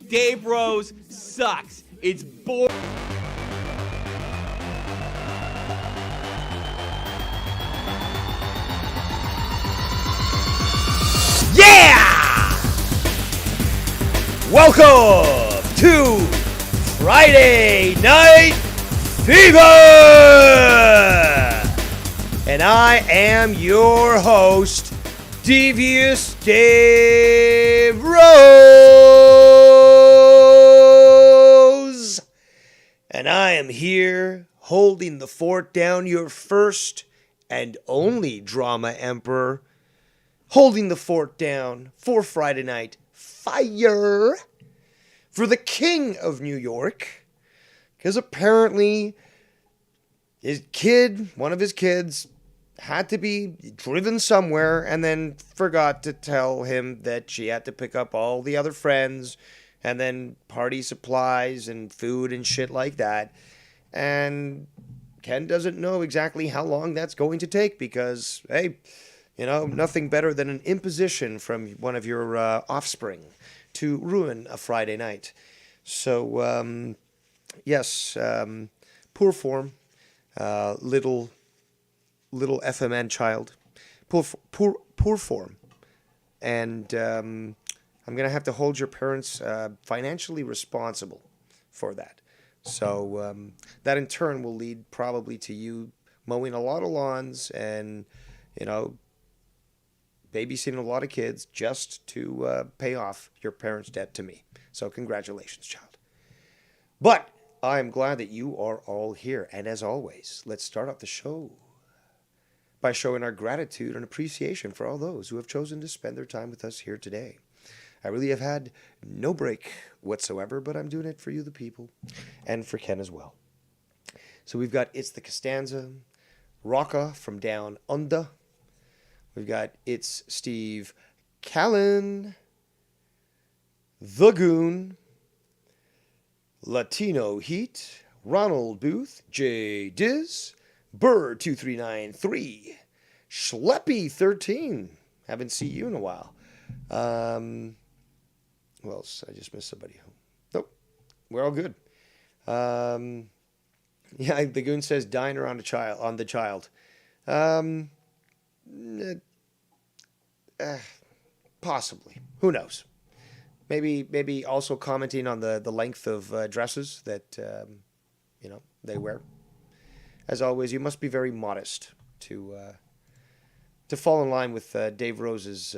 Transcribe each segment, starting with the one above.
Dave Rose sucks. It's boring. Yeah! Welcome to Friday Night Fever! And I am your host, Devious Dave Rose. And I am here holding the fort down, your first and only drama emperor, holding the fort down for Friday Night Fire for the King of New York, because apparently one of his kids, had to be driven somewhere and then forgot to tell him that she had to pick up all the other friends and then party supplies and food and shit like that. And Ken doesn't know exactly how long that's going to take because, hey, nothing better than an imposition from one of your offspring to ruin a Friday night. So, yes, poor form, little FMN child, poor form, and I'm gonna have to hold your parents financially responsible for that. So that in turn will lead probably to you mowing a lot of lawns and babysitting a lot of kids just to pay off your parents' debt to me. So congratulations, child. But I'm glad that you are all here. And as always, let's start off the show by showing our gratitude and appreciation for all those who have chosen to spend their time with us here today. I really have had no break whatsoever, but I'm doing it for you, the people, and for Ken as well. So we've got It's the Costanza, Rocca from Down Under. We've got It's Steve Callan, The Goon, Latino Heat, Ronald Booth, J Diz, Burr 2393, Schleppy 13. Haven't seen you in a while. Who else? I just missed somebody. Nope. We're all good. Yeah, the Goon says diner on the child. Possibly. Who knows? Maybe also commenting on the length of dresses that they wear. As always, you must be very modest to fall in line with Dave Rose's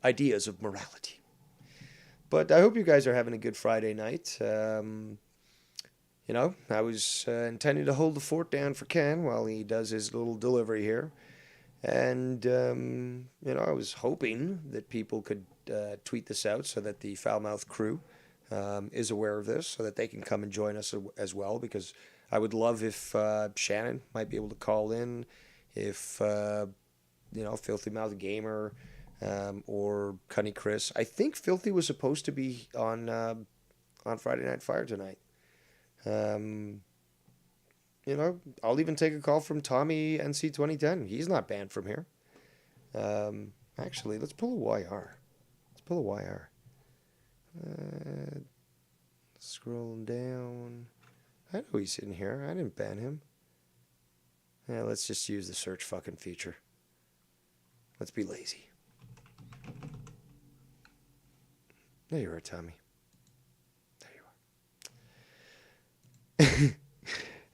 ideas of morality. But I hope you guys are having a good Friday night. I was intending to hold the fort down for Ken while he does his little delivery here. And, I was hoping that people could tweet this out so that the Foulmouth crew is aware of this so that they can come and join us as well, because I would love if Shannon might be able to call in, if, Filthy Mouth Gamer or Cunny Chris. I think Filthy was supposed to be on Friday Night Fire tonight. I'll even take a call from Tommy NC 2010. He's not banned from here. Actually, let's pull a YR. Scrolling down. I know he's in here. I didn't ban him. Yeah, let's just use the search fucking feature. Let's be lazy. There you are, Tommy.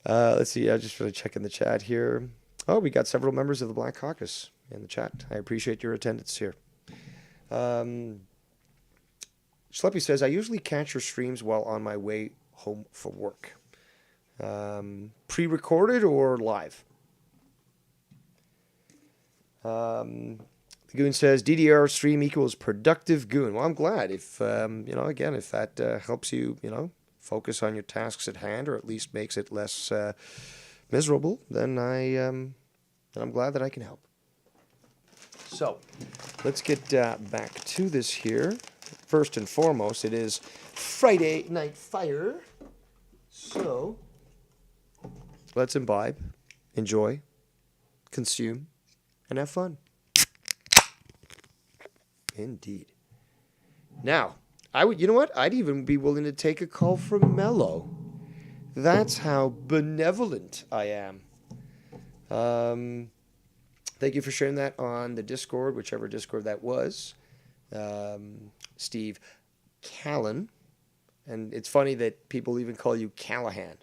Let's see. I just really checking the chat here. Oh, we got several members of the Black Caucus in the chat. I appreciate your attendance here. Schleppy says, I usually catch your streams while on my way home from work. Pre-recorded or live? The Goon says, DDR stream equals productive Goon. Well, I'm glad if, again, if that helps you, focus on your tasks at hand, or at least makes it less miserable, then I'm glad that I can help. So, let's get back to this here. First and foremost, it is Friday Night Fire. So, let's imbibe, enjoy, consume, and have fun. Indeed. Now, I would, you know what? I'd even be willing to take a call from Mello. That's how benevolent I am. Um, Thank you for sharing that on the Discord, whichever Discord that was. Steve Callan. And it's funny that people even call you Callahan.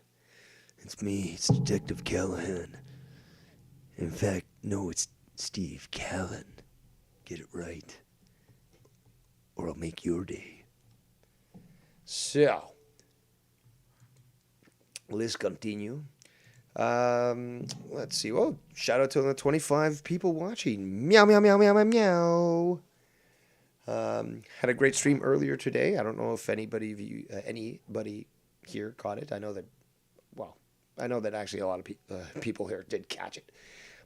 It's me, it's Detective Callahan. In fact, no, it's Steve Callan. Get it right, or I'll make your day. So, let's continue. Let's see. Oh, shout out to the 25 people watching. Meow, meow, meow, meow, meow, meow. Had a great stream earlier today. I don't know if anybody here caught it. I know that actually a lot of people here did catch it,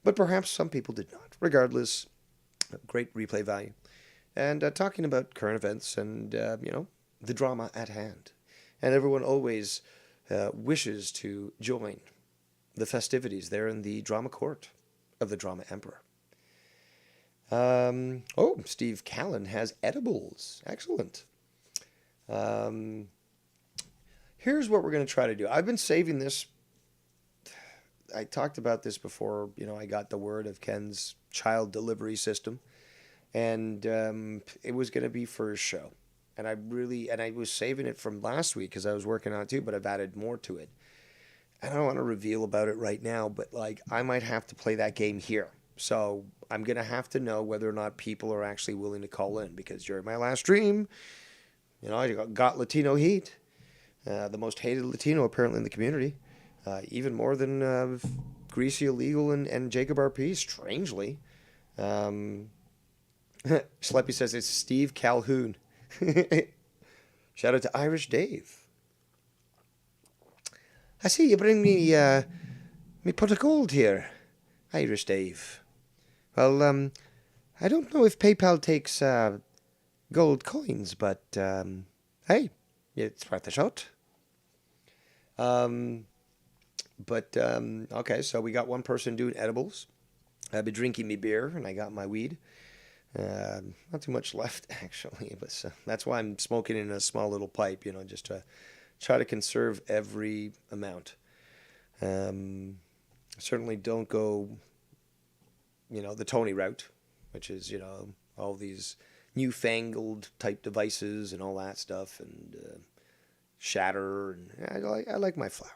but perhaps some people did not. Regardless, great replay value. And talking about current events and the drama at hand, and everyone always wishes to join the festivities there in the drama court of the Drama Emperor. Steve Callan has edibles. Excellent. Here's what we're going to try to do. I've been saving this. I talked about this before, I got the word of Ken's child delivery system, and it was going to be for his show. And I was saving it from last week because I was working on it too, but I've added more to it. I don't want to reveal about it right now, but I might have to play that game here. So I'm going to have to know whether or not people are actually willing to call in, because during my last stream, I got Latino heat, the most hated Latino apparently in the community, even more than Greasy Illegal and Jacob RP, strangely. Schleppy says it's Steve Calhoun. Shout out to Irish Dave. I see you bring me pot of gold here, Irish Dave. Well, I don't know if PayPal takes gold coins, but hey, it's worth a shot. Okay, so we got one person doing edibles. I've been drinking me beer, and I got my weed. Not too much left, actually, but that's why I'm smoking in a small little pipe, just to try to conserve every amount. Certainly don't go, the Tony route, which is, all these newfangled type devices and all that stuff, and shatter, and I like my flower,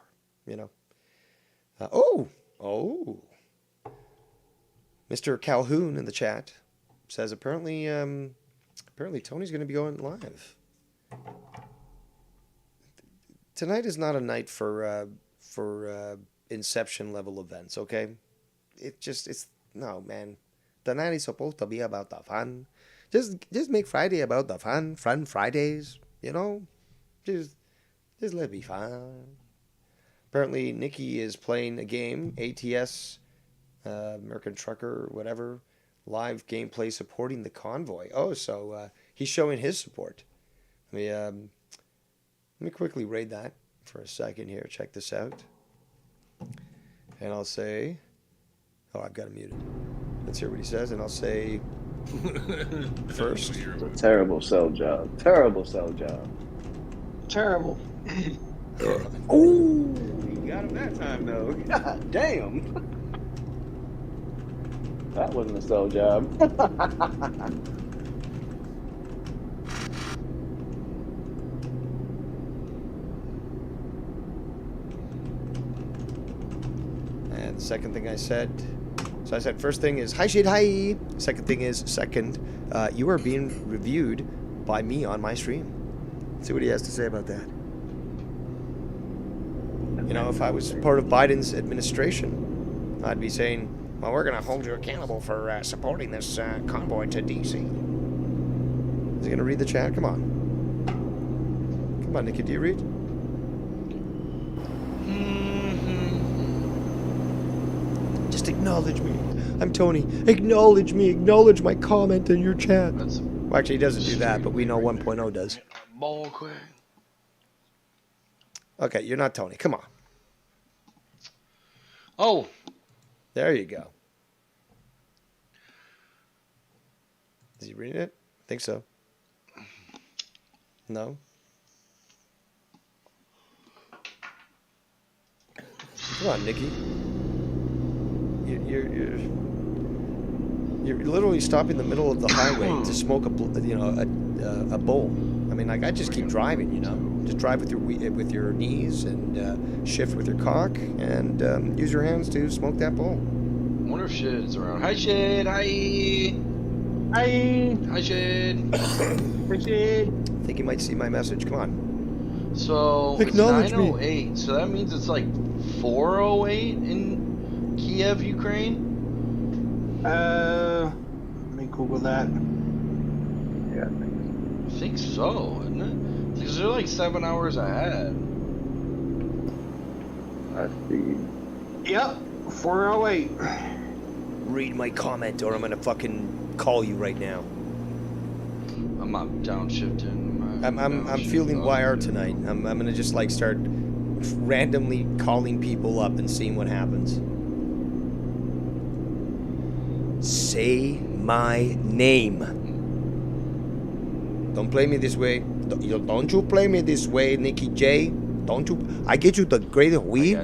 Mr. Calhoun in the chat says apparently Tony's going to be going live. Tonight is not a night for Inception level events, okay? No, man. Tonight is supposed to be about the fun. Just make Friday about the fun Fridays, Just let it be fun. Apparently, Nikki is playing a game, ATS, American Trucker, whatever, live gameplay supporting the convoy. Oh, so he's showing his support. Let me quickly raid that for a second here. Check this out. And I'll say, I've got him muted. Let's hear what he says, and I'll say first. It's a terrible sell job. Terrible sell job. Terrible. Oh, you got him that time, though. God damn. That wasn't a sell job. And the second thing I said, so I said first thing is, hi Shade, hi. Second thing is, you are being reviewed by me on my stream. Let's see what he has to say about that. If I was part of Biden's administration, I'd be saying, well, we're going to hold you accountable for supporting this convoy to D.C. Is he going to read the chat? Come on. Come on, Nikki, do you read? Just acknowledge me. I'm Tony. Acknowledge me. Acknowledge my comment in your chat. Well, actually, he doesn't do that, but we know 1.0 does. Okay, you're not Tony. Come on. Oh. There you go. Is he reading it? I think so. No. Come on, Nikki. You're literally stopping in the middle of the highway to smoke a bowl. I mean, like I just keep driving, just drive with your knees and shift with your cock and use your hands to smoke that bowl. I wonder if Shad's around. Hi, Shad. Hi. Hi. Hi, Shad. Hi, Shad. I think you might see my message. Come on. So Acknowledge it's me. 9:08. So that means it's like 4:08 in Kiev, Ukraine. Let me Google that. Yeah. I think so, isn't it? Because they're like 7 hours ahead. I see. Yep, 4:08. Read my comment, or I'm gonna fucking call you right now. I'm up downshifting. I'm feeling YR tonight. I'm gonna just like start randomly calling people up and seeing what happens. Say my name. Don't play me this way. Don't you play me this way, Nicky J. Don't you? I get you the greatest weed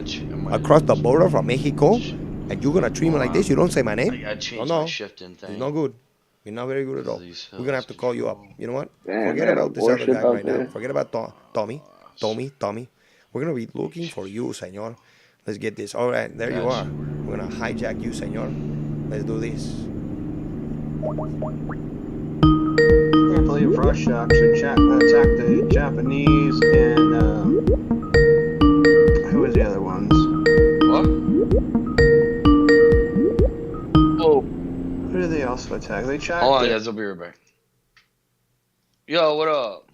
across the border from Mexico, and you're gonna treat me like this? You don't say my name? I gotta change No. my shifting thing. It's not good. You're not very good at all. We're gonna have to call you up. You know what? Damn, Forget man, about this other guy right there. now. Forget about Tommy. We're gonna be looking for you, senor. Let's get this. All right, there you are. We're gonna hijack you, senor. Let's do this. I can't believe Russia actually attacked the Japanese and who was the other ones? What? Oh, who did they also attack? They attacked. Hold on, guys. I'll be right back. Yo, what up?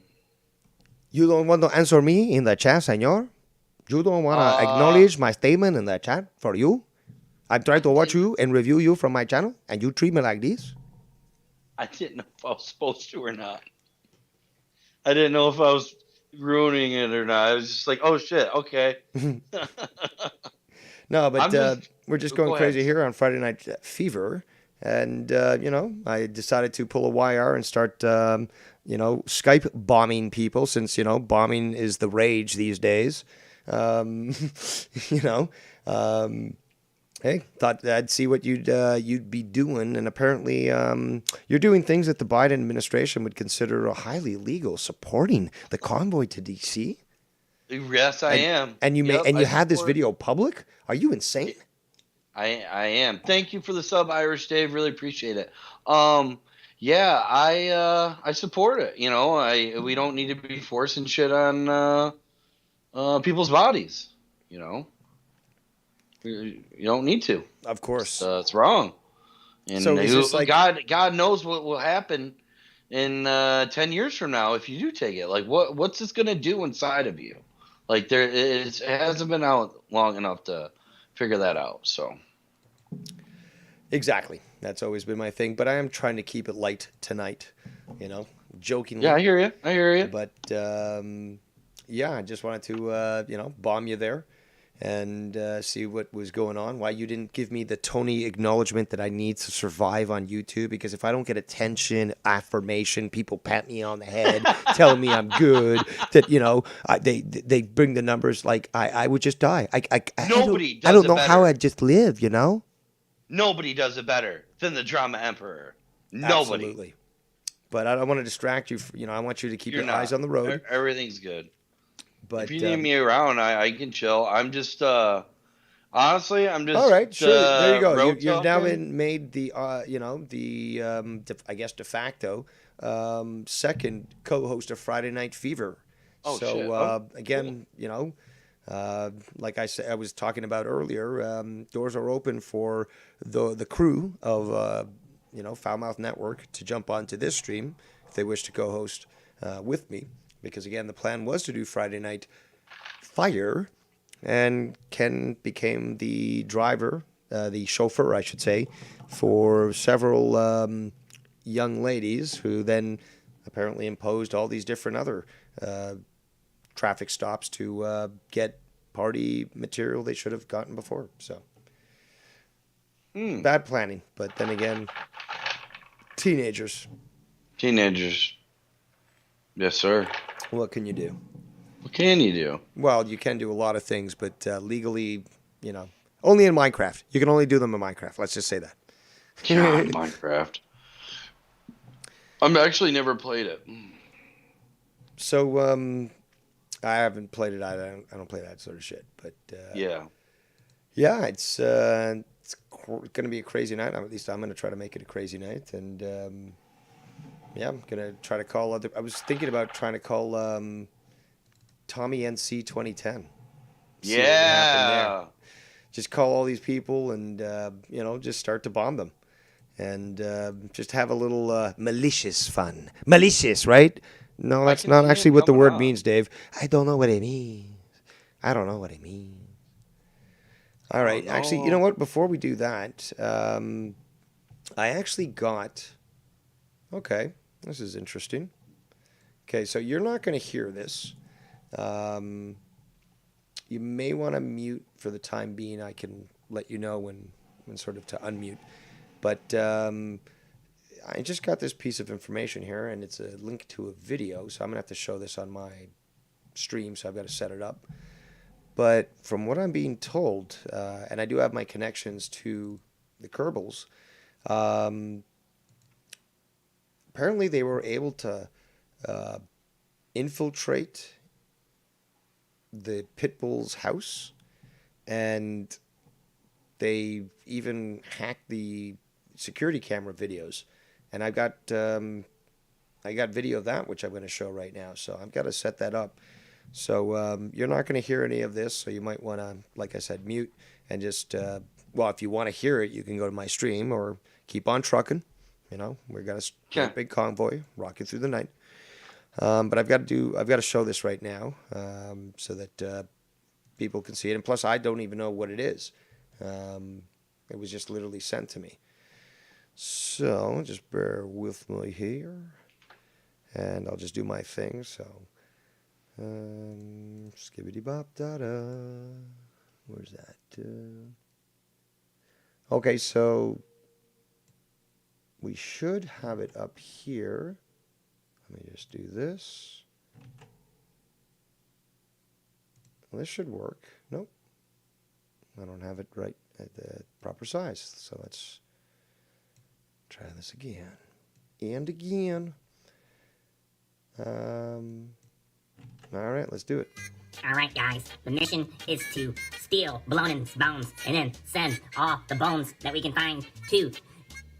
You don't want to answer me in the chat, senor? You don't want to acknowledge my statement in the chat for you? I'm trying to watch you and review you from my channel, and you treat me like this? I didn't know if I was supposed to or not. I didn't know if I was ruining it or not. I was just like, oh shit, okay. No, but we're just going Go crazy ahead. here on Friday Night Fever. And, I decided to pull a YR and start, Skype bombing people since, bombing is the rage these days. Hey, thought I'd see what you'd be doing, and apparently you're doing things that the Biden administration would consider highly illegal, supporting the convoy to D.C. Yes, I am. And you had this video public? Are you insane? I am. Thank you for the sub, Irish Dave. Really appreciate it. Yeah, I support it. We don't need to be forcing shit on people's bodies. You don't need to. Of course. It's wrong. And so is this like God knows what will happen in 10 years from now if you do take it. Like what's this gonna do inside of you? Like it hasn't been out long enough to figure that out. So exactly, that's always been my thing. But I am trying to keep it light tonight. Jokingly. Yeah, I hear you. But I just wanted to bomb you there. And see what was going on, why you didn't give me the Tony acknowledgement that I need to survive on YouTube, because if I don't get attention, affirmation, people pat me on the head, telling me I'm good, that, they bring the numbers, like I would just die. I don't know how I'd just live, Nobody does it better than the Drama Emperor. Nobody. Absolutely. But I don't want to distract you. I want you to keep your eyes on the road. Everything's good. But if you need me around, I can chill. I'm just honestly, I'm just all right. Sure, there you go. You've now been made the I guess de facto second co-host of Friday Night Fever. Oh, so shit. Again, cool. Like I said, I was talking about earlier. Doors are open for the crew of Foulmouth Network to jump onto this stream if they wish to co-host with me. Because, again, the plan was to do Friday Night Fire, and Ken became the driver, the chauffeur, I should say, for several young ladies who then apparently imposed all these different other traffic stops to get party material they should have gotten before. So, bad planning. But then again, teenagers. Yes, sir. What can you do? What can you do? Well, you can do a lot of things, but legally, only in Minecraft. You can only do them in Minecraft. Let's just say that. God, Minecraft. I've actually never played it. So, I haven't played it either. I don't play that sort of shit. But Yeah. yeah, it's going to be a crazy night. At least I'm going to try to make it a crazy night. And yeah, I'm going to try to call other. I was thinking about trying to call Tommy NC 2010. See what would happen there. Yeah. Just call all these people and just start to bomb them, and just have a little malicious fun. Malicious, right? No, that's can not see actually him what the coming word up. means, Dave. I don't know what it means. I don't know what it means. All right, actually, you know what? Before we do that, I actually got. Okay, this is interesting. Okay, so you're not going to hear this. You may want to mute for the time being. I can let you know when sort of to unmute. But I just got this piece of information here, and it's a link to a video. So I'm going to have to show this on my stream, so I've got to set it up. But from what I'm being told, and I do have my connections to the Kerbals, apparently they were able to infiltrate the Pitbull's house, and they even hacked the security camera videos. And I got video of that, which I'm going to show right now. So I've got to set that up. So you're not going to hear any of this. So you might want to, like I said, mute and just if you want to hear it, you can go to my stream or keep on trucking. We've got a big convoy rocking through the night. But I've got to show this right now so that people can see it. And plus, I don't even know what it is. It was just literally sent to me. So just bear with me here, and I'll just do my thing. So skibbity bop da da. Where's that? Okay, so we should have it up here. Let me just do this. Well, this should work. Nope. I don't have it right at the proper size. So let's try this again. And again. All right, let's do it. Alright guys, the mission is to steal Ballonin's bones and then send all the bones that we can find to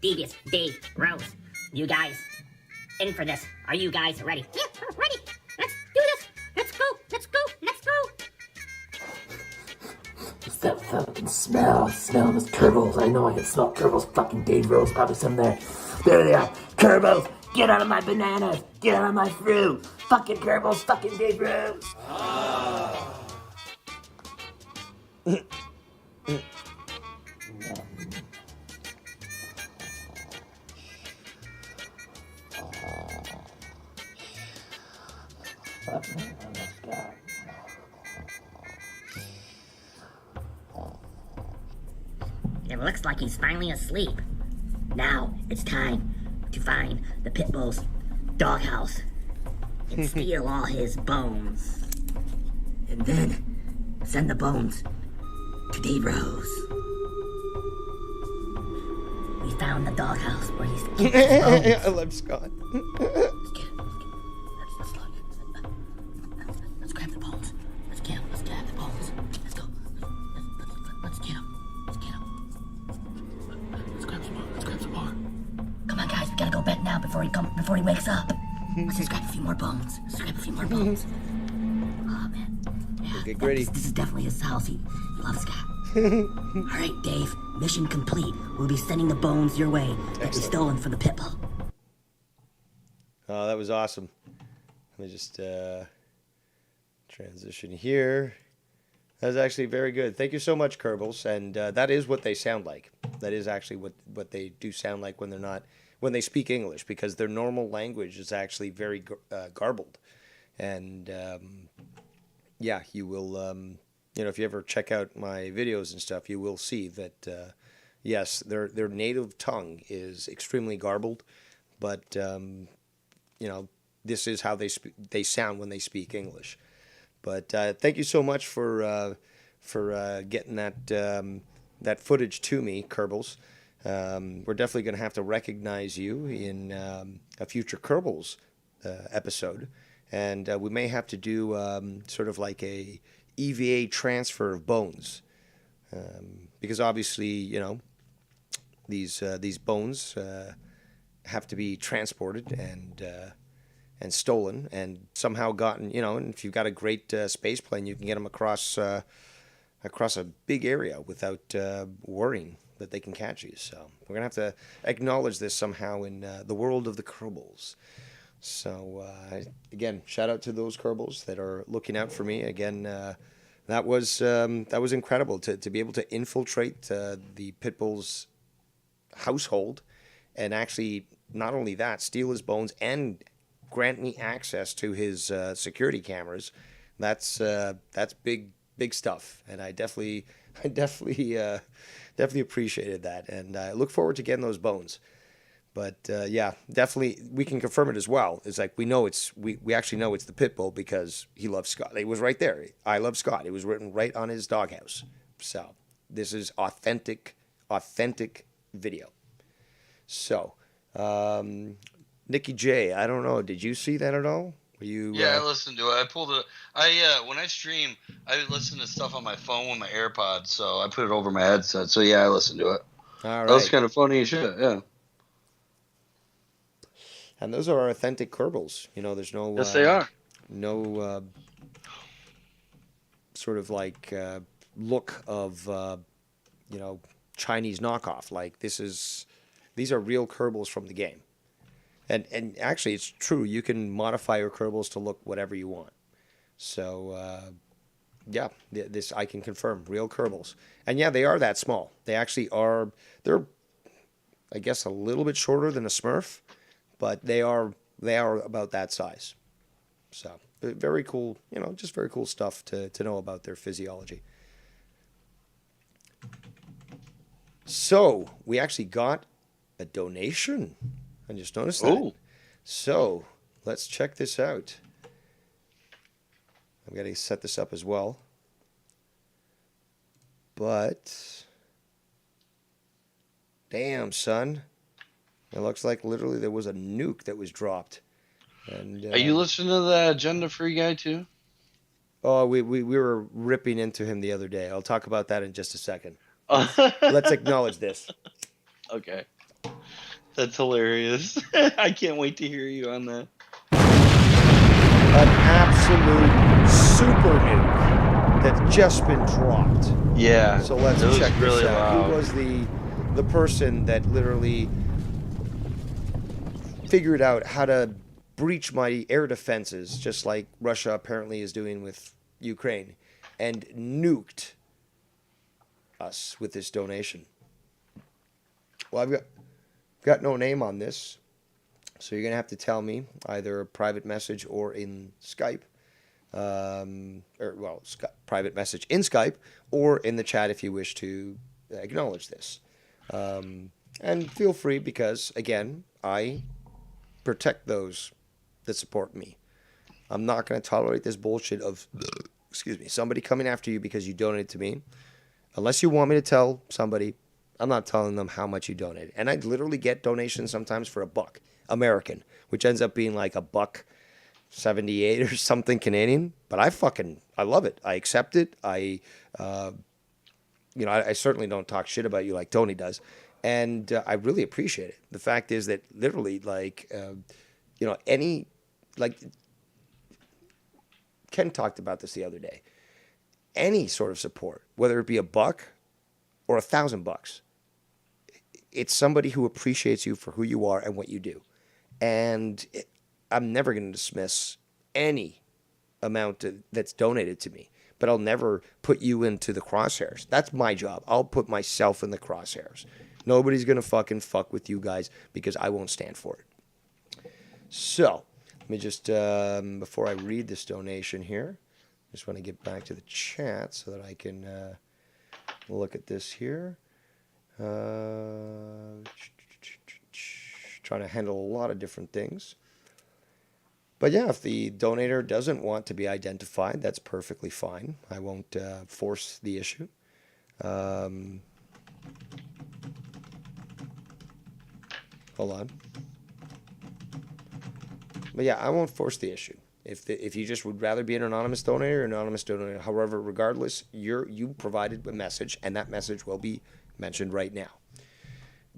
Devious Dave Rose. You guys in for this? Are you guys ready? Yeah, we're ready. Let's do this. Let's go. Let's go. Let's go. What's that fucking smell? Smell those Kerbals. I know I can smell Kerbals. Fucking Dave Rose, probably some there. There they are. Kerbals, get out of my bananas. Get out of my fruit. Fucking Kerbals, fucking Dave Rose. It looks like he's finally asleep. Now it's time to find the Pitbull's doghouse and steal all his bones. And then send the bones to Dave Rose. We found the doghouse where he's keeping his bones. I love Scott. Let's get him. Let's grab the bones. Let's get him. Let's grab the bones. Let's go. Let's get him. Let's get him. Let's grab some more. Let's grab some more. Come on, guys. We gotta go back now before he wakes up. Let's just grab a few more bones. Let's grab a few more bones. Oh man. Yeah, Get gritty. This is definitely his house. He loves cat. All right, Dave. Mission complete. We'll be sending the bones your way that we stolen from the Pitbull. Oh, that was awesome. Let me just transition here. That was actually very good. Thank you so much, Kerbals. And that is what they sound like. That is actually what they do sound like when they speak English, because their normal language is actually very garbled. And yeah, you will, if you ever check out my videos and stuff, you will see that, yes, their native tongue is extremely garbled, but, this is how they sound when they speak English. But thank you so much for getting that footage to me, Kerbals. We're definitely going to have to recognize you in a future Kerbals episode, and we may have to do sort of like a EVA transfer of bones, because obviously, these bones have to be transported and stolen and somehow gotten, and if you've got a great space plane, you can get them across a big area without worrying that they can catch you. So we're going to have to acknowledge this somehow in the world of the Kerbals. So again, shout out to those Kerbals that are looking out for me. Again, that was incredible to be able to infiltrate the Pitbull's household and actually not only that, steal his bones and grant me access to his security cameras. That's big stuff, and I definitely appreciated that, and I look forward to getting those bones. But yeah, definitely we can confirm it as well. It's like we actually know it's the pit bull because he loves Scott. It was right there. I love Scott. It was written right on his doghouse. So this is authentic video. So Nikki J, I don't know. Did you see that at all? Were you? Yeah, I listened to it. I pulled it. When I stream, I listen to stuff on my phone with my AirPods, so I put it over my headset. So yeah, I listened to it. All right. That was kind of funny as shit. Yeah. And those are authentic Kerbals. There's no. Yes, they are. No sort of like look of Chinese knockoff. Like these are real Kerbals from the game. And actually, it's true. You can modify your Kerbals to look whatever you want. So, yeah, this I can confirm. Real Kerbals. And yeah, they are that small. They actually are. They're, I guess, a little bit shorter than a Smurf, but they are about that size. So, very cool. Just very cool stuff to know about their physiology. So, we actually got a donation. I just noticed that. Oh. So, let's check this out. I've got to set this up as well. But, damn, son. It looks like literally there was a nuke that was dropped. And Are you listening to the Agenda Free guy too? Oh, we were ripping into him the other day. I'll talk about that in just a second. Let's acknowledge this. Okay. That's hilarious. I can't wait to hear you on that. An absolute super nuke that's just been dropped. Yeah. So let's it was check really this out. loud. Who was the person that literally figured out how to breach my air defenses, just like Russia apparently is doing with Ukraine, and nuked us with this donation? Well, I've got no name on this, so you're gonna have to tell me either a private message or in Skype, private message in Skype or in the chat if you wish to acknowledge this. And feel free, because again, I protect those that support me. I'm not going to tolerate this bullshit of, somebody coming after you because you donated to me. Unless you want me to tell somebody, I'm not telling them how much you donated. And I literally get donations sometimes for $1 American, which ends up being like $1.78 or something Canadian. But I love it. I accept it. I certainly don't talk shit about you like Tony does. And I really appreciate it. The fact is that literally, Ken talked about this the other day. Any sort of support, whether it be $1 or $1,000, it's somebody who appreciates you for who you are and what you do. And I'm never going to dismiss any amount that's donated to me, but I'll never put you into the crosshairs. That's my job. I'll put myself in the crosshairs. Nobody's going to fucking fuck with you guys because I won't stand for it. So, let me just, before I read this donation here, I just want to get back to the chat so that I can look at this here. Trying to handle a lot of different things. But yeah, if the donator doesn't want to be identified, that's perfectly fine. I won't force the issue. Um, hold on. But yeah, I won't force the issue. If you just would rather be an anonymous donator, however, regardless, you provided a message, and that message will be mentioned right now.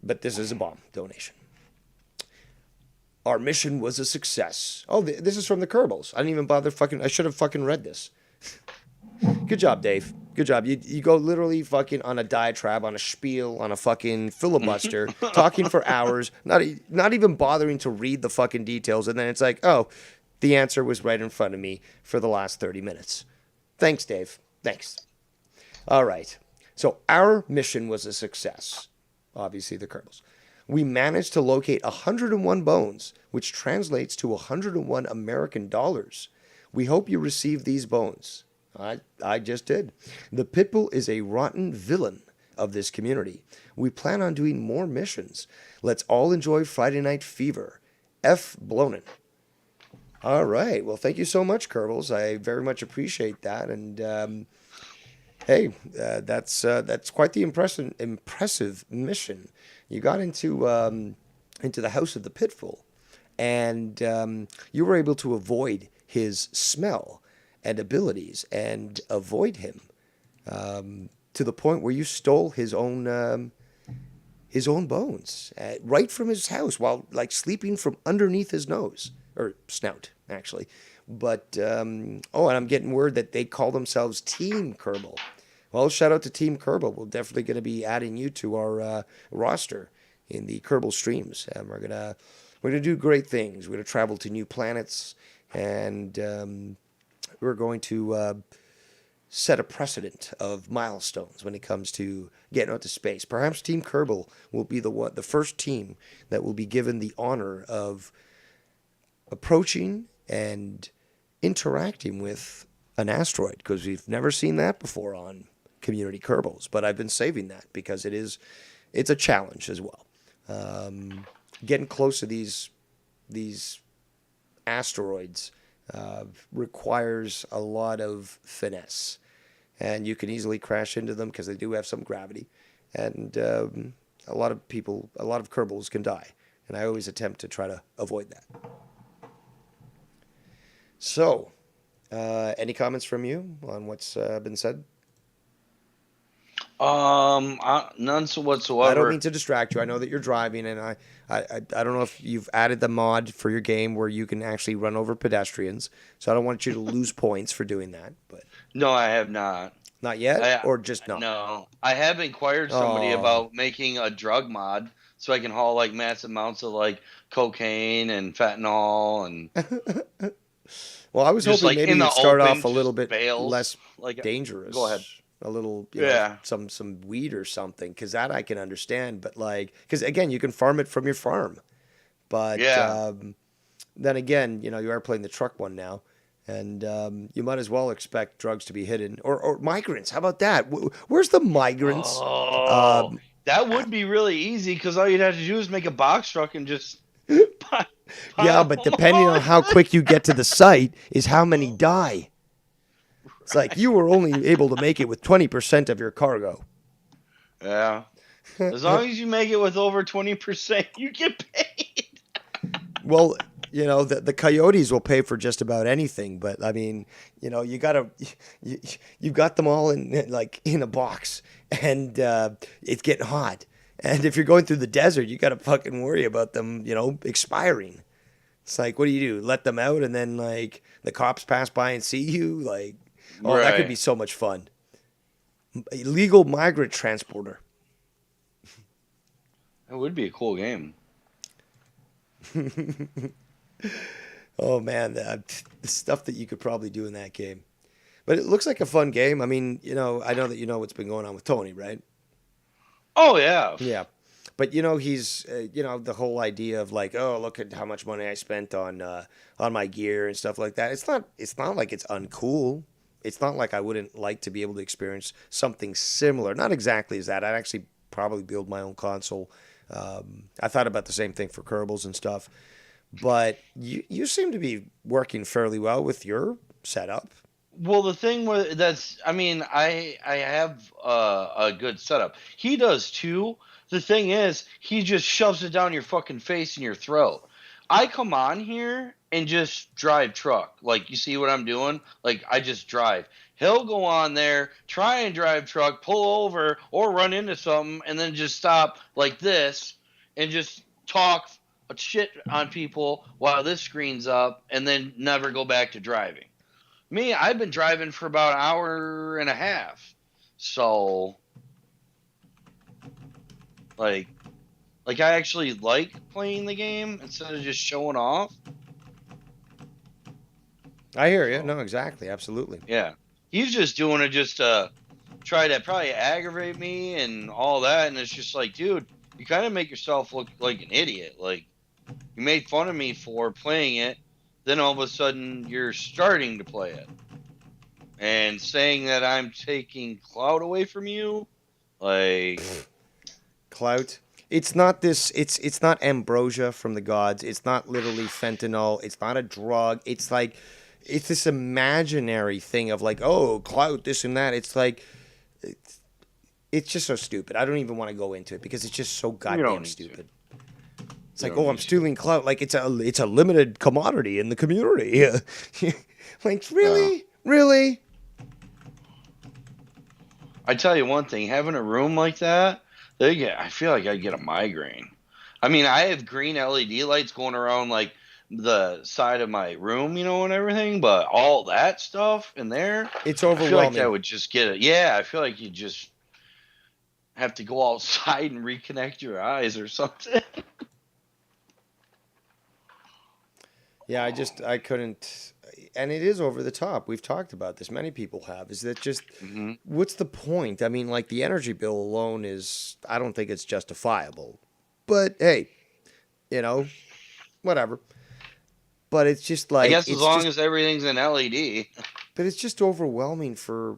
But this is a bomb donation. Our mission was a success. Oh, this is from the Kerbals. I didn't even bother fucking. I should have fucking read this. Good job, Dave. Good job. You go literally fucking on a diatribe, on a spiel, on a fucking filibuster, talking for hours, not even bothering to read the fucking details, and then it's like, oh, the answer was right in front of me for the last 30 minutes. Thanks, Dave. Thanks. All right. So our mission was a success. Obviously, the Kerbals. We managed to locate 101 bones, which translates to 101 American dollars. We hope you receive these bones. I just did. The Pitbull is a rotten villain of this community. We plan on doing more missions. Let's all enjoy Friday Night Fever. F. Blonin. All right. Well, thank you so much, Kerbals. I very much appreciate that. And hey, that's quite the impressive mission. You got into the house of the Pitbull, and you were able to avoid his smell and abilities and avoid him to the point where you stole his own bones right from his house while like sleeping from underneath his nose or snout actually. But and I'm getting word that they call themselves Team Kerbal. Well, shout out to Team Kerbal. We're definitely going to be adding you to our roster in the Kerbal streams, and we're gonna do great things. We're gonna travel to new planets, and we're going to set a precedent of milestones when it comes to getting out to space. Perhaps Team Kerbal will be the first team that will be given the honor of approaching and interacting with an asteroid, because we've never seen that before on Community Kerbals. But I've been saving that because it's a challenge as well. Getting close to these asteroids requires a lot of finesse, and you can easily crash into them because they do have some gravity, and a lot of Kerbals can die, and I always attempt to try to avoid that. So, any comments from you on what's been said? None whatsoever. I don't mean to distract you. I know that you're driving, and I don't know if you've added the mod for your game where you can actually run over pedestrians. So I don't want you to lose points for doing that. But No, I have not. not yet, or just not. No, I have inquired somebody about making a drug mod so I can haul like massive amounts of like cocaine and fentanyl and. Well, I was Just, hoping like, maybe in you'd the start open, off a little bit bales, less like dangerous. Go ahead. A little, Yeah. some weed or something, because that I can understand. But because again, you can farm it from your farm. But Yeah. then again, you are playing the truck one now, and you might as well expect drugs to be hidden or migrants. How about that? Where's the migrants? That would be really easy because all you'd have to do is make a box truck and just. Yeah, but depending on how quick you get to the site is how many die. It's like you were only able to make it with 20% of your cargo. Yeah. As long as you make it with over 20%, you get paid. Well, the coyotes will pay for just about anything, but I mean, you've got them all in a box, and it's getting hot. And if you're going through the desert, you got to fucking worry about them, expiring. It's like, what do you do? Let them out, and then the cops pass by and see you? That could Right. be so much fun. Illegal migrant transporter. That would be a cool game. Oh man, the stuff that you could probably do in that game. But it looks like a fun game. I mean, I know that you know what's been going on with Tony, right? Oh yeah. Yeah. But he's the whole idea of oh, look at how much money I spent on my gear and stuff like that. It's not like it's uncool. It's not like I wouldn't like to be able to experience something similar. Not exactly as that. I'd actually probably build my own console. I thought about the same thing for Kerbals and stuff. but you seem to be working fairly well with your setup. Well, the thing with that's, I mean, I have a good setup. He does too. The thing is, he just shoves it down your fucking face and your throat. I come on here and just drive truck. Like, you see what I'm doing? Like, I just drive. He'll go on there, try and drive truck, pull over or run into something, and then just stop like this and just talk shit on people while this screen's up, and then never go back to driving. Me, I've been driving for about an hour and a half. So, like, I actually like playing the game instead of just showing off. I hear you. So, No, exactly, absolutely. yeah. He's just doing it just to try to probably aggravate me and all that. And it's just like, dude, you kind of make yourself look like an idiot. Like, you made fun of me for playing it. Then all of a sudden, you're starting to play it. And saying that I'm taking clout away from you, like, Clout. It's not this. It's not ambrosia from the gods. It's not literally fentanyl. It's not a drug. It's like, it's this imaginary thing of like, oh, clout, this and that. It's like, it's just so stupid. I don't even want to go into it because it's just so don't goddamn need stupid. It's You like, don't oh, I'm need to. stealing clout. Like it's a limited commodity in the community. Like really, really. I tell you one thing, having a room like that, I feel like I get a migraine. I mean, I have green LED lights going around like the side of my room, and everything, but all that stuff in there, It's I feel like that overwhelming. would just get it. Yeah, I feel like you just have to go outside and reconnect your eyes or something. Yeah, I couldn't, and it is over the top. We've talked about this. Many people have. Is that just, Hmm. what's the point? I mean, like the energy bill alone is, I don't think it's justifiable. But hey, you know, whatever. But it's just I like, guess as long as everything's in LED. but it's just overwhelming for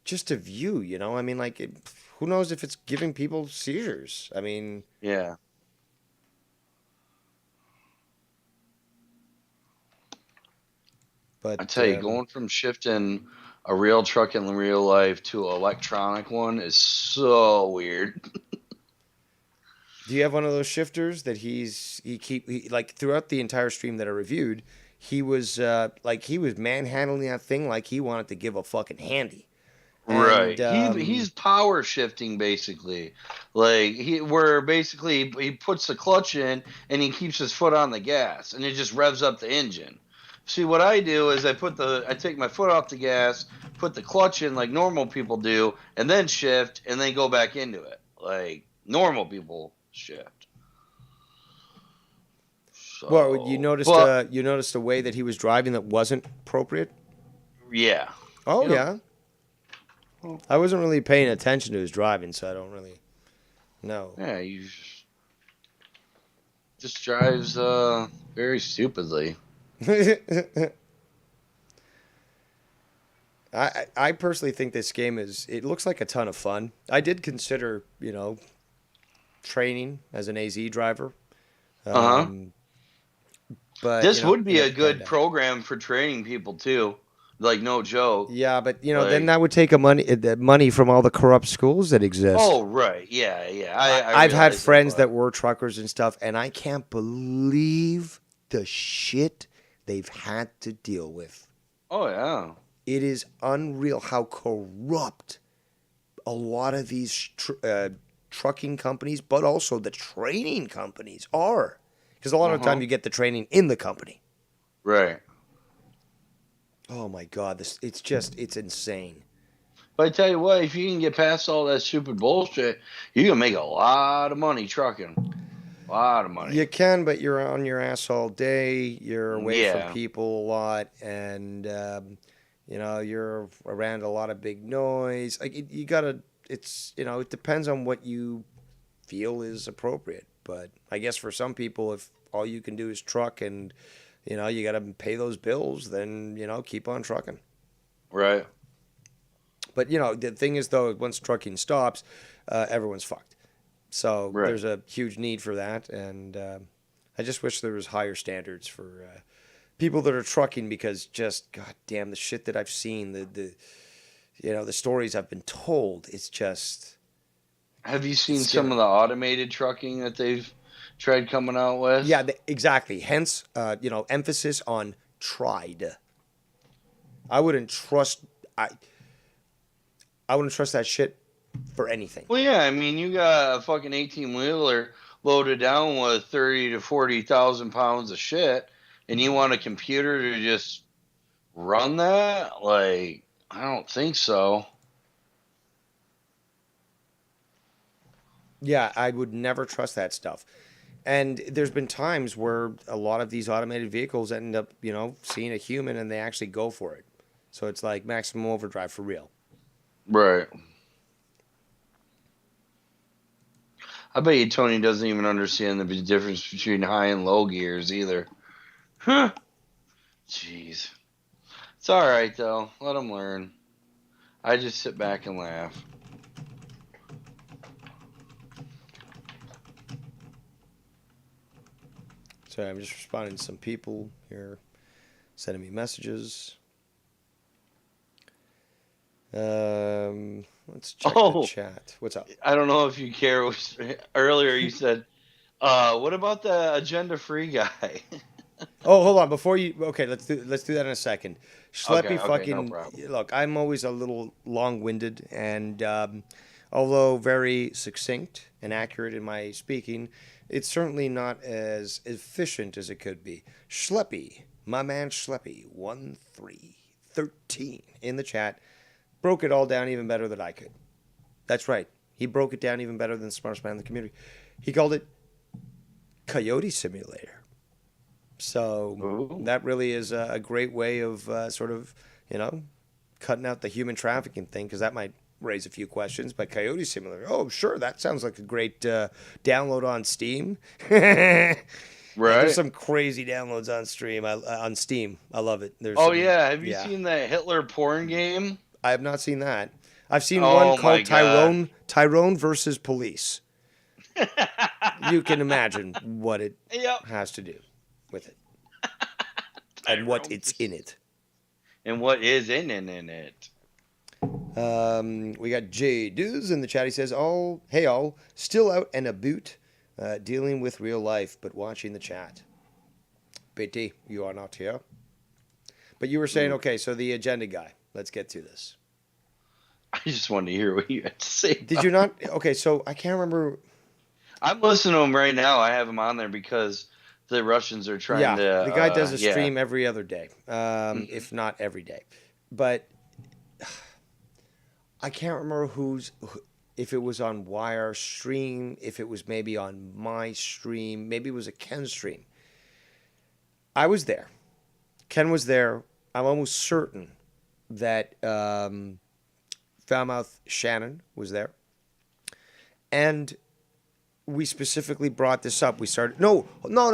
just a view, you know? I mean, like, who knows if it's giving people seizures? I mean, Yeah. I but tell you, going from shifting a real truck in real life to an electronic one is so weird. do you have one of those shifters that like throughout the entire stream that I reviewed, he was like he was manhandling that thing like he wanted to give a fucking handy. Right. And He's power shifting basically. Like where basically he puts the clutch in and he keeps his foot on the gas and it just revs up the engine. See what I do is I take my foot off the gas, put the clutch in like normal people do, and then shift and then go back into it. Like normal people shift. well, So, but you noticed a way that he was driving that wasn't appropriate. yeah. Oh Yep. yeah, I wasn't really paying attention to his driving, so I don't really know. Yeah, he just drives very stupidly. I personally think this game it looks like a ton of fun. I did consider, training as an AZ driver. Uh-huh. Um, but, This would it be a never panned good out. program for training people too. Like no joke. Yeah, but, then Like, that would take the money from all the corrupt schools that exist. oh right, yeah, yeah. I've had realize friends that but were truckers and stuff, and I can't believe the shit they've had to deal with. oh yeah, It is unreal how corrupt a lot of these trucking companies, but also the training companies are. Because a lot of the time you get the training in the company. right. Oh my God, it's insane. But I tell you what, if you can get past all that stupid bullshit, you can make a lot of money trucking. A lot of money. You can, but you're on your ass all day. You're away from Yeah, people a lot, and you're around a lot of big noise. Like you gotta. It depends on what you feel is appropriate. But I guess for some people, if all you can do is truck and you got to pay those bills, then keep on trucking. right. But the thing is though, once trucking stops, everyone's fucked. So Right. there's a huge need for that, and I just wish there was higher standards for people that are trucking, because just god damn the shit that I've seen, the stories I've been told, it's just Have you seen it's some scary. of the automated trucking that they've tried coming out with? Yeah, exactly. Hence, emphasis on tried. I wouldn't trust I I wouldn't trust that shit for anything. Well, yeah, I mean, you got a fucking 18-wheeler loaded down with 30 to 40,000 pounds of shit, and you want a computer to just run that? Like, I don't think so. Yeah, I would never trust that stuff. And there's been times where a lot of these automated vehicles end up, seeing a human and they actually go for it. So it's like maximum overdrive for real. Right. I bet you Tony doesn't even understand the difference between high and low gears either. Huh. Jeez. It's all right, though. Let him learn. I just sit back and laugh. So I'm just responding to some people here sending me messages. Let's check the chat. What's up? I don't know if you care. Earlier you said, what about the agenda-free guy? Oh, hold on. Before you, okay, let's do that in a second. Schleppy, Okay, no problem. look, I'm always a little long-winded, and although very succinct and accurate in my speaking, it's certainly not as efficient as it could be. Schleppy, my man Schleppy, 1313 in the chat, broke it all down even better than I could. That's right. He broke it down even better than the smartest man in the community. He called it Coyote Simulator. So Ooh. that really is a great way of sort of, cutting out the human trafficking thing, because that might raise a few questions. But Coyote Simulator, oh, sure, that sounds like a great download on Steam. Right. Yeah, there's some crazy downloads on Steam. I love it. Have you seen that Hitler porn game? I have not seen that. I've seen Oh, one called my God. Tyrone versus Police. You can imagine what it Yep. has to do with it. And what it's in it. And what is in it. We got Jay Duz in the chat. He says, hey all, still out and about, dealing with real life, but watching the chat. BT, you are not here. But you were saying, okay, so the agenda guy. Let's get to this. I just wanted to hear what you had to say. Did you not? Okay, so I can't remember. I'm listening to him right now. I have him on there because the Russians are trying to... The guy does a stream every other day, if not every day. But I can't remember if it was on Wire stream, if it was maybe on my stream, maybe it was a Ken stream. I was there. Ken was there. I'm almost certain that Foulmouth Shannon was there. And we specifically brought this up. We started... No. Now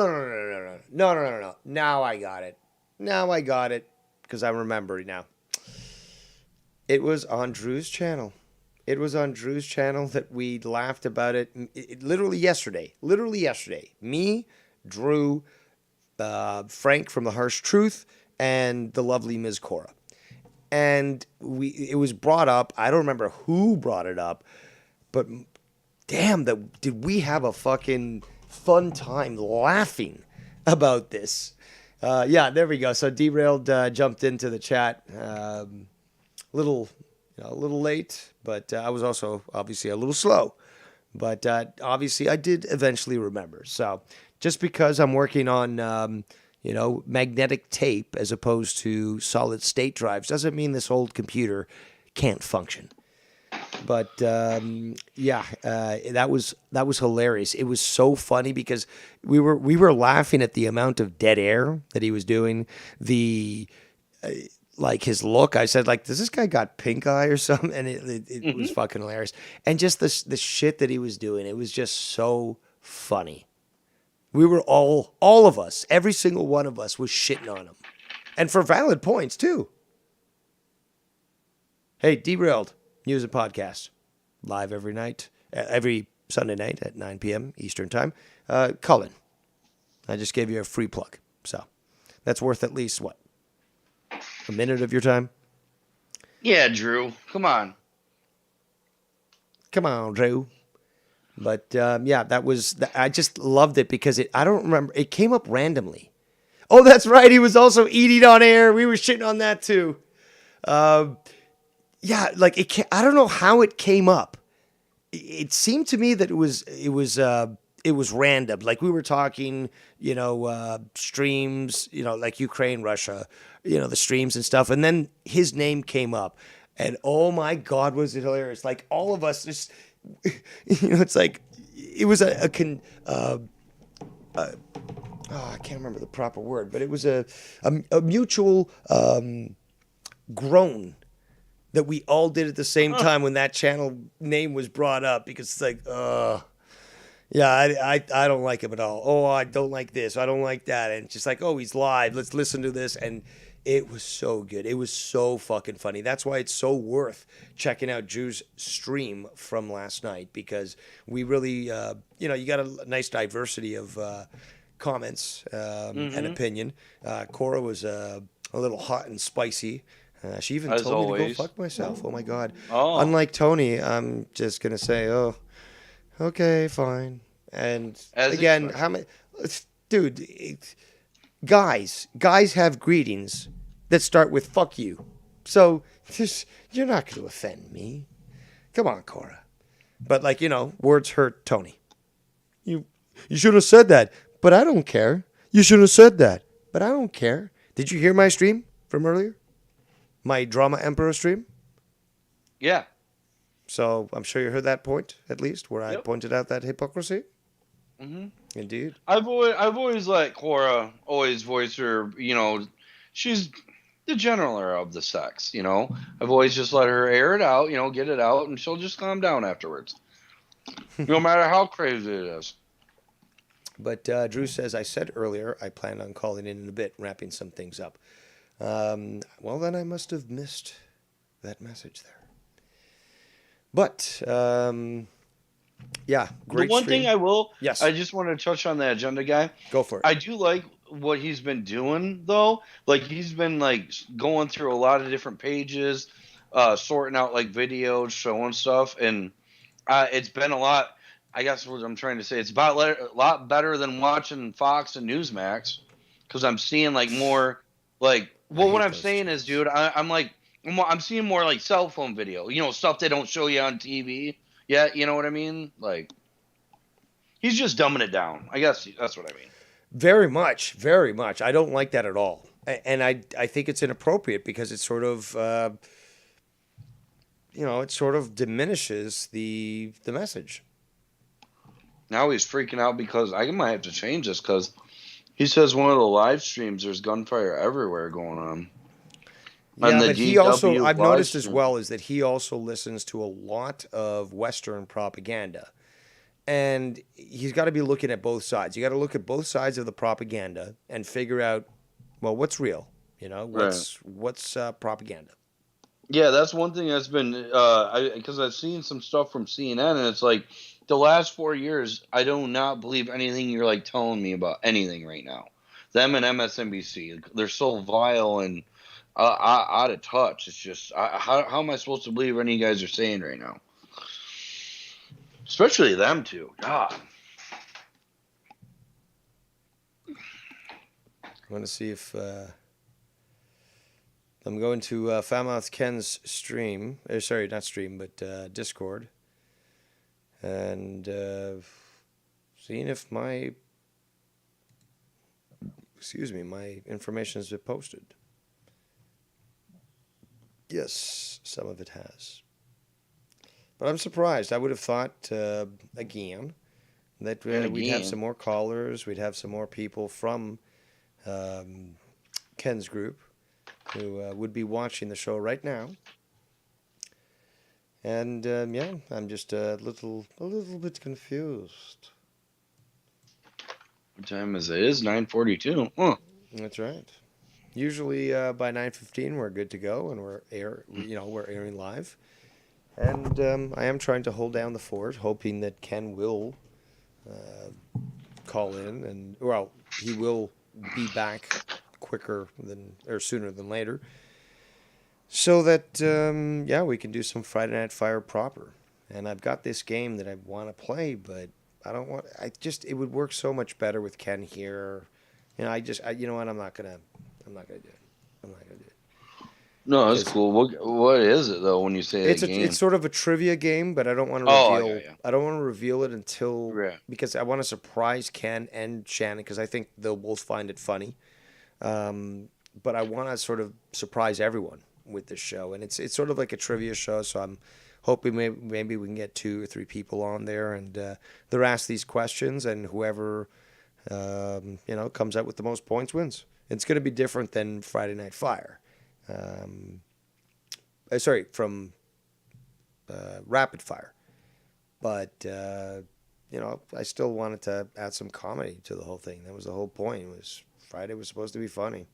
I got it. Because I'm remembering now. It was on Drew's channel. It was on Drew's channel that we laughed about it. Literally yesterday. Me, Drew, Frank from The Harsh Truth, and the lovely Ms. Cora. And it was brought up. I don't remember who brought it up, but damn, did we have a fucking fun time laughing about this. Yeah, there we go. So Derailed jumped into the chat. A little late, but I was also obviously a little slow. But obviously I did eventually remember. So just because I'm working on magnetic tape as opposed to solid state drives doesn't mean this old computer can't function. But that was hilarious. It was so funny because we were laughing at the amount of dead air that he was doing. Like his look, I said, like, does this guy got pink eye or something? And it was fucking hilarious. And just the shit that he was doing, it was just so funny. We were all of us, every single one of us was shitting on him. And for valid points, too. Hey, Derailed, News and Podcast. Live every Sunday night at 9 p.m. Eastern Time. Cullen. I just gave you a free plug. So that's worth at least, what, a minute of your time? Yeah, Drew. Come on. Come on, Drew. But yeah, that was, I just loved it because I don't remember, it came up randomly. Oh, that's right. He was also eating on air. We were shitting on that too. Yeah, like I don't know how it came up. It seemed to me that it was random. Like we were talking, streams, like Ukraine, Russia, the streams and stuff, and then his name came up, and oh my God, was it hilarious! Like all of us just, it's like it was I can't remember the proper word, but it was a mutual groan that we all did at the same time when that channel name was brought up, because it's like, yeah, I don't like him at all. Oh, I don't like this. I don't like that. And it's just like, oh, he's live. Let's listen to this. And it was so good. It was so fucking funny. That's why it's so worth checking out Drew's stream from last night, because we really, you got a nice diversity of comments and opinion. Cora was a little hot and spicy. She even As told me to always. go fuck myself. Oh my God. Oh. Unlike Tony, I'm just going to say, oh, okay, fine. And As again, expected. how many, dude, guys have greetings that start with fuck you. So you're not going to offend me. Come on, Cora. But words hurt Tony. You should have said that, but I don't care. You should have said that, but I don't care. Did you hear my stream from earlier? My Drama Emperor stream? Yeah. So I'm sure you heard that point, at least, where I Yep. pointed out that hypocrisy. Mm-hmm. Indeed. I've always let Cora always voice her. She's the generaler of the sex. I've always just let her air it out. Get it out, and she'll just calm down afterwards. No matter how crazy it is. But Drew says, I said earlier I planned on calling in a bit, wrapping some things up. Well, then I must have missed that message there. But, yeah, great The one stream. thing I will, Yes. I just want to touch on the agenda guy. Go for it. I do like what he's been doing though. Like he's been going through a lot of different pages, sorting out videos, showing stuff, and it's been a lot. I guess what I'm trying to say, it's about a lot better than watching Fox and Newsmax, because I'm seeing more what hate I'm those saying is, dude, I'm seeing more cell phone video, stuff they don't show you on TV yet. You know what I mean? He's just dumbing it down. I guess that's what I mean. Very much, very much. I don't like that at all. And I think it's inappropriate, because it sort of, it sort of diminishes the message. Now he's freaking out because I might have to change this, because he says one of the live streams there's gunfire everywhere going on. Yeah, but he also, DW I've noticed as live well, is that he also listens to a lot of Western propaganda. And he's got to be looking at both sides. You got to look at both sides of the propaganda and figure out, well, what's real? What's propaganda? Yeah, that's one thing that's been because I've seen some stuff from CNN, and it's the last 4 years, I do not believe anything you're telling me about anything right now. Them and MSNBC, they're so vile and out of touch. It's just how am I supposed to believe any of you guys are saying right now? Especially them two. God. I want to see if I'm going to Famouth Ken's stream. Sorry, not stream, but Discord. And seeing if my information has been posted. Yes, some of it has. But I'm surprised. I would have thought, again, that we'd have some more callers. We'd have some more people from Ken's group who would be watching the show right now. And yeah, I'm just a little bit confused. What time is it? It is 9:42. Huh. That's right. Usually by 9:15 we're good to go, and we're airing live. And I am trying to hold down the fort, hoping that Ken will call in, and he will be back sooner than later, so that yeah, we can do some Friday Night Fire proper. And I've got this game that I want to play, but I don't want. It would work so much better with Ken here. You know, you know what? I'm not gonna do it. I'm not gonna do it. No, that's 'Cause cool. What is it though when you say that it's game? sort of a trivia game, but I don't want to Oh, yeah, reveal. yeah. I don't want to reveal it until Yeah. because I want to surprise Ken and Shannon because I think they'll both find it funny. But I want to sort of surprise everyone with this show, and it's sort of like a trivia show. So I'm hoping maybe we can get 2 or 3 people on there, and they're asked these questions, and whoever comes out with the most points wins. It's going to be different than Friday Night Fire. Sorry, from Rapid Fire, but I still wanted to add some comedy to the whole thing. That was the whole point. Friday was supposed to be funny.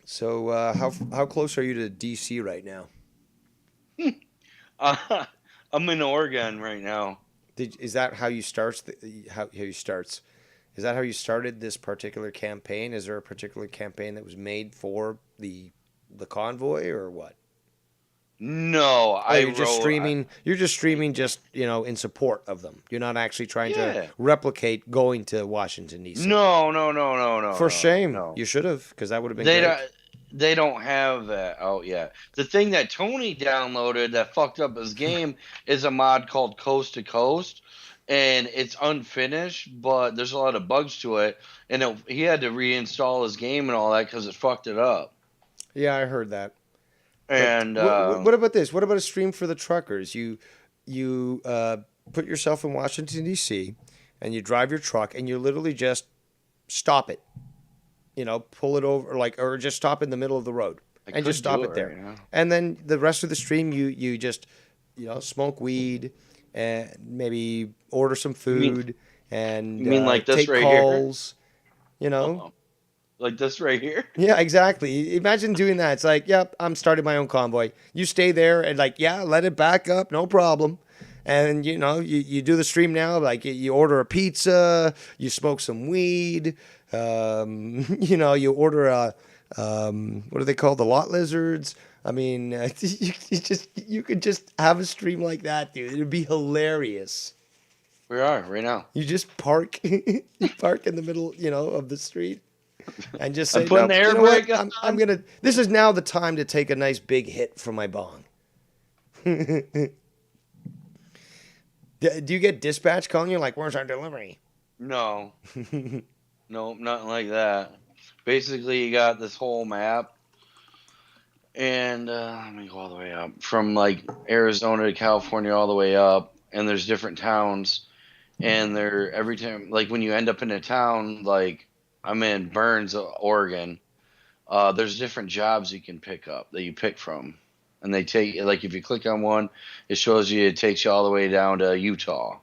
So how close are you to DC right now? I'm in Oregon right now. Is that how you starts? How you starts? Is that how you started this particular campaign? Is there a particular campaign that was made for the convoy or what? No, Oh, you're just streaming. You're just streaming, in support of them. You're not actually trying to replicate going to Washington D.C. No. For shame, No. you should have, because that would have been great. They don't have that out yet. The thing that Tony downloaded that fucked up his game is a mod called Coast to Coast, and it's unfinished, but there's a lot of bugs to it, and he had to reinstall his game and all that because it fucked it up. Yeah, I heard that. And what about this? What about a stream for the truckers? You put yourself in Washington D.C. and you drive your truck and you literally just stop it. Pull it over, or just stop in the middle of the road and just stop it there. Right now. And then the rest of the stream, you just smoke weed and maybe order some food and you mean like this take right calls. Here? Like this right here? Yeah, exactly. Imagine doing that. It's like, yep, I'm starting my own convoy. You stay there and let it back up, no problem. And you do the stream now, you order a pizza, you smoke some weed, you order a what are they called? The lot lizards. I mean, you could just have a stream like that, dude. It'd be hilarious. We are right now. You just park in the middle, of the street. And just say, I'm putting the air brake on. I'm gonna. This is now the time to take a nice big hit from my bong. Do you get dispatch calling you where's our delivery? No, no, nothing like that. Basically, you got this whole map, and let me go all the way up from Arizona to California, all the way up, and there's different towns, and every time when you end up in a town I'm in Burns, Oregon. There's different jobs you can pick up that you pick from. And they take, if you click on one, it takes you all the way down to Utah.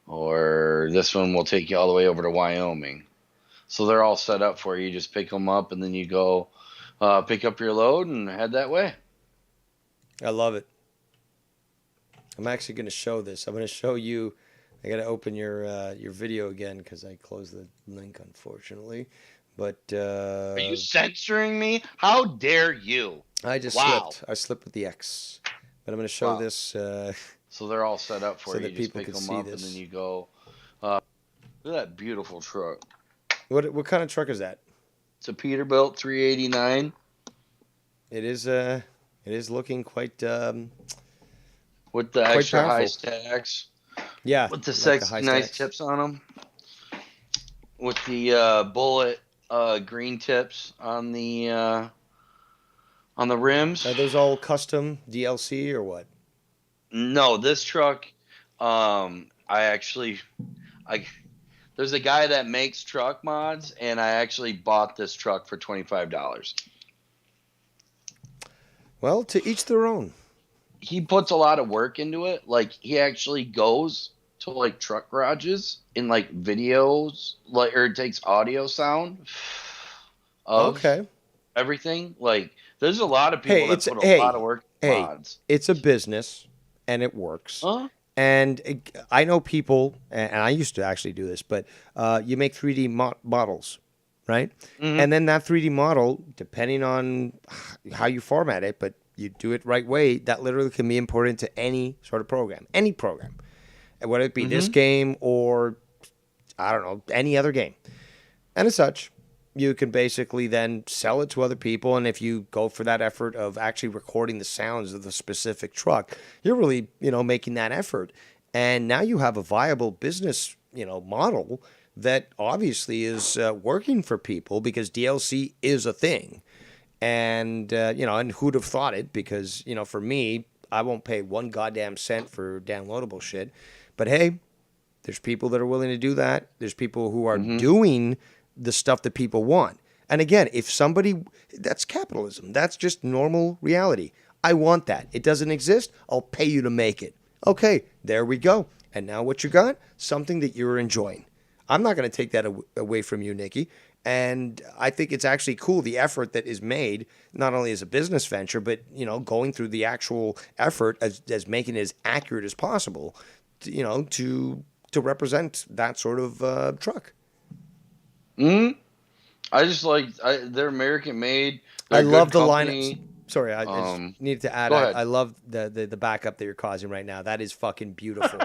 Or this one will take you all the way over to Wyoming. So they're all set up for you. You just pick them up and then you go pick up your load and head that way. I love it. I'm actually going to show this. I'm going to show you. I got to open your video again because I closed the link, unfortunately. But are you censoring me? How dare you? I just slipped. I slipped with the X. But I'm going to show this. So they're all set up for so you. that You people just pick can them see up this. and then you go. Look at that beautiful truck. What kind of truck is that? It's a Peterbilt 389. It is looking quite with the quite extra powerful. high stacks. Yeah. With the sexy, nice tips on them. With the bullet green tips on the rims. Are those all custom DLC or what? No, this truck, there's a guy that makes truck mods, and I actually bought this truck for $25. Well, to each their own. He puts a lot of work into it. He actually goes to truck garages in videos, or takes audio sound of everything. There's a lot of people that put a lot of work in mods. It's a business and it works. Huh? And I know people, and I used to actually do this, but you make 3D models, right? Mm-hmm. And then that 3D model, depending on how you format it, but you do it right way, that literally can be imported into any sort of program, any program, and whether it be this Mm-hmm. game or I don't know any other game. And as such, you can basically then sell it to other people. And if you go for that effort of actually recording the sounds of the specific truck, you're really, making that effort. And now you have a viable business, model that obviously is working for people because DLC is a thing. And, and who'd have thought it? Because, for me, I won't pay one goddamn cent for downloadable shit. But hey, there's people that are willing to do that. There's people who are Mm-hmm. doing the stuff that people want. And again, if somebody, that's capitalism. That's just normal reality. I want that. It doesn't exist. I'll pay you to make it. Okay, there we go. And now what you got? Something that you're enjoying. I'm not going to take that away from you, Nikki. And I think it's actually cool the effort that is made, not only as a business venture, but going through the actual effort as making it as accurate as possible, to represent that sort of truck. Mm-hmm. I just like they're American made. They're I a love good the line. company. Sorry, I just needed to add. Go I ahead. love the backup that you're causing right now. That is fucking beautiful.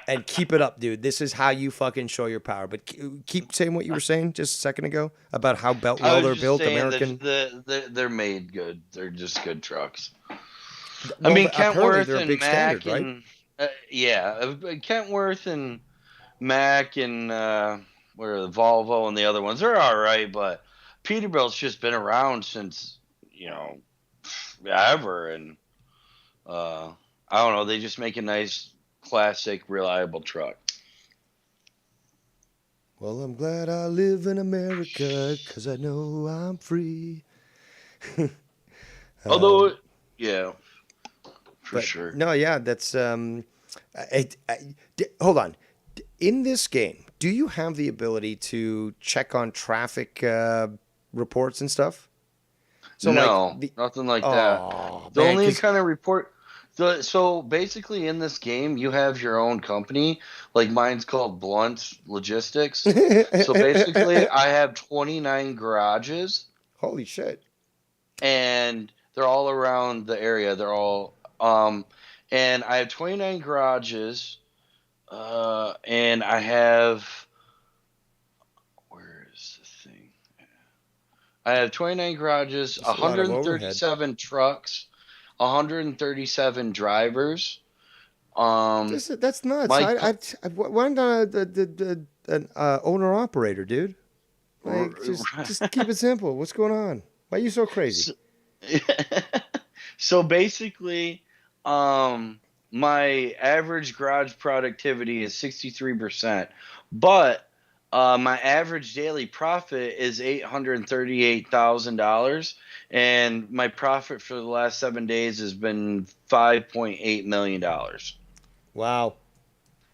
And keep it up, dude. This is how you fucking show your power. But keep saying what you were saying just a second ago about how I well was they're just built, saying American. that they're made good. They're just good trucks. I Well, mean, apparently Kentworth they're a and big standard, Mac right? and Kentworth and Mac and what are the Volvo and the other ones? They're all right, but Peterbilt's just been around since ever, and I don't know. They just make a nice, classic, reliable truck. Well, I'm glad I live in America because I know I'm free. Although, yeah, for But sure. no, yeah, that's hold on. In this game, do you have the ability to check on traffic reports and stuff? So like No, the nothing like that. oh The man, only because kind of report so basically in this game you have your own company. Like mine's called Blunt Logistics. So basically I have 29 garages holy shit, and they're all around the area. They're all and I have 29 garages and I have where is the thing? I have 29 garages, that's a lot of overhead. 137 trucks, 137 drivers. Um, That's nuts. my Why not an owner operator, dude? Like just keep it simple. What's going on? Why are you so crazy? so, so basically, my average garage productivity is 63%, but my average daily profit is $838,000, and my profit for the last 7 days has been $5.8 million. Wow.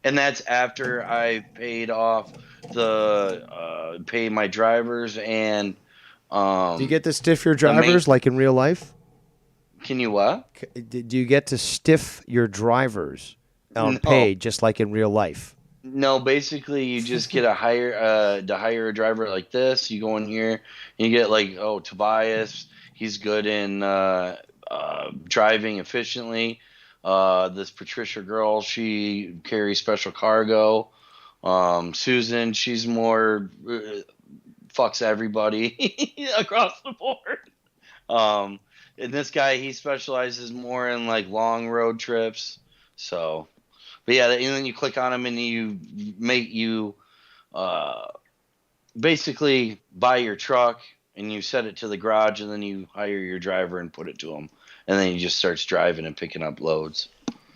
And that's after I paid off the pay my drivers and Do you get to stiff your the main. drivers like in real life? Can you what? Do you get to stiff your drivers on No, pay just like in real life? no. Basically, you just get a hire to hire a driver like this. You go in here and you get like Tobias. He's good in driving efficiently. This Patricia girl, she carries special cargo. Susan, she's more fucks everybody across the board. Um, and this guy, he specializes more in like long road trips. So, but yeah, and then you click on him and you uh, basically buy your truck and you set it to the garage and then you hire your driver and put it to him. And then he just starts driving and picking up loads.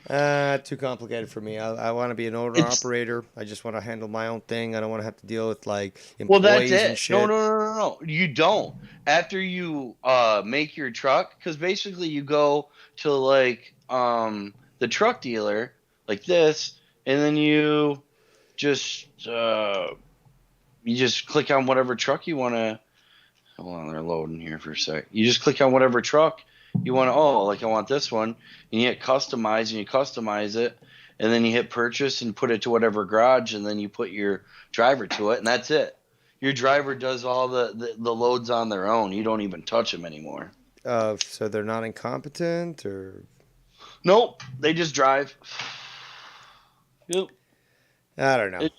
Too complicated for me. I want to be an owner It's operator. I just want to handle my own thing. I don't want to have to deal with like Well, that's employees and it. No, shit. no, no, no, no. You don't. After you make your truck, because basically you go to like the truck dealer like this, and then just you just click on whatever truck you want to. Hold on, they're loading here for a sec. You just click on whatever truck, You want to, like I want this one, and you hit customize and you customize it, and then you hit purchase and put it to whatever garage, and then you put your driver to it, and that's it. Your driver does all the loads on their own. You don't even touch them anymore. So they're not incompetent, or Nope, they just drive. Yep. I don't know.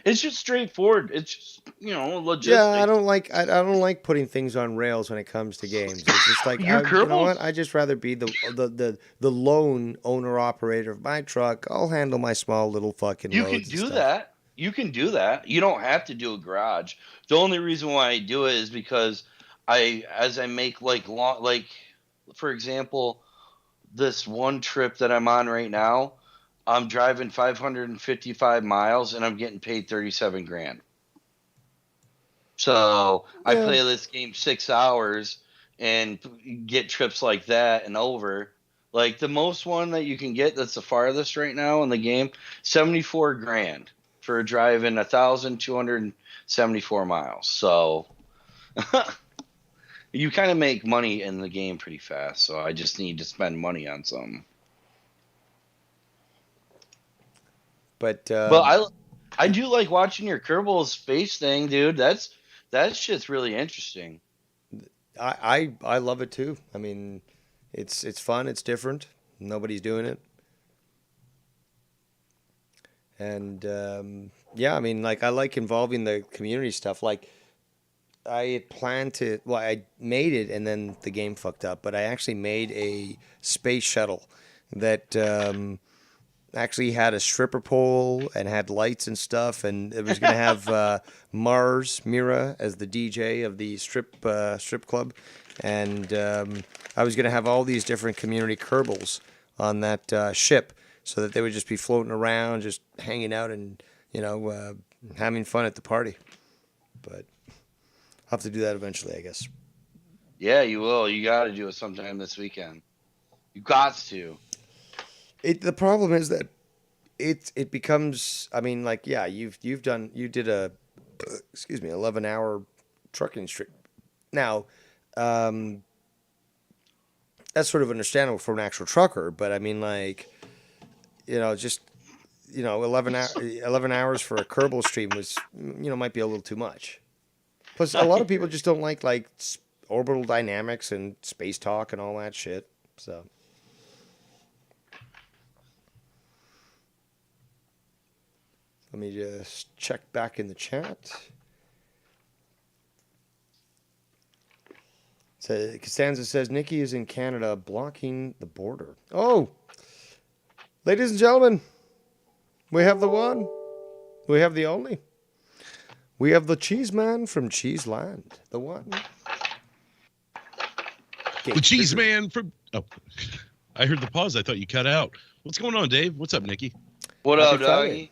It's just straightforward. It's just logistics. Yeah, I don't like putting things on rails when it comes to games. It's just like Your you know what? Kerbals? I just rather be the lone owner operator of my truck. I'll handle my small little fucking. You loads can and do stuff. that. You can do that. You don't have to do a garage. The only reason why I do it is because as I make like long, like for example, this one trip that I'm on right now, I'm driving 555 miles and I'm getting paid 37 grand. So I Yeah. play this game 6 hours and get trips like that and over. Like the most one that you can get that's the farthest right now in the game, 74 grand for driving 1,274 miles. So you kind of make money in the game pretty fast. So I just need to spend money on something. But But I do like watching your Kerbal Space thing, dude. That shit's really interesting. I love it too. I mean, it's fun. It's different. Nobody's doing it. And yeah, I mean, like I like involving the community stuff. Like I had planned to, well, I made it and then the game fucked up. But I actually made a space shuttle that actually had a stripper pole and had lights and stuff, and it was going to have Mira as the DJ of the strip club, and I was going to have all these different community Kerbals on that ship, so that they would just be floating around, just hanging out, and having fun at the party. But I'll have to do that eventually, I guess. Yeah, you will. You got to do it sometime this weekend. You got to. The problem is that it becomes. I mean, like, yeah, you did a 11-hour trucking trip. Now, that's sort of understandable for an actual trucker, but I mean, like, just 11 hours for a Kerbal stream was might be a little too much. Plus, a lot of people just don't like orbital dynamics and space talk and all that shit. So. Let me just check back in the chat. So Costanza says Nikki is in Canada blocking the border. Oh, ladies and gentlemen, we have the one. We have the only. We have the cheese man from Cheese Land. The one. The cheese man from... Oh, I heard the pause. I thought you cut out. What's going on, Dave? What's up, Nikki? What Happy up, doggy? Friday.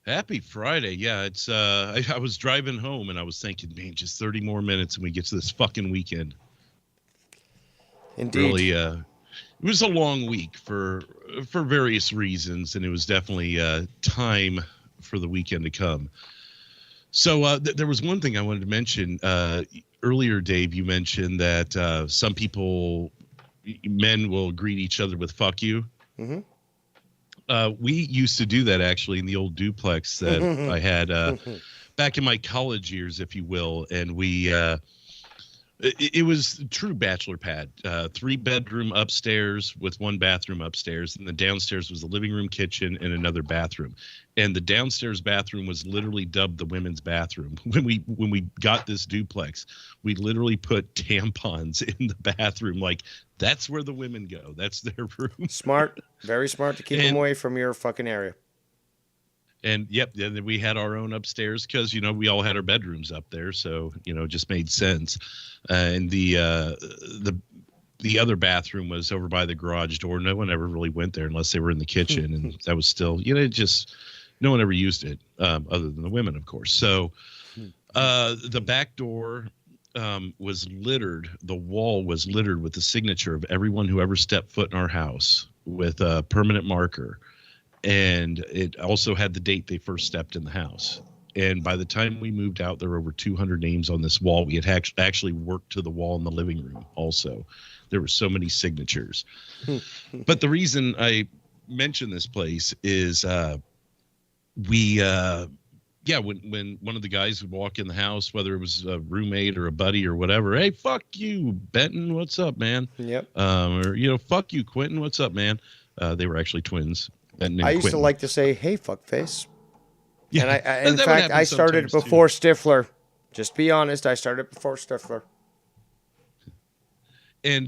Happy Friday. Yeah, it's I was driving home and I was thinking, man, just 30 more minutes and we get to this fucking weekend. Indeed. Really, it was a long week for various reasons, and it was definitely time for the weekend to come. So there was one thing I wanted to mention earlier, Dave. You mentioned that some men will greet each other with "fuck you." Mm-hmm. We used to do that actually in the old duplex that I had back in my college years, if you will. And it was true bachelor pad, 3-bedroom upstairs with 1 bathroom upstairs. And the downstairs was a living room, kitchen, and another bathroom. And the downstairs bathroom was literally dubbed the women's bathroom. When we got this duplex, we literally put tampons in the bathroom. Like, that's where the women go. That's their room. Smart. Very smart to keep them away from your fucking area. And yep, then we had our own upstairs because we all had our bedrooms up there, so it just made sense. And the other bathroom was over by the garage door. No one ever really went there unless they were in the kitchen, and that was still just no one ever used it other than the women, of course. So the back door was littered. The wall was littered with the signature of everyone who ever stepped foot in our house with a permanent marker. And it also had the date they first stepped in the house. And by the time we moved out, there were over 200 names on this wall. We had actually worked to the wall in the living room also. There were so many signatures. But the reason I mention this place is when one of the guys would walk in the house, whether it was a roommate or a buddy or whatever, hey, fuck you, Benton, what's up, man? Yep. Or fuck you, Quentin, what's up, man? They were actually twins. Benton and I used Quentin. to like to say, "Hey, fuckface." Yeah. And in fact, I started before Stifler. Just be honest, I started before Stifler. And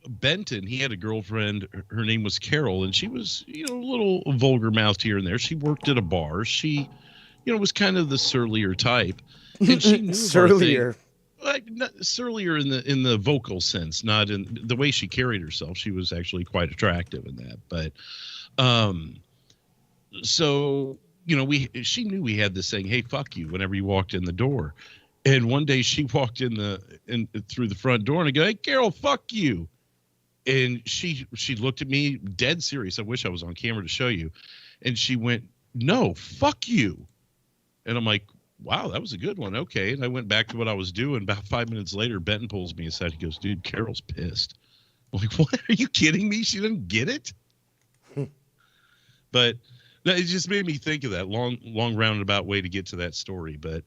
Benton, he had a girlfriend. Her name was Carol, and she was, a little vulgar mouthed here and there. She worked at a bar. She, was kind of the surlier type. And she knew Surlier. Not surlier in the vocal sense, not in the way she carried herself. She was actually quite attractive in that. But, so she knew we had this saying, "Hey, fuck you," whenever you walked in the door. And one day she walked in through the front door and I go, "Hey, Carol, fuck you." And she looked at me dead serious. I wish I was on camera to show you. And she went, "No, fuck you." And I'm like, wow, that was a good one. Okay. And I went back to what I was doing. About 5 minutes later, Benton pulls me aside. He goes, "Dude, Carol's pissed." I'm like, "What? Are you kidding me? She didn't get it?" But it just made me think of that long roundabout way to get to that story. But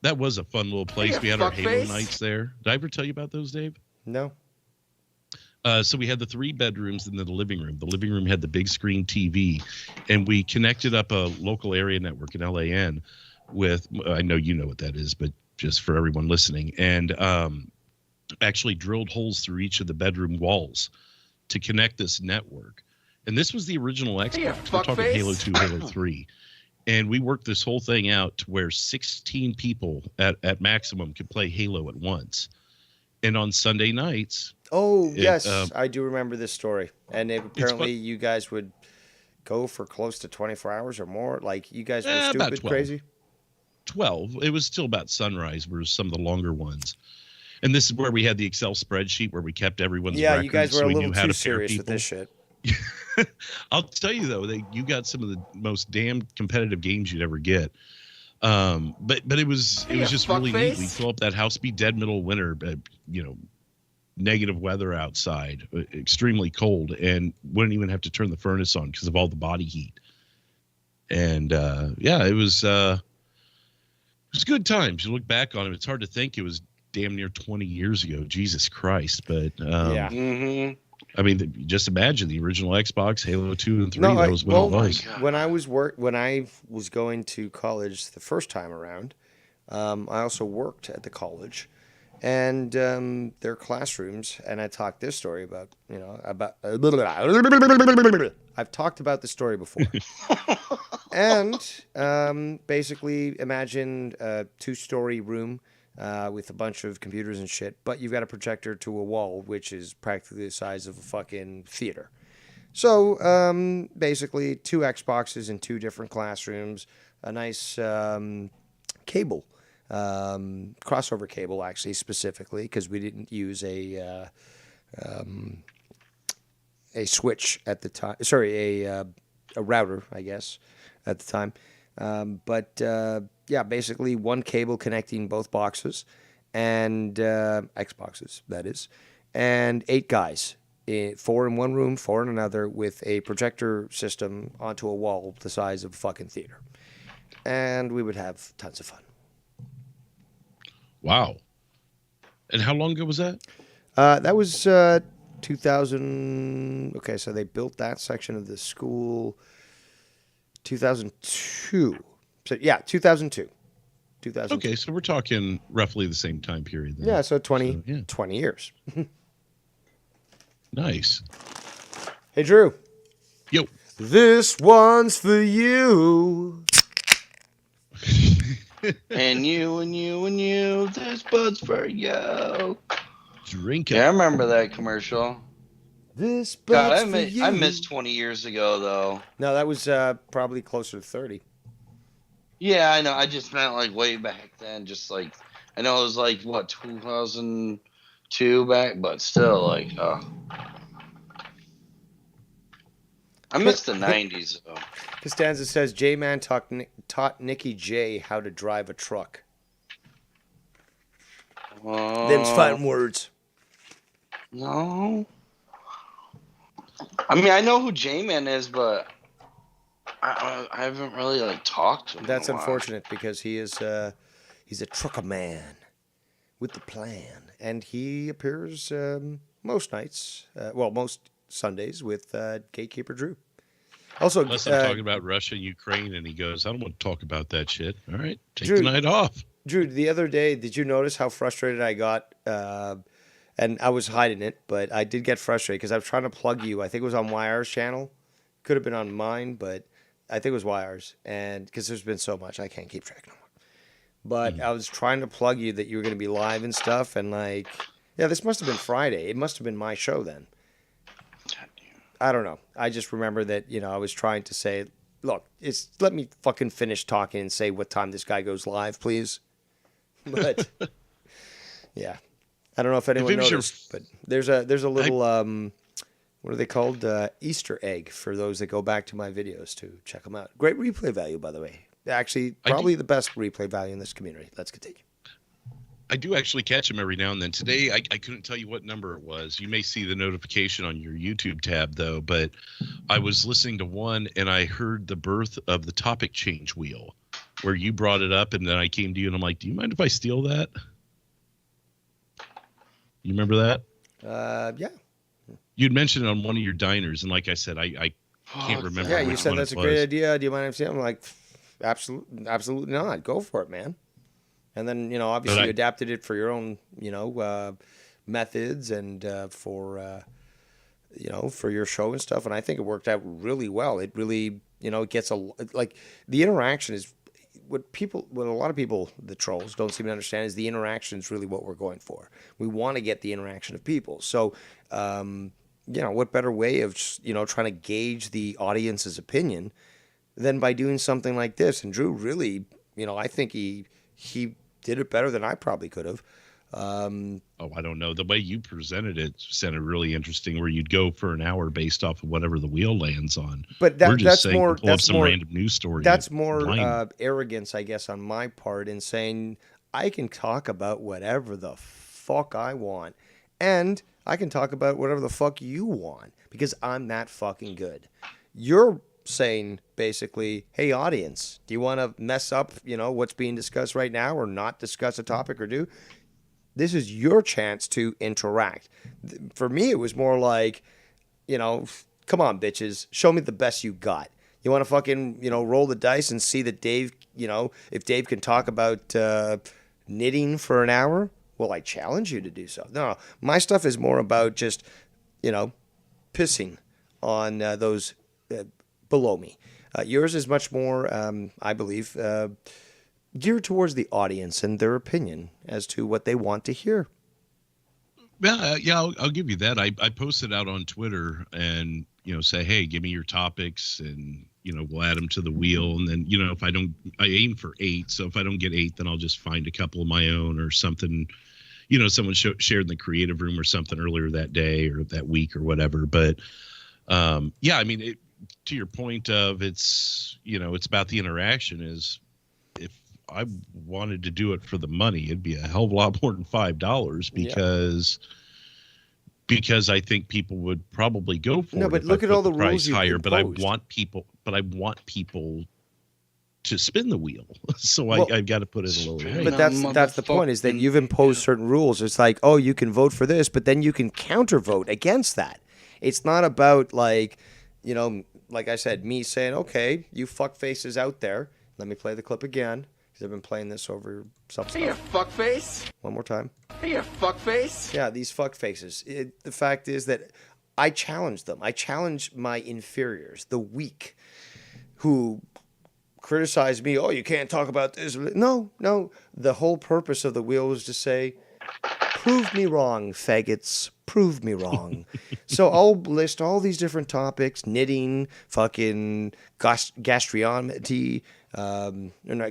that was a fun little place. We had our Halo nights there. Did I ever tell you about those, Dave? No. So we had the 3 bedrooms and then the living room. The living room had the big screen TV, and we connected up a local area network in LAN with, I know you know what that is, but just for everyone listening, and actually drilled holes through each of the bedroom walls to connect this network. And this was the original Xbox. We're talking Halo 2, Halo 3. And we worked this whole thing out to where 16 people at maximum could play Halo at once. And on Sunday nights... Oh, yes, I do remember this story. And apparently you guys would go for close to 24 hours or more. Like, you guys were stupid crazy? 12. It was still about sunrise were some of the longer ones. And this is where we had the Excel spreadsheet where we kept everyone's records. Yeah, you guys were so a we little knew how too to pair serious people. with this shit. I'll tell you, though, you got some of the most damn competitive games you'd ever get. But it was just really neat. We'd fill up that house, be dead middle of winter, negative weather outside, extremely cold, and wouldn't even have to turn the furnace on because of all the body heat. And it was good times. You look back on it, it's hard to think it was damn near 20 years ago. Jesus Christ! But yeah. Mm-hmm. I mean, just imagine the original Xbox, Halo 2 and 3. No, that was when it was. When I was going to college the first time around, I also worked at the college, and their classrooms. And I talked this story about I've talked about this story before. And basically, imagine a 2-story room. With a bunch of computers and shit, but you've got a projector to a wall, which is practically the size of a fucking theater. So, basically, 2 Xboxes in 2 different classrooms, a nice cable, crossover cable, actually, specifically, because we didn't use a switch at the time. Sorry, a router, I guess, at the time. Basically 1 cable connecting both boxes and Xboxes, that is, and 8 guys, 4 in one room, 4 in another, with a projector system onto a wall the size of a fucking theater. And we would have tons of fun. Wow. And how long ago was that? That was 2000. Okay, so they built that section of the school 2002. So, yeah, 2002. Okay, so we're talking roughly the same time period then. Yeah, so 20 years. Nice. Hey, Drew. Yo. This one's for you. And you, this bud's for you. Drink it. Yeah, I remember that commercial. This bud's for you. I missed 20 years ago, though. No, that was probably closer to 30. Yeah, I know. I just meant like way back then. Just like, I know it was like, what, 2002 back, but still, like, I missed the 90s, though. Costanza says, J-Man taught Nicky J how to drive a truck. Them's fighting words. No. I mean, I know who J-Man is, but I haven't really like talked to him. That's in a while. unfortunate because he's a trucker man with the plan, and he appears most nights, most Sundays with Gatekeeper Drew. Also, Unless I'm talking about Russia and Ukraine, and he goes, I don't want to talk about that shit. All right, take Drew, the night off. Drew, the other day, did you notice how frustrated I got? And I was hiding it, but I did get frustrated because I was trying to plug you. I think it was on YR's channel. Could have been on mine, but I think it was YR's. And because there's been so much, I can't keep track no more. But I was trying to plug you that you were going to be live and stuff. And like, yeah, this must have been Friday. It must have been my show then. I don't know. I just remember that, I was trying to say, look, let me fucking finish talking and say what time this guy goes live, please. But yeah, I don't know if anyone noticed, but there's a little what are they called? Easter egg for those that go back to my videos to check them out. Great replay value, by the way. Actually, probably the best replay value in this community. Let's continue. I do actually catch them every now and then. Today, I couldn't tell you what number it was. You may see the notification on your YouTube tab, though. But I was listening to one, and I heard the birth of the topic change wheel, where you brought it up, and then I came to you, and I'm like, do you mind if I steal that? You remember that? Yeah. You'd mentioned it on one of your diners, and like I said, I can't remember. Yeah, you which said one that's a it was. great idea. Do you mind if I steal? I'm like, absolutely not. Go for it, man. And then, obviously you adapted it for your own, methods and for your show and stuff. And I think it worked out really well. It really, it gets like the interaction is what a lot of people, the trolls, don't seem to understand is the interaction is really what we're going for. We want to get the interaction of people. So, what better way of, trying to gauge the audience's opinion than by doing something like this? And Drew really, I think he did it better than I probably could have. I don't know. The way you presented it sounded really interesting, where you'd go for an hour based off of whatever the wheel lands on. But we're just that's saying, more. Pull up some random news story. That's more arrogance, I guess, on my part in saying I can talk about whatever the fuck I want, and I can talk about whatever the fuck you want because I'm that fucking good. You're saying basically, hey audience, do you want to mess up, what's being discussed right now or not discuss a topic or do? This is your chance to interact. For me, it was more like, come on, bitches, show me the best you got. You want to fucking, roll the dice and see that Dave, if Dave can talk about knitting for an hour, well, I challenge you to do so. No, my stuff is more about just, pissing on those below me. Yours is much more, I believe, geared towards the audience and their opinion as to what they want to hear. Yeah, I'll give you that. I posted out on Twitter and, say, hey, give me your topics and, we'll add them to the wheel. And then, if I aim for 8. So if I don't get 8, then I'll just find a couple of my own or something, someone shared in the creative room or something earlier that day or that week or whatever. But yeah, I mean, to your point of it's about the interaction is if I wanted to do it for the money, it'd be a hell of a lot more than $5 because I think people would probably go for it. No, but look at all the rules you higher, imposed. but I want people to spin the wheel. So I've got to put it a little rate. But that's the point is that you've imposed certain rules. It's like, oh, you can vote for this, but then you can counter vote against that. It's not about like, like I said, me saying, okay, you fuck faces out there. Let me play the clip again. Because I've been playing this over some stuff. Hey, you fuckface. One more time. Hey, you fuckface. Yeah, these fuck faces. The fact is that I challenge them. I challenge my inferiors, the weak, who criticize me. Oh, you can't talk about this. No. The whole purpose of the wheel was to say, prove me wrong, faggots. Prove me wrong. So I'll list all these different topics: knitting, fucking gastronomy.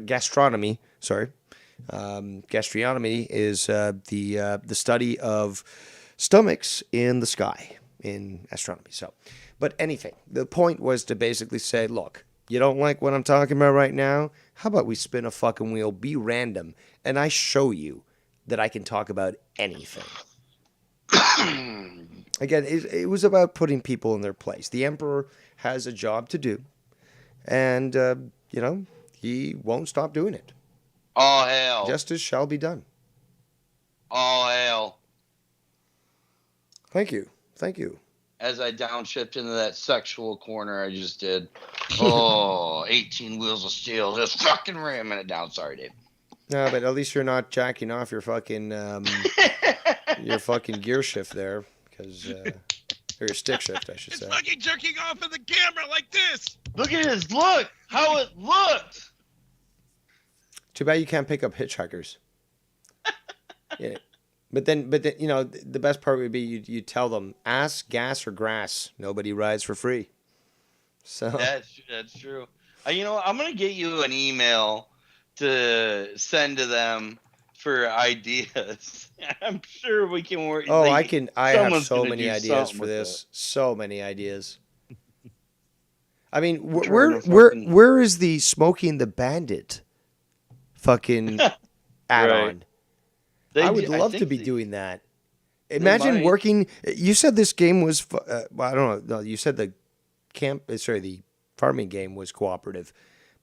Gastronomy. Sorry, gastronomy is the study of stomachs in the sky in astronomy. So, but anything. The point was to basically say, look, you don't like what I'm talking about right now? How about we spin a fucking wheel, be random, and I show you that I can talk about anything. Again, it was about putting people in their place. The Emperor has a job to do, and he won't stop doing it. All hail. Justice shall be done. All hail. Thank you. Thank you. As I downshift into that sexual corner I just did. Oh, 18 wheels of steel. Just fucking ramming it down. Sorry, Dave. No, but at least you're not jacking off your fucking gear shift there, because or your stick shift, I should It's say. fucking jerking off in the camera like this. Look at his look. How it looks. Too bad you can't pick up hitchhikers. Yeah. But then, the best part would be you tell them, ass, gas, or grass. Nobody rides for free. So That's true. I'm gonna get you an email to send to them for ideas. I'm sure we can work. Oh, I have someone's so gonna many do ideas something for with this. it. So many ideas. I mean, trying to where is the Smoking the Bandit fucking add-on? I would love to be doing that. Imagine might. working. You said this game was. Well, I don't know. No, you said the farming game was cooperative,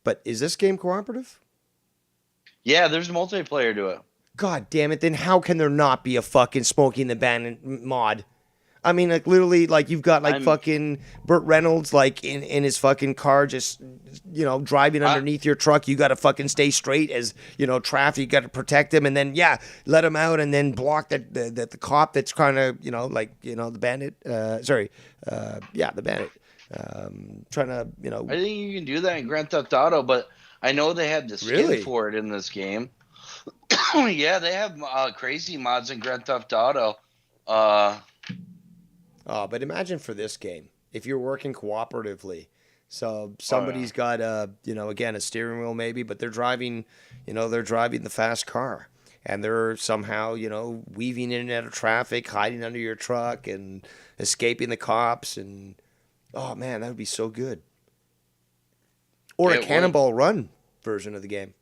but is this game cooperative? Yeah, there's multiplayer to it. God damn it! Then how can there not be a fucking Smoking the Bandit mod? I mean, like literally, like you've got fucking Burt Reynolds like in his fucking car, just driving underneath your truck. You got to fucking stay straight as traffic. You got to protect him, and then let him out, and then block the cop that's kind of the bandit. The bandit. Trying to I think you can do that in Grand Theft Auto, but I know they have the skin Really? for it in this game. Yeah, they have crazy mods in Grand Theft Auto. But imagine for this game, if you're working cooperatively, so somebody's got a steering wheel maybe, but they're driving the fast car, and they're somehow, weaving in and out of traffic, hiding under your truck and escaping the cops, and oh man, that would be so good. Or a Cannonball Run version of the game.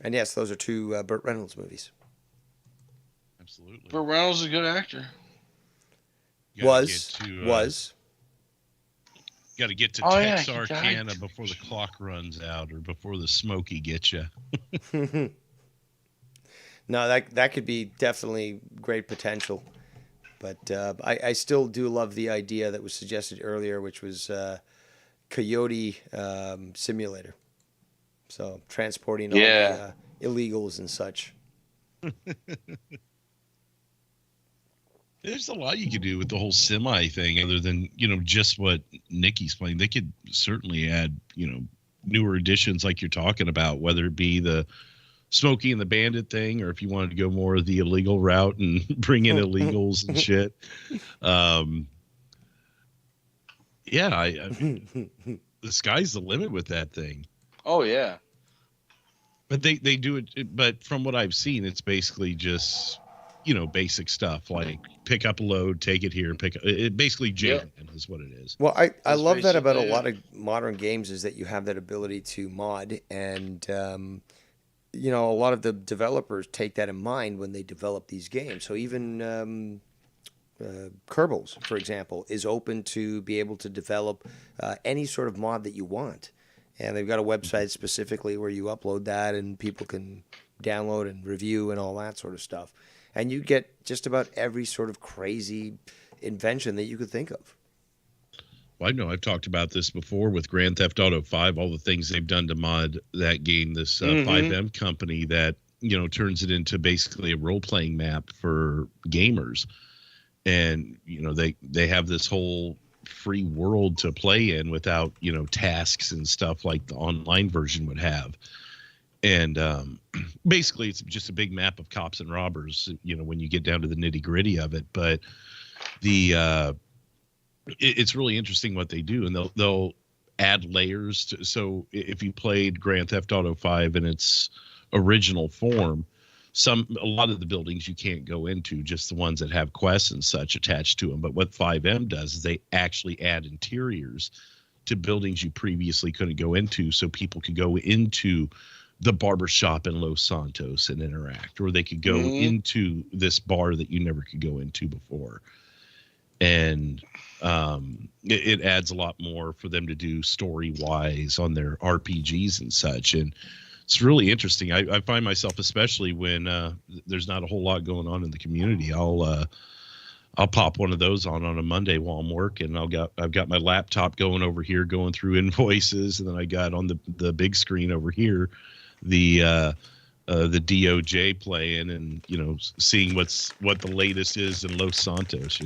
And yes, those are two Burt Reynolds movies. Absolutely. Burt Reynolds is a good actor. Was. Got to get to Yeah, Texarkana before the clock runs out, or before the Smoky gets you. No, that could be definitely great potential, but I still do love the idea that was suggested earlier, which was Coyote Simulator. So transporting all the illegals and such. There's a lot you could do with the whole semi thing, other than just what Nikki's playing. They could certainly add newer additions like you're talking about, whether it be the Smokey and the Bandit thing, or if you wanted to go more of the illegal route and bring in illegals and shit. The sky's the limit with that thing. Oh yeah, but they do it. But from what I've seen, it's basically just basic stuff like pick up a load, take it here, it. Basically, jamming is what it is. Well, I love that about a lot of modern games, is that you have that ability to mod, and a lot of the developers take that in mind when they develop these games. So even Kerbals, for example, is open to be able to develop any sort of mod that you want, and they've got a website specifically where you upload that and people can download and review and all that sort of stuff. And you get just about every sort of crazy invention that you could think of. Well, I know I've talked about this before with Grand Theft Auto 5, all the things they've done to mod that game, this 5M company that, turns it into basically a role-playing map for gamers. And, they have this whole free world to play in without, tasks and stuff like the online version would have. And basically, it's just a big map of cops and robbers, when you get down to the nitty gritty of it. But it's really interesting what they do, and they'll add layers. So if you played Grand Theft Auto 5 in its original form, a lot of the buildings you can't go into, just the ones that have quests and such attached to them. But what 5M does is they actually add interiors to buildings you previously couldn't go into, so people could go into the barbershop in Los Santos and interact, or they could go into this bar that you never could go into before. And it adds a lot more for them to do story wise on their RPGs and such. And it's really interesting. I find myself, especially when there's not a whole lot going on in the community, I'll pop one of those on a Monday while I'm working. I've got my laptop going over here, going through invoices, and then I got on the big screen over here the DOJ playing, and seeing what the latest is in Los Santos.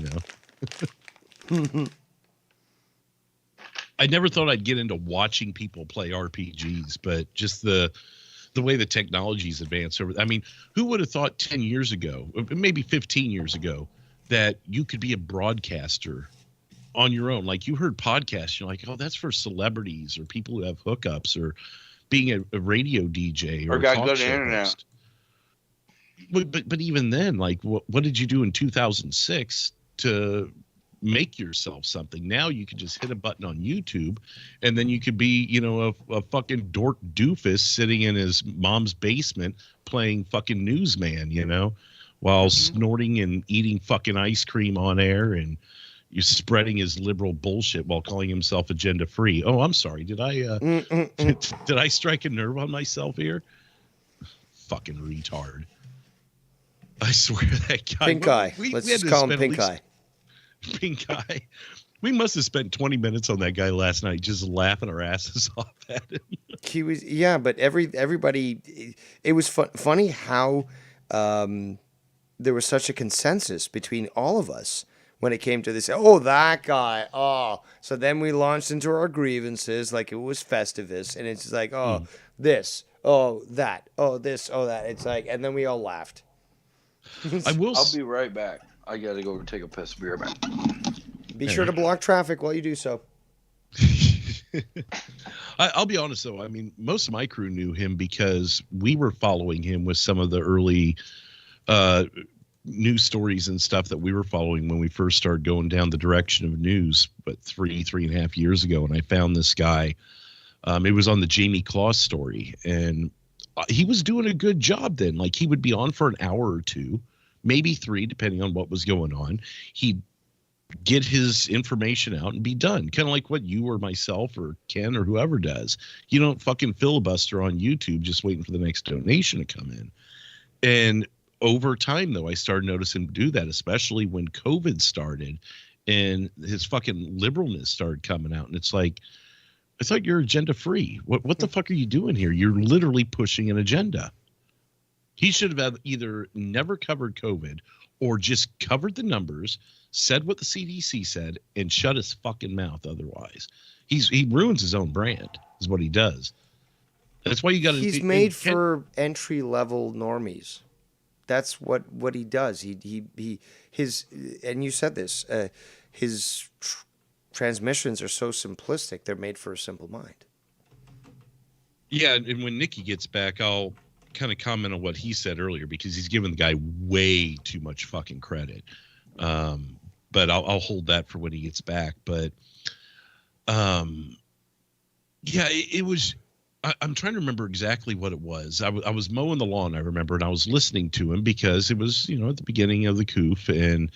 I never thought I'd get into watching people play RPGs, but just the way the technology's advanced over. I mean, who would have thought 10 years ago, maybe 15 years ago, that you could be a broadcaster on your own? Like, you heard podcasts, you're like, oh, that's for celebrities or people who have hookups, or being a radio DJ or got talk good show internet. host. But even then, like, what did you do in 2006 to make yourself something? Now you can just hit a button on YouTube, and then you could be, a fucking dork doofus sitting in his mom's basement playing fucking newsman, while snorting and eating fucking ice cream on air, and you're spreading his liberal bullshit while calling himself agenda free. Oh, I'm sorry. Did I did I strike a nerve on myself here? Fucking retard. I swear, that guy. Pink eye. Let's just call him Pink Eye. Pink Eye. We must have spent 20 minutes on that guy last night, just laughing our asses off at him. He was, but everybody. It was funny how there was such a consensus between all of us when it came to this. Oh, that guy. Oh, so then we launched into our grievances like it was Festivus, and it's just like, oh, this, oh, that, oh, this, oh, that. It's like, and then we all laughed. I'll be right back. I gotta go take a piss. Be right back. Be sure to block traffic while you do so. I'll be honest, though. I mean, most of my crew knew him because we were following him with some of the early news stories and stuff that we were following when we first started going down the direction of news, but 3.5 years ago. And I found this guy. It was on the Jamie Claus story, and he was doing a good job then. Like, he would be on for an hour or two, maybe 3, depending on what was going on. He'd get his information out and be done. Kind of like what you or myself or Ken or whoever does. You don't fucking filibuster on YouTube just waiting for the next donation to come in. And over time, though, I started noticing him do that, especially when COVID started and his fucking liberalness started coming out. And it's like, I thought you're agenda free. What the fuck are you doing here? You're literally pushing an agenda. He should have either never covered COVID or just covered the numbers, said what the CDC said, and shut his fucking mouth otherwise. He ruins his own brand, is what he does. That's why you got to... He's made for entry-level normies. That's what he does. His and you said this, his transmissions are so simplistic, they're made for a simple mind. Yeah, and when Nikki gets back, I'll kind of comment on what he said earlier, because he's giving the guy way too much fucking credit. But I'll hold that for when he gets back. But yeah, it was... I'm trying to remember exactly what it was. I was mowing the lawn, I remember, and I was listening to him because it was, at the beginning of the COOF, and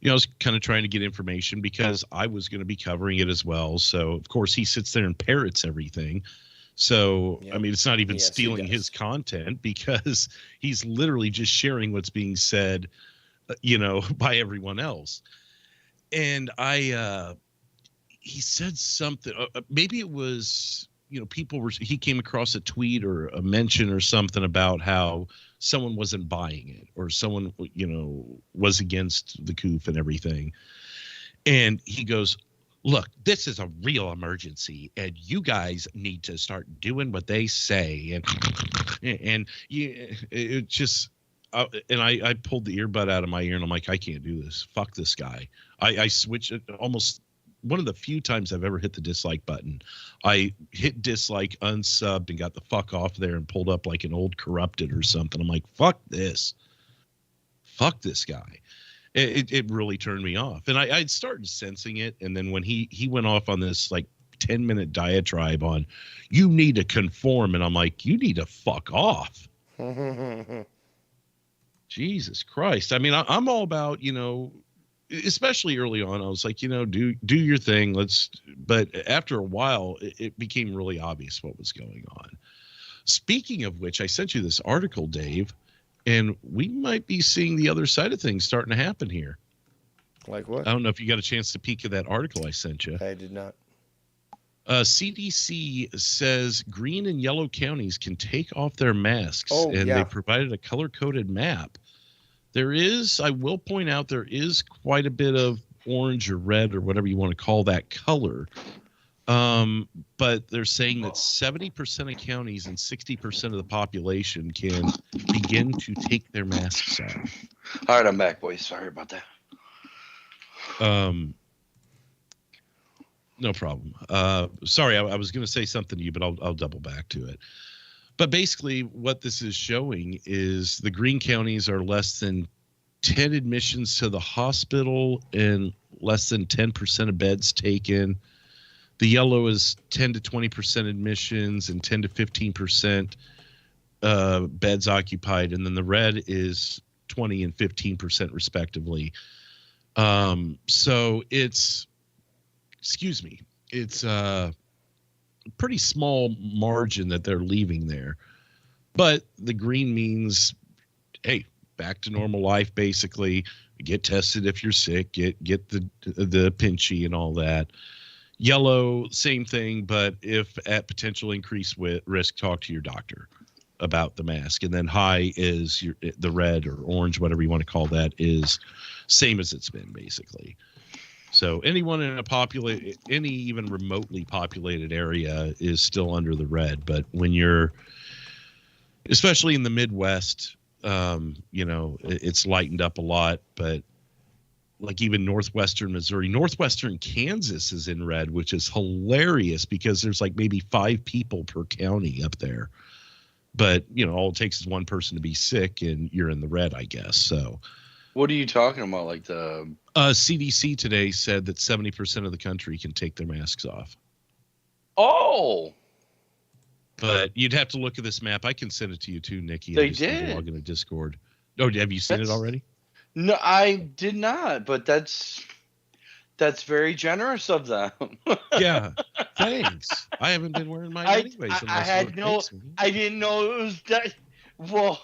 I was kind of trying to get information because I was going to be covering it as well. So, of course, he sits there and parrots everything. So, I mean, it's not even stealing his content, because he's literally just sharing what's being said, by everyone else. And he said something, maybe it was... he came across a tweet or a mention or something about how someone wasn't buying it, or someone, was against the COOF and everything. And he goes, look, this is a real emergency, and you guys need to start doing what they say. And it just, and I pulled the earbud out of my ear, and I'm like, I can't do this. Fuck this guy. I switched it almost. One of the few times I've ever hit the dislike button. I hit dislike, unsubbed, and got the fuck off there and pulled up like an old corrupted or something. I'm like, fuck this. Fuck this guy. It really turned me off. And I'd started sensing it. And then when he went off on this like 10-minute diatribe on, you need to conform. And I'm like, you need to fuck off. Jesus Christ. I mean, I'm all about, especially early on, I was like, do your thing. But after a while, it became really obvious what was going on. Speaking of which, I sent you this article, Dave, and we might be seeing the other side of things starting to happen here. Like what? I don't know if you got a chance to peek at that article I sent you. I did not. CDC says green and yellow counties can take off their masks, and yeah. they provided a color-coded map. There is, I will point out, there is quite a bit of orange or red or whatever you want to call that color. But they're saying that 70% of counties and 60% of the population can begin to take their masks off. All right, I'm back, boys. Sorry about that. No problem. Sorry, I was going to say something to you, but I'll double back to it. But basically, what this is showing is the green counties are less than 10 admissions to the hospital and less than 10% of beds taken. The yellow is 10 to 20% admissions and 10 to 15% beds occupied. And then the red is 20 and 15% respectively. So it's a pretty small margin that they're leaving there. But the green means, hey, back to normal life, basically. Get tested if you're sick, get the pinchy and all that. Yellow, same thing, but if at potential increased risk, talk to your doctor about the mask. And then high is the red or orange, whatever you want to call that, is same as it's been, basically. So anyone in any even remotely populated area is still under the red. But when you're, especially in the Midwest, it's lightened up a lot. But like even northwestern Missouri, northwestern Kansas is in red, which is hilarious because there's like maybe 5 people per county up there. But, all it takes is one person to be sick and you're in the red, I guess. So what are you talking about? Like the CDC today said that 70% of the country can take their masks off. Oh, but you'd have to look at this map. I can send it to you too, Nikki. They I just need to did. log into Discord. Oh, have you seen it already? No, I did not, but that's very generous of them. Yeah, thanks. I haven't been wearing mine anyways. I didn't know it was that. Well,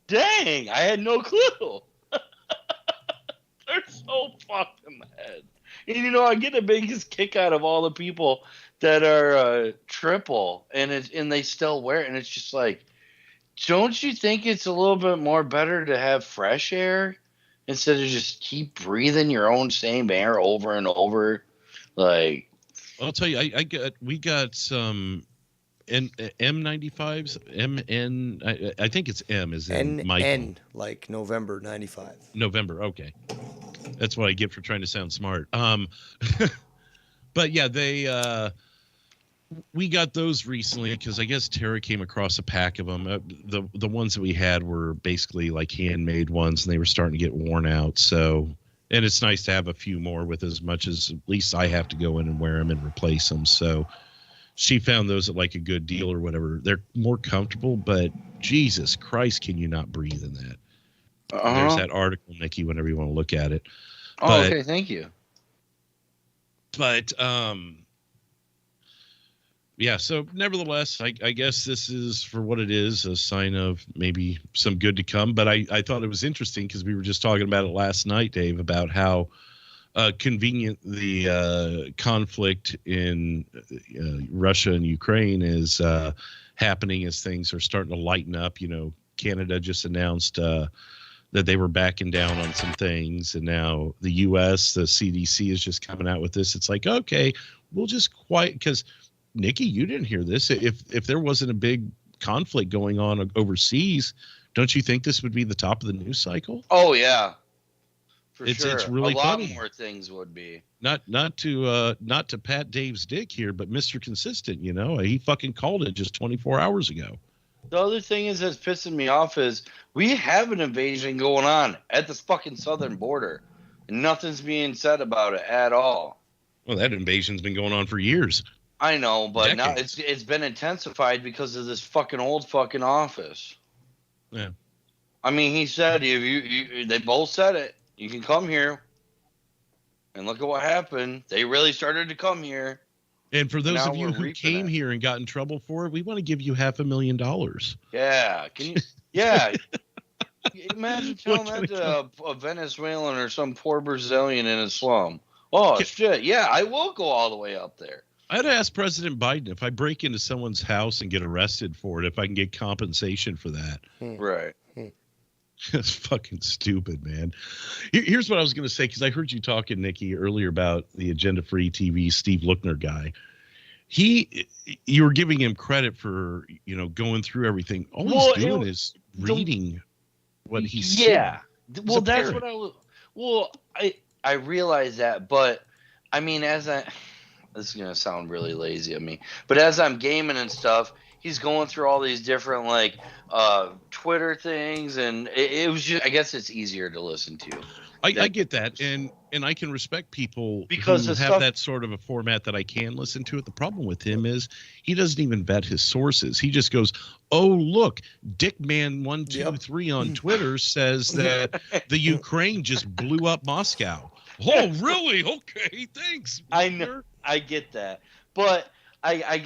dang, I had no clue. They're so fucked in the head. And I get the biggest kick out of all the people that are triple, and they still wear it, and it's just like, don't you think it's a little bit more better to have fresh air instead of just keep breathing your own same air over and over? Like, I'll tell you, we got some M95s, MN. I think it's M is in Michael. N like November 95. November, okay. That's what I get for trying to sound smart. But yeah, we got those recently because I guess Tara came across a pack of them. The ones that we had were basically like handmade ones, and they were starting to get worn out. So, and it's nice to have a few more with as much as at least I have to go in and wear them and replace them. So she found those at like a good deal or whatever. They're more comfortable, but Jesus Christ, can you not breathe in that? There's that article, Nikki, whenever you want to look at it. Okay, thank you. But yeah, so nevertheless, I guess this is, for what it is, a sign of maybe some good to come. But I thought it was interesting because we were just talking about it last night, Dave, about how convenient the conflict in Russia and Ukraine is happening as things are starting to lighten up. Canada just announced that they were backing down on some things, and now the U.S., the CDC is just coming out with this. It's like, okay, we'll just because Nikki, you didn't hear this. If there wasn't a big conflict going on overseas, don't you think this would be the top of the news cycle? Oh yeah, for sure. It's really a lot funny. More things would be. Not to pat Dave's dick here, but Mr. Consistent, he fucking called it just 24 hours ago. The other thing that's pissing me off is we have an invasion going on at this fucking southern border, and nothing's being said about it at all. Well, that invasion's been going on for years. I know, but now Decades. it's been intensified because of this fucking old fucking office. Yeah. I mean, he said they both said it. You can come here, and look at what happened. They really started to come here. And for those Now of you we're who reaping came it. here and got in trouble for it, we want to give you $500,000. Yeah, can you? Yeah, imagine telling What that can to a Venezuelan or some poor Brazilian in a slum. Oh shit! Yeah, I will go all the way up there. I'd ask President Biden if I break into someone's house and get arrested for it, if I can get compensation for that. Right. That's fucking stupid, man. Here's what I was going to say, because I heard you talking, Nikki, earlier about the Agenda Free TV Steve Lookner guy. You were giving him credit for, going through everything. All he's doing is reading what he's Yeah. saying. Well, that's what I was. Well, I realize that, but I mean, this is gonna sound really lazy of me, but as I'm gaming and stuff, he's going through all these different Twitter things, and it was just, I guess it's easier to listen to. I get that, and I can respect people Because who the have stuff- that sort of a format that I can listen to it. The problem with him is he doesn't even vet his sources. He just goes, "Oh, look, Dickman123 on Twitter says that the Ukraine just blew up Moscow." Oh, really? Okay, thanks. I know, I get that, but I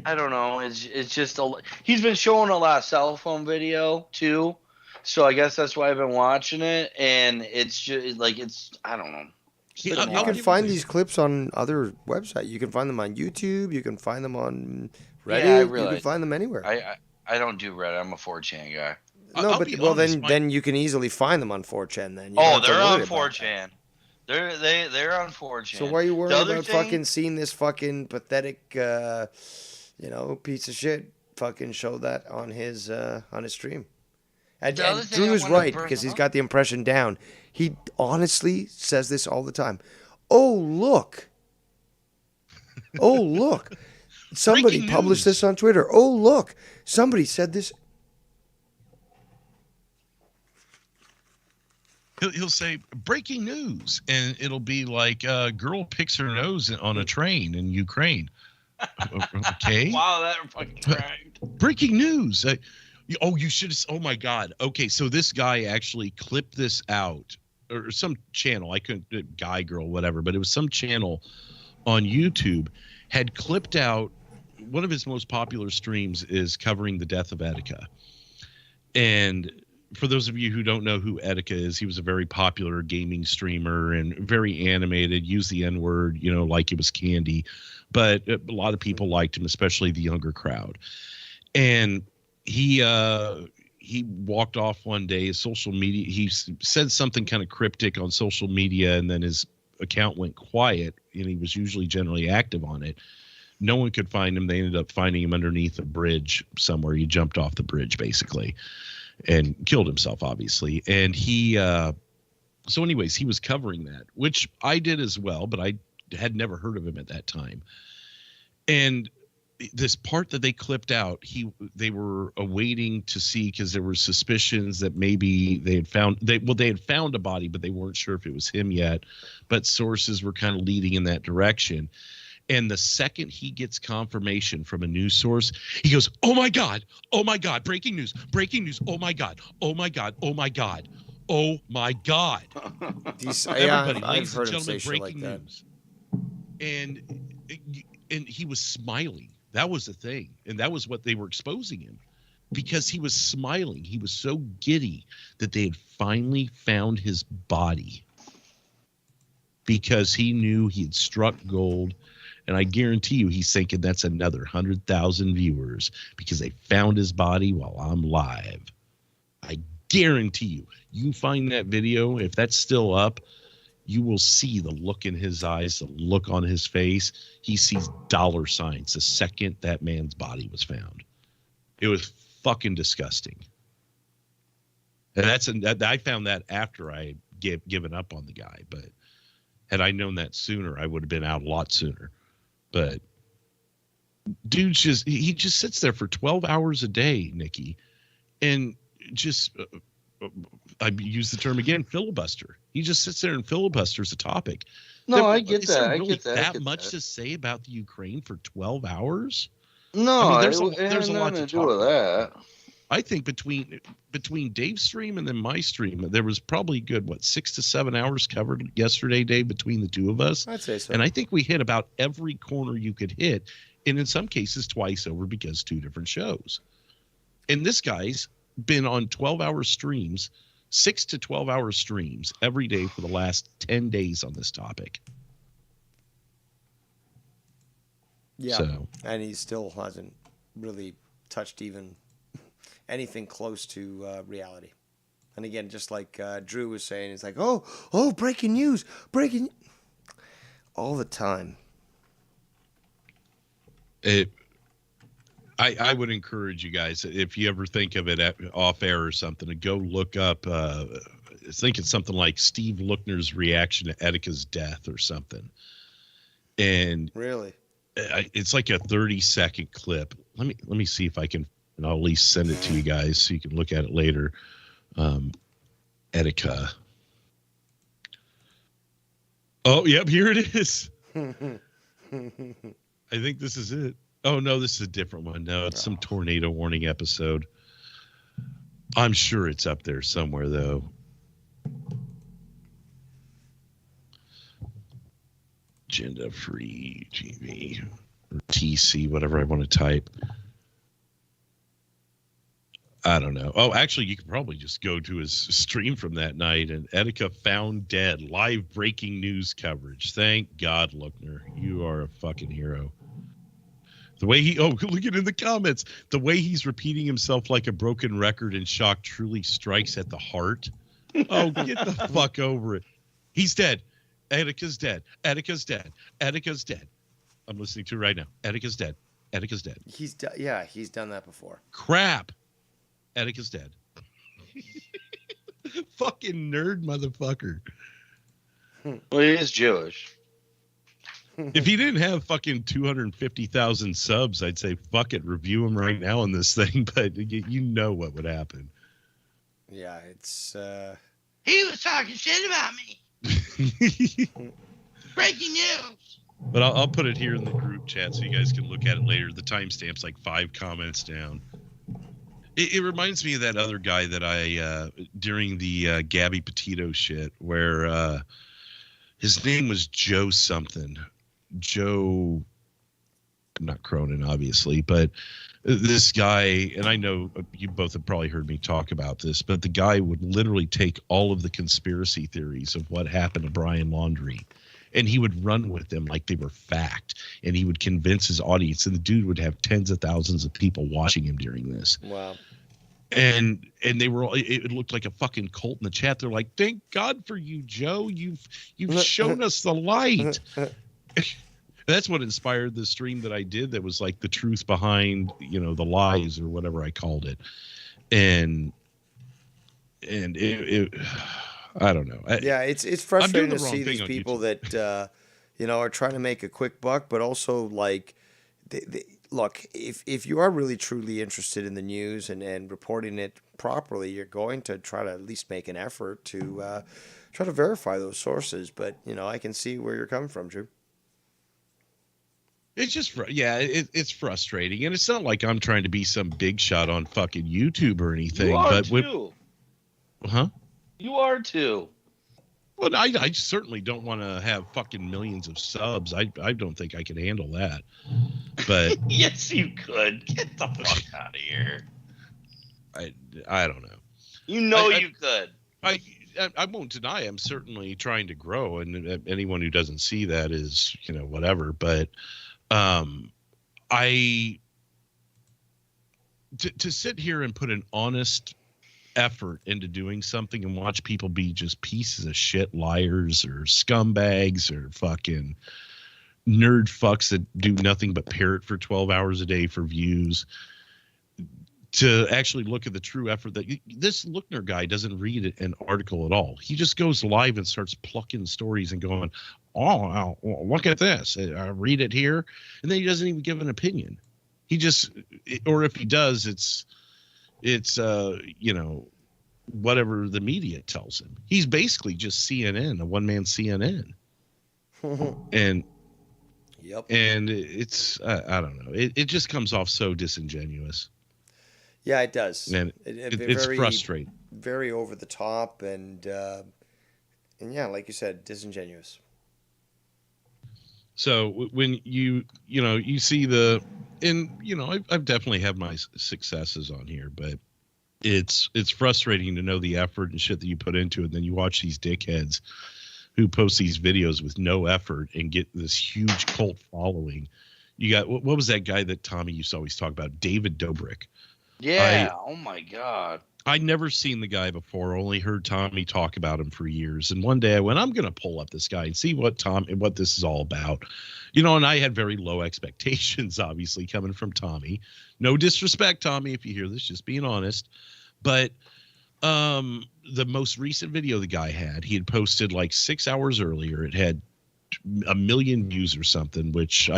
don't know. It's just he's been showing a lot of cell phone video too. So I guess that's why I've been watching it, and it's just I don't know. You can find these clips on other websites. You can find them on YouTube. You can find them on Reddit. Yeah, I you realize. can find them anywhere. I don't do Reddit. I'm a 4chan guy. No, I'll but be well, honest, then you can easily find them on 4chan. Then They're on 4chan. They're on 4chan. So why are you worried The other about thing- fucking seeing this fucking pathetic, piece of shit fucking show that on his stream? And The other thing Drew I is wanted to right bring because he's up- got the impression down. He honestly says this all the time. Oh look! Oh look! Somebody Breaking published news. this on Twitter. Oh look! Somebody said this. He'll say breaking news, and it'll be like a girl picks her nose on a train in Ukraine. Okay. Wow, that fucking cracked. Breaking news. You should have. Oh my God. Okay, so this guy actually clipped this out, or some channel. I couldn't, guy, girl, whatever, but it was some channel on YouTube had clipped out. One of his most popular streams is covering the death of Etika. And for those of you who don't know who Etika is, he was a very popular gaming streamer and very animated, used the N-word, like it was candy. But a lot of people liked him, especially the younger crowd. And he walked off one day. His social media, he said something kind of cryptic on social media, and then his account went quiet, and he was usually generally active on it. No one could find him. They ended up finding him underneath a bridge somewhere. He jumped off the bridge, basically, and killed himself, obviously. And so anyways, he was covering that, which I did as well, but I had never heard of him at that time. And this part that they clipped out, they were awaiting to see, because there were suspicions that maybe they had found a body, but they weren't sure if it was him yet. But sources were kind of leading in that direction. And the second he gets confirmation from a news source, he goes, "Oh my God, breaking news, oh my God, oh my God, oh my God, oh my God." Everybody, I've ladies and heard him say gentlemen, shit like breaking that. news. And he was smiling. That was the thing. And that was what they were exposing him, because he was smiling. He was so giddy that they had finally found his body, because he knew he had struck gold. And I guarantee you, he's thinking that's another 100,000 viewers because they found his body while I'm live. I guarantee you, you find that video, if that's still up, you will see the look in his eyes, the look on his face. He sees dollar signs the second that man's body was found. It was fucking disgusting. And I found that after I had given up on the guy. But had I known that sooner, I would have been out a lot sooner. But dude, he just sits there for 12 hours a day, Nikki, and just I use the term again, filibuster. He just sits there and filibusters a topic No, I get Is there that. I really get that. I that get much that. to say about the Ukraine for 12 hours? No, I mean, it there's had a lot nothing to to do talk with about. that. I think between Dave's stream and then my stream, there was probably good 6 to 7 hours covered yesterday, Dave, between the two of us. I'd say so. And I think we hit about every corner you could hit, and in some cases twice over because 2 different shows. And this guy's been on 12-hour streams, 6 to 12-hour streams every day for the last 10 days on this topic. Yeah, So. and he still hasn't really touched even anything close to reality. And again, just like Drew was saying, it's like, oh, breaking news, all the time. I would encourage you guys, if you ever think of it off air or something, to go look up. I think it's something like Steve Lookner's reaction to Etika's death or something. And Really, it's like a 30-second clip. Let me see if I can. And I'll at least send it to you guys so you can look at it later. Etika. Oh, yep, here it is. I think this is it. Oh, no, this is a different one. No, it's some tornado warning episode. I'm sure it's up there somewhere, though. Agenda-free TV or TC, whatever I want to type. I don't know. Oh, actually, you could probably just go to his stream from that night, and Etika found dead. Live breaking news coverage. Thank God, Lookner. You are a fucking hero. The way look at it in the comments. The way he's repeating himself like a broken record in shock truly strikes at the heart. Oh, get the fuck over it. He's dead. Etika's dead. Etika's dead. Etika's dead. I'm listening to it right now. Etika's dead. Etika's dead. he's done that before. Crap. Etika's dead. Fucking nerd motherfucker. Well, he is Jewish. If he didn't have fucking 250,000 subs, I'd say fuck it, review him right now on this thing. But you know what would happen. Yeah, it's. He was talking shit about me. Breaking news. But I'll put it here in the group chat so you guys can look at it later. The timestamp's like 5 comments down. It reminds me of that other guy that I during the Gabby Petito shit, where his name was Joe something. Joe, not Cronin, obviously, but this guy, and I know you both have probably heard me talk about this, but the guy would literally take all of the conspiracy theories of what happened to Brian Laundrie, and he would run with them like they were fact, and he would convince his audience, and the dude would have tens of thousands of people watching him during this. Wow. And they were all, it looked like a fucking cult in the chat. They're like, thank God for you, Joe. You've shown us the light. That's what inspired the stream that I did. That was like the truth behind, the lies or whatever I called it. And it I don't know. It's frustrating to wrong see these thing on people that are trying to make a quick buck, but also like look, if you are really truly interested in the news and reporting it properly, you're going to try to at least make an effort to try to verify those sources. But I can see where you're coming from, Drew. It's just, it's frustrating, and it's not like I'm trying to be some big shot on fucking YouTube or anything. You are but too. Huh? You are too. Well, I certainly don't want to have fucking millions of subs. I don't think I can handle that. But Yes, you could. Get the fuck out of here. I don't know. You could. I won't deny I'm certainly trying to grow, and anyone who doesn't see that is, whatever. But to sit here and put an honest effort into doing something and watch people be just pieces of shit liars or scumbags or fucking nerd fucks that do nothing but parrot for 12 hours a day for views, to actually look at the true effort that this Lookner guy doesn't read an article at all. He just goes live and starts plucking stories and going, oh, look at this. I read it here. And then he doesn't even give an opinion. He just, or if he does, it's whatever the media tells him. He's basically just CNN, a one-man CNN. And Yep. and it's I don't know. It just comes off so disingenuous, Yeah, it does. and it's Very, frustrating. very over the top, and yeah, like you said, disingenuous. So when you see I've definitely had my successes on here, but it's frustrating to know the effort and shit that you put into it. And then you watch these dickheads who post these videos with no effort and get this huge cult following. You got what was that guy that Tommy used to always talk about? David Dobrik. Yeah. Oh my God. I'd never seen the guy before, only heard Tommy talk about him for years. And one day I went, I'm going to pull up this guy and see what this is all about. And I had very low expectations, obviously, coming from Tommy. No disrespect, Tommy, if you hear this, just being honest. But the most recent video the guy had, he had posted like 6 hours earlier. It had 1 million views or something, which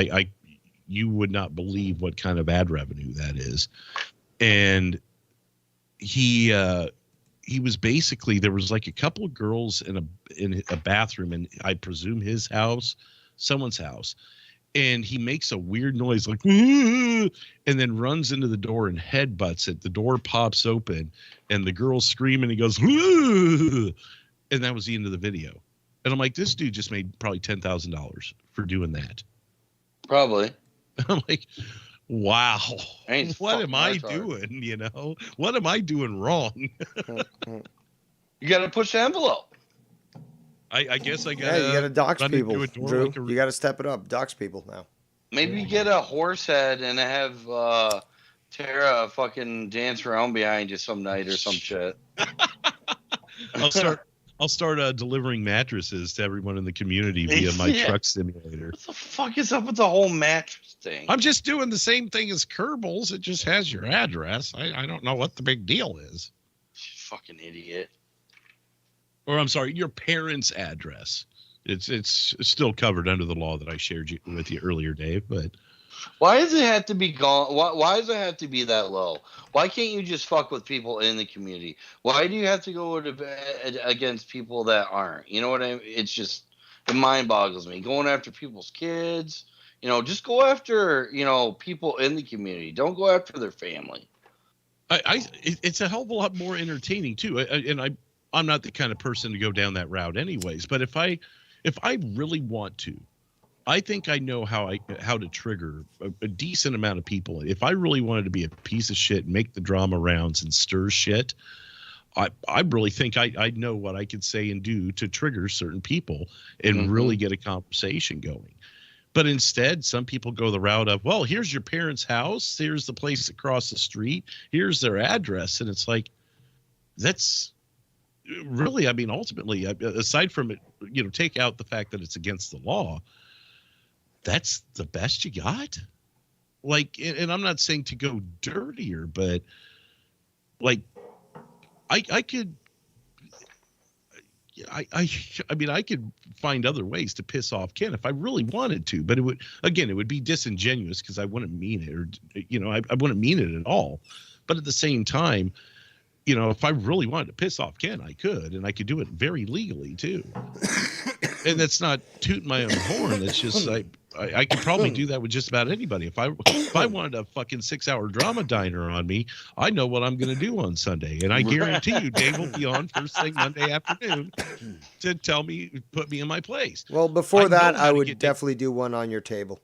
you would not believe what kind of ad revenue that is. And he was basically, there was like a couple of girls in a bathroom, and I presume his house, someone's house, and he makes a weird noise like and then runs into the door and headbutts it. The door pops open and the girls scream and he goes and that was the end of the video. And I'm like, this dude just made probably $10,000 for doing that. Probably. I'm like, wow, what am I retarded. doing? What am I doing wrong? You got to push the envelope. I guess I Yeah, got. you got to dox run people, into a door Drew. like a- You got to step it up. Dox people now. Maybe get a horse head and have Tara fucking dance around behind you some night or some shit. I'll start delivering mattresses to everyone in the community via my Yeah. truck simulator. What the fuck is up with the whole mattress thing? I'm just doing the same thing as Kerbals. It just has your address. I don't know what the big deal is. Fucking idiot. Or I'm sorry, your parents' address. It's still covered under the law that I shared with you earlier, Dave. But Why does it have to be gone? Why does it have to be that low? Why can't you just fuck with people in the community? Why do you have to go against people that aren't? You know what I mean? It's just, it mind boggles me. Going after people's kids, just go after, people in the community. Don't go after their family. it's a hell of a lot more entertaining too. I'm not the kind of person to go down that route anyways. But if I really want to, I think I know how to trigger a decent amount of people. If I really wanted to be a piece of shit, make the drama rounds and stir shit, I really think I know what I could say and do to trigger certain people and really get a conversation going. But instead, some people go the route of, well, here's your parents' house. Here's the place across the street. Here's their address. And it's like, that's really, I mean, ultimately, aside from it, take out the fact that it's against the law, that's the best you got. Like, and I'm not saying to go dirtier, but like, I could, I mean, I could find other ways to piss off Ken if I really wanted to, but it would be disingenuous because I wouldn't mean it, or, I wouldn't mean it at all. But at the same time, if I really wanted to piss off Ken, I could, and I could do it very legally too. And that's not tooting my own horn. That's just, I could probably do that with just about anybody. If I wanted a fucking 6-hour drama diner on me, I know what I'm going to do on Sunday. And I guarantee you Dave will be on first thing Monday afternoon to put me in my place. Well, before that, I would definitely do one on your table.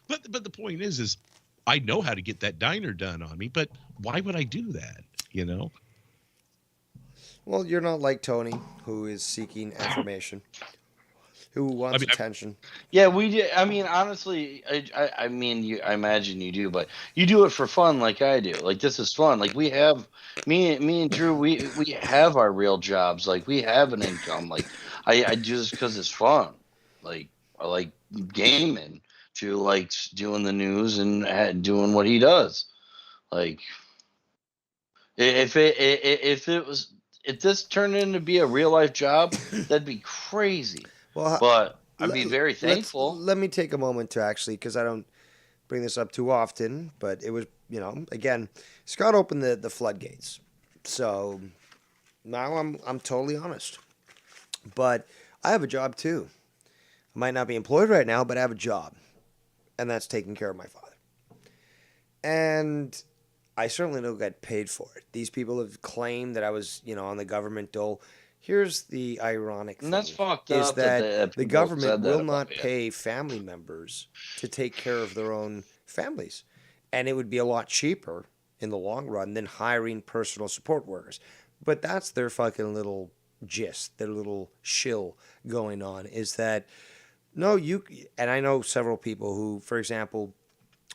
But the point is I know how to get that diner done on me, but why would I do that? Well, you're not like Tony, who is seeking information, who wants attention. Yeah, we did. I mean, honestly, I mean, I imagine you do, but you do it for fun, like I do. Like, this is fun. Like, we have me and Drew. We have our real jobs. Like, we have an income. Like, I do this because it's fun. Like, I like gaming. Drew likes doing the news and doing what he does. Like, if this turned into be a real life job, that'd be crazy. Well, but I'd be very thankful. Let me take a moment to actually, because I don't bring this up too often, but it was, again, Scott opened the floodgates. So now I'm totally honest. But I have a job too. I might not be employed right now, but I have a job, and that's taking care of my father. And I certainly don't get paid for it. These people have claimed that I was, on the government dole. Here's the ironic And thing that's fucked is up that that the people government said that will about not you. pay family members to take care of their own families. And it would be a lot cheaper in the long run than hiring personal support workers. But that's their fucking little gist, their little shill going on is that no, and I know several people who, for example,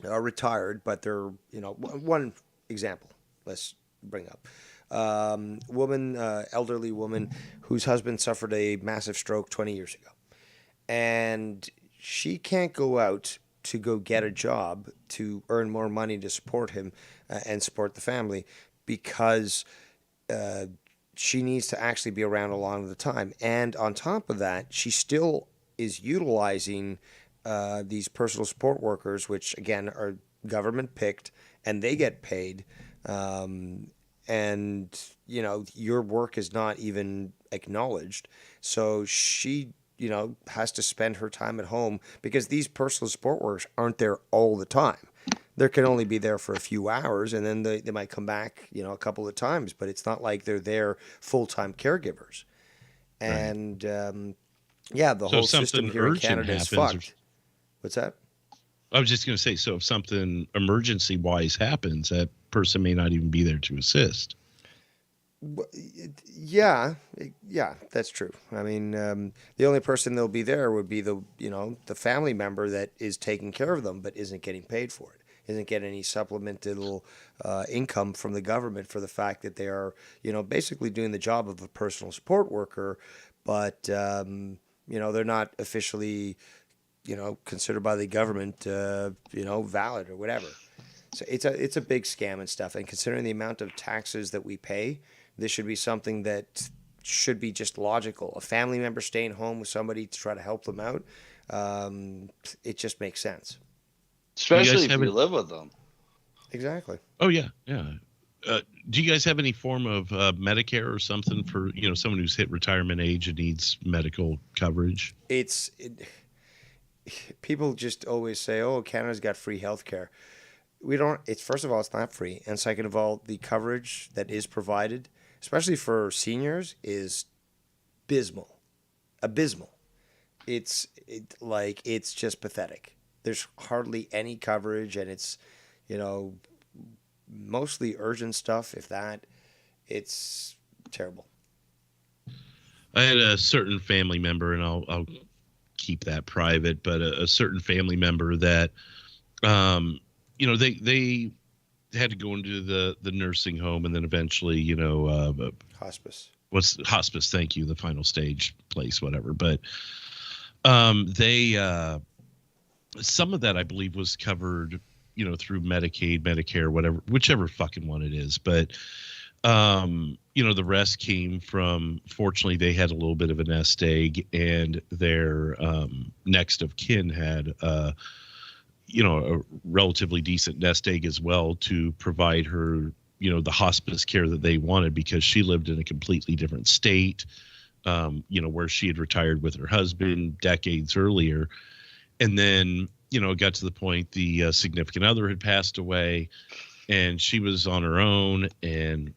are retired, but they're, one example, let's bring up. Elderly woman whose husband suffered a massive stroke 20 years ago. And she can't go out to go get a job to earn more money to support him and support the family because she needs to actually be around a lot of the time. And on top of that, she still is utilizing these personal support workers, which again are government picked and they get paid. And your work is not even acknowledged. So she, has to spend her time at home because these personal support workers aren't there all the time. They can only be there for a few hours and then they might come back, a couple of times, but it's not like they're there full-time caregivers. And yeah, the So whole if something system here in urgent Canada is happens, fucked. What's that? I was just going to say, so if something emergency wise happens, that person may not even be there to assist. Yeah, that's true. I mean, the only person that'll be there would be the family member that is taking care of them, but isn't getting paid for it, isn't getting any supplemental income from the government for the fact that they are, basically doing the job of a personal support worker, but they're not officially, considered by the government, valid or whatever. So it's a big scam and stuff. And considering the amount of taxes that we pay, this should be something that should be just logical. A family member staying home with somebody to try to help them out, it just makes sense. Especially if you live with them. Exactly. Oh, yeah, yeah. Do you guys have any form of Medicare or something for, someone who's hit retirement age and needs medical coverage? People just always say, oh, Canada's got free healthcare. We don't. It's first of all, it's not free, and second of all, the coverage that is provided, especially for seniors, is abysmal. It's just pathetic. There's hardly any coverage, and it's mostly urgent stuff. If that, it's terrible. I had a certain family member, and I'll keep that private, but a certain family member that they had to go into the nursing home and then eventually, hospice. What's hospice? Thank you. The final stage place, whatever. But they some of that I believe was covered, through Medicaid, Medicare, whatever, whichever fucking one it is. But the rest came from, fortunately, they had a little bit of a nest egg, and their next of kin had a relatively decent nest egg as well to provide her, the hospice care that they wanted because she lived in a completely different state, where she had retired with her husband decades earlier. And then, it got to the point the significant other had passed away and she was on her own and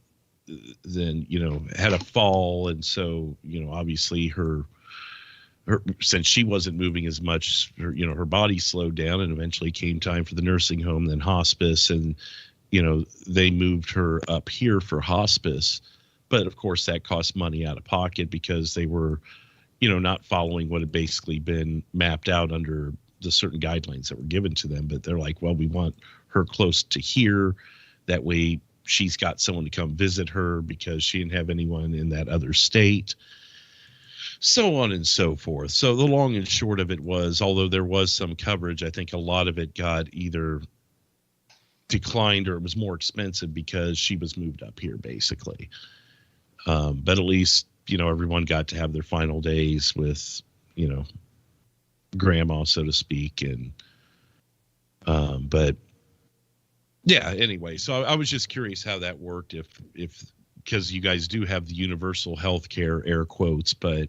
then, had a fall. And so, obviously her since she wasn't moving as much, her body slowed down and eventually came time for the nursing home, then hospice. And, they moved her up here for hospice. But of course that cost money out of pocket because they were, not following what had basically been mapped out under the certain guidelines that were given to them. But they're like, well, we want her close to here. That way she's got someone to come visit her because she didn't have anyone in that other state. So on and so forth. So the long and short of it was, although there was some coverage, I think a lot of it got either declined or it was more expensive because she was moved up here, basically. But at least, everyone got to have their final days with, grandma, so to speak. And, but yeah, anyway, so I was just curious how that worked. If because you guys do have the universal health care, air quotes, but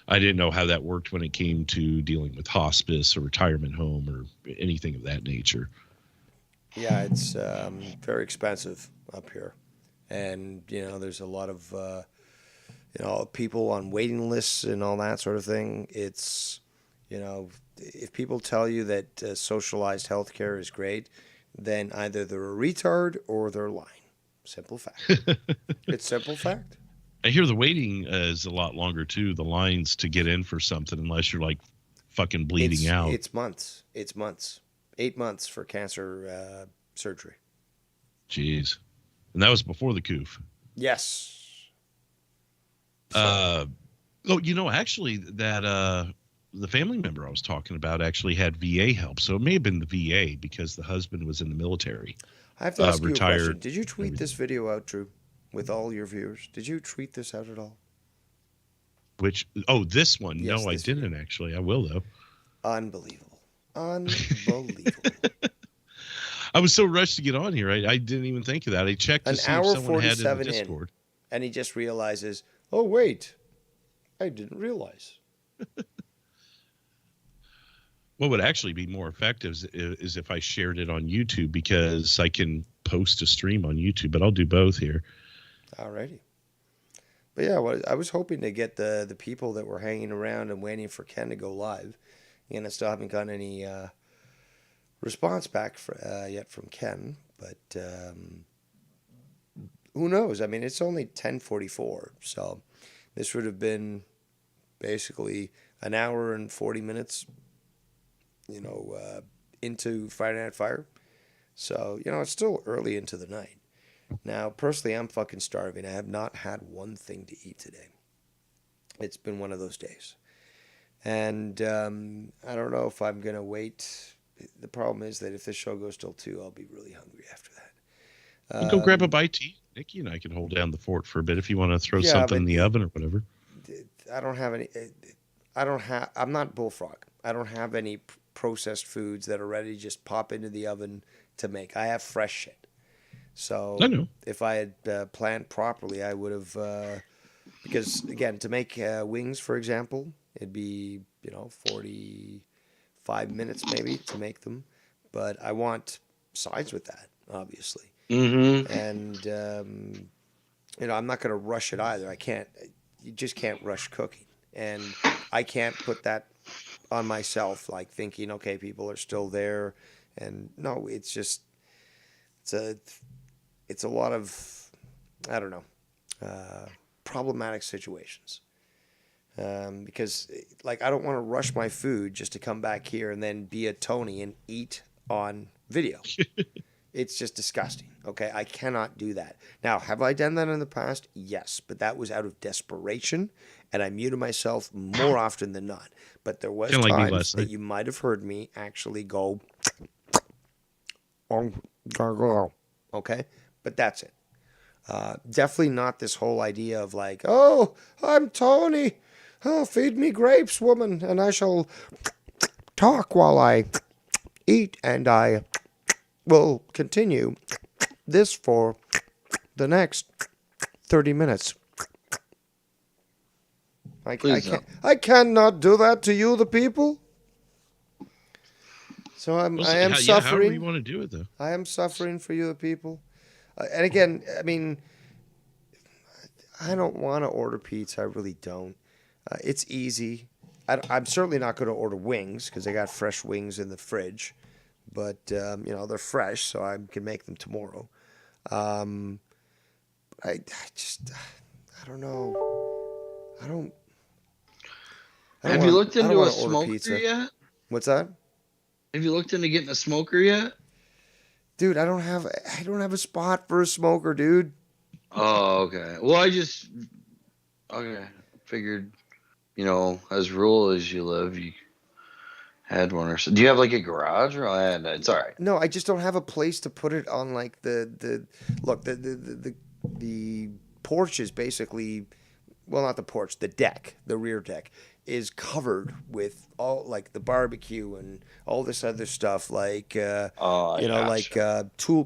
I didn't know how that worked when it came to dealing with hospice or retirement home or anything of that nature. Yeah, it's very expensive up here, and there's a lot of people on waiting lists and all that sort of thing. It's if people tell you that socialized healthcare is great, then either they're a retard or they're lying. Simple fact. It's simple fact. I hear the waiting is a lot longer too. The lines to get in for something, unless you're like fucking bleeding out. It's months. It's months. 8 months for cancer surgery. Jeez, and that was before the coof. Yes. Actually, that the family member I was talking about actually had VA help, so it may have been the VA because the husband was in the military. I have to ask you a retired. question. Did you tweet this video out, Drew, with all your viewers? Did you tweet this out at all? This one? Yes, no, I didn't video. actually. I will though. Unbelievable. Unbelievable. I was so rushed to get on here. I didn't even think of that. I checked to An see hour if someone had in the 47 in. Discord. And he just realizes, oh, wait, I didn't realize. What would actually be more effective is if I shared it on YouTube, because I can post a stream on YouTube, but I'll do both here. Alrighty. But yeah, I was hoping to get the people that were hanging around and waiting for Ken to go live. And I still haven't gotten any response back yet from Ken. But who knows? I mean, it's only 10:44, so this would have been basically an hour and 40 minutes, into Friday Night Fire. So, it's still early into the night. Now, personally, I'm fucking starving. I have not had one thing to eat today. It's been one of those days. And I don't know if I'm going to wait. The problem is that if this show goes till 2, I'll be really hungry after that. Go grab a bite to eat. Nikki and I can hold down the fort for a bit if you want to throw something in the oven or whatever. I don't have any. I'm not Bullfrog. I don't have any processed foods that are ready to just pop into the oven to make. I have fresh shit. So I know. If I had planned properly, I would have. Because again, to make wings, for example, it'd be 45 minutes maybe to make them, but I want sides with that, obviously. Mm-hmm. And I'm not going to rush it either. I can't. You just can't rush cooking, and I can't put that on myself, like thinking, okay, people are still there, and no, it's a lot of, I don't know, problematic situations. Because like I don't want to rush my food just to come back here and then be a Tony and eat on video. It's just disgusting. Okay, I cannot do that. Now, have I done that in the past? Yes, but that was out of desperation, and I muted myself more often than not. But there was times that you might have heard me actually go, okay? But that's it. Definitely not this whole idea of like, oh, I'm Tony. Oh, feed me grapes, woman, and I shall talk while I eat, and I will continue this for the next 30 minutes. I cannot do that to you, the people. So I am suffering. How do you want to do it, though? I am suffering for you, the people. And again, I mean, I don't want to order pizza. I really don't. It's easy. I'm certainly not going to order wings because I got fresh wings in the fridge. But, they're fresh, so I can make them tomorrow. I don't know. Have you looked into a smoker yet? What's that? Have you looked into getting a smoker yet? Dude, I don't have a spot for a smoker, dude. Oh, okay. Well, figured, as rural as you live, you had one or so. Do you have like a garage or it's all right? No, I just don't have a place to put it on. Like the porch is basically, well, not the porch, the deck, the rear deck is covered with all like the barbecue and all this other stuff, like tool,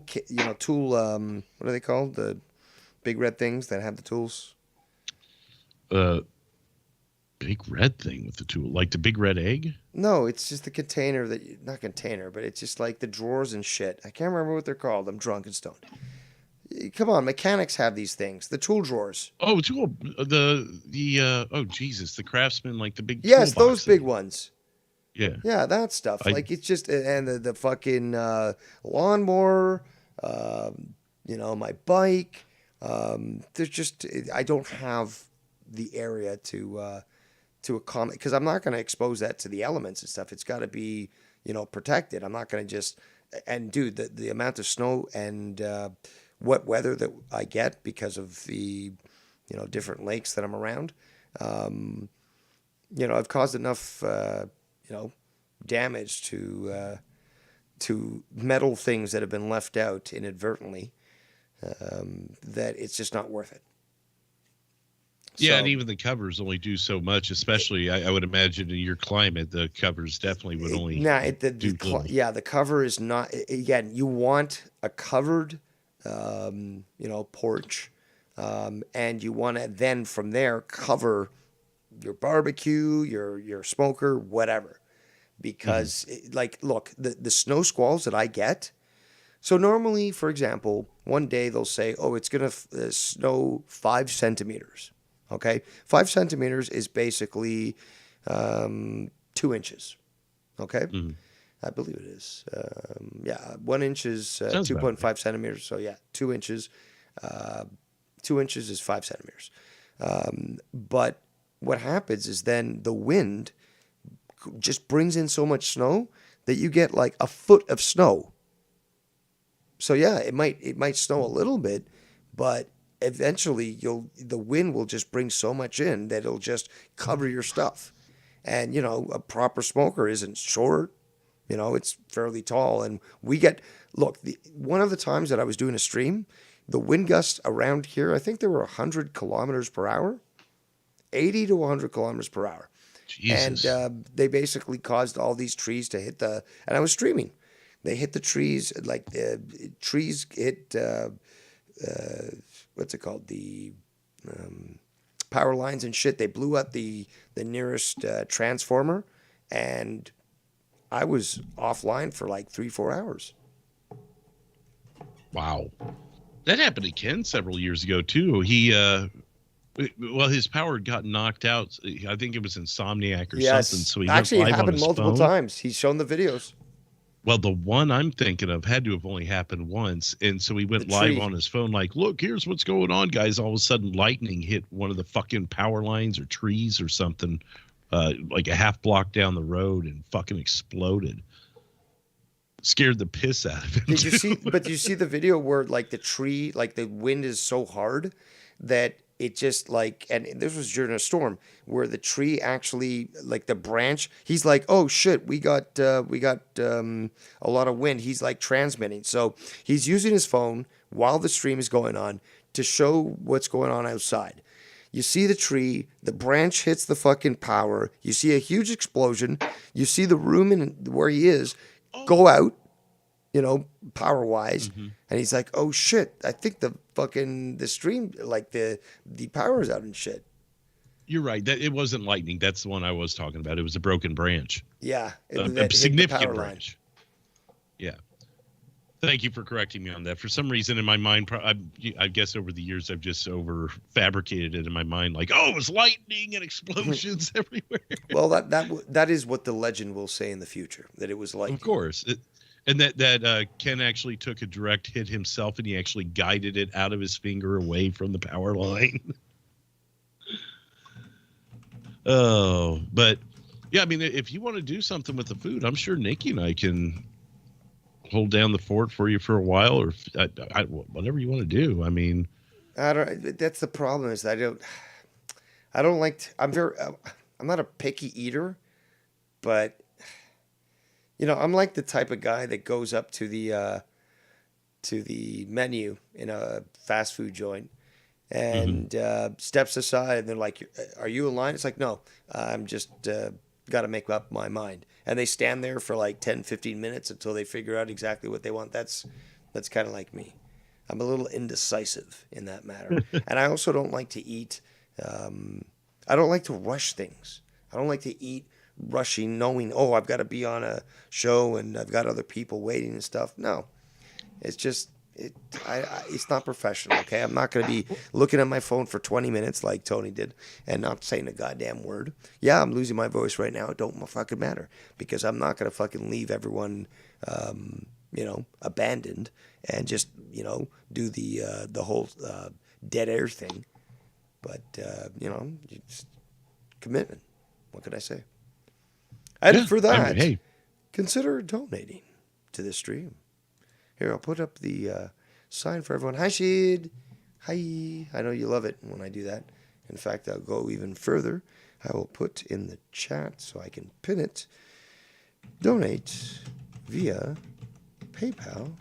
what are they called? The big red things that have the tools. Uh, big red thing with the tool, like the big red egg. No, it's just the container not container, but it's just like the drawers and shit. I can't remember what they're called. I'm drunk and stoned. Come on, mechanics have these things. The tool drawers. Oh, tool. Oh Jesus, the Craftsman, like the big. Yes, toolbox those thing. big ones. Yeah. Yeah, that stuff. Like it's just and the fucking lawnmower. My bike. There's just I don't have the area to accommodate because I'm not going to expose that to the elements and stuff. It's got to be protected. I'm not going to just and dude the amount of snow and wet weather that I get because of the different lakes that I'm around. I've caused enough damage to metal things that have been left out inadvertently that it's just not worth it. Yeah, and even the covers only do so much, especially I would imagine in your climate, the covers definitely would only the cover is not, again, you want a covered, porch, and you want to then from there cover your barbecue, your smoker, whatever. Because, look, the snow squalls that I get, so normally, for example, one day they'll say, oh, it's going to snow 5 centimeters. Okay, 5 centimeters is basically 2 inches. Okay, I believe it is. 1 inch is 2.5 centimeters. So yeah, 2 inches. 2 inches is 5 centimeters. But what happens is then the wind just brings in so much snow that you get like a foot of snow. So yeah, it might snow a little bit, but eventually the wind will just bring so much in that it'll just cover your stuff. And a proper smoker isn't short, it's fairly tall. And one of the times that I was doing a stream, the wind gusts around here, I think there were 100 kilometers per hour, 80 to 100 kilometers per hour. Jesus. And they basically caused all these trees to hit and I was streaming. They hit the trees, like the trees hit, what's it called? The power lines and shit. They blew up the nearest transformer, and I was offline for like 3-4 hours. Wow. That happened to Ken several years ago, too. He, his power had gotten knocked out. I think it was Insomniac or something. So he actually, went it live happened on his multiple phone. times. He's shown the videos. Well, the one I'm thinking of had to have only happened once. And so he went live on his phone like, look, here's what's going on, guys. All of a sudden, lightning hit one of the fucking power lines or trees or something, like a half block down the road and fucking exploded. Scared the piss out of him. Did you see? But you see the video where like the tree, like the wind is so hard that it just and this was during a storm where the tree actually, like the branch, he's like, oh shit, we got a lot of wind. He's like transmitting. So he's using his phone while the stream is going on to show what's going on outside. You see the tree, the branch hits the fucking power. You see a huge explosion. You see the room where he is go out, power wise. Mm-hmm. And he's like, oh shit, I think the stream, like the power is out and shit. You're right. That it wasn't lightning. That's the one I was talking about. It was a broken branch. Yeah. A significant branch. Yeah. Thank you for correcting me on that. For some reason in my mind, I guess over the years, I've just fabricated it in my mind. Like, oh, it was lightning and explosions everywhere. Well, that is what the legend will say in the future, that it was lightning. Of course. And that Ken actually took a direct hit himself, and he actually guided it out of his finger away from the power line. Oh, but yeah, I mean, if you want to do something with the food, I'm sure Nikki and I can hold down the fort for you for a while, or whatever you want to do. I mean, that's the problem is I don't like. I'm not a picky eater, but. I'm like the type of guy that goes up to the menu in a fast food joint and steps aside, and they're like, "Are you in line?" It's like, "No, I'm just got to make up my mind." And they stand there for like 10, 15 minutes until they figure out exactly what they want. That's kind of like me. I'm a little indecisive in that matter. And I also don't like to eat, I don't like to rush things. I don't like to eat rushing, knowing, oh, I've got to be on a show and I've got other people waiting and stuff. No, it's just, it's not professional, okay? I'm not going to be looking at my phone for 20 minutes like Tony did and not saying a goddamn word. Yeah, I'm losing my voice right now. It don't fucking matter because I'm not going to fucking leave everyone, abandoned and just, do the whole dead air thing. But, just commitment. What could I say? And for that, hey, consider donating to this stream. Here, I'll put up the sign for everyone. Hi, Sheed. Hi. I know you love it when I do that. In fact, I'll go even further. I will put in the chat so I can pin it. Donate via PayPal.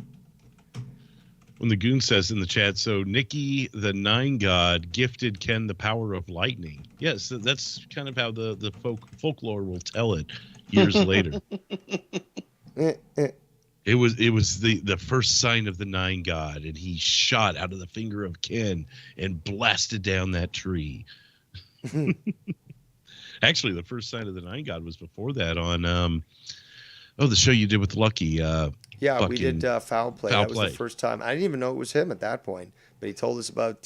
when the goon says in the chat, so Nikki the Nine God gifted Ken the power of lightning. Yes, that's kind of how the folklore will tell it years later. It was the first sign of the Nine God, and he shot out of the finger of Ken and blasted down that tree. Actually, the first sign of the Nine God was before that on the show you did with Lucky. Yeah, we did Foul Play. Foul That was Play. the first time. I didn't even know it was him at that point, but he told us about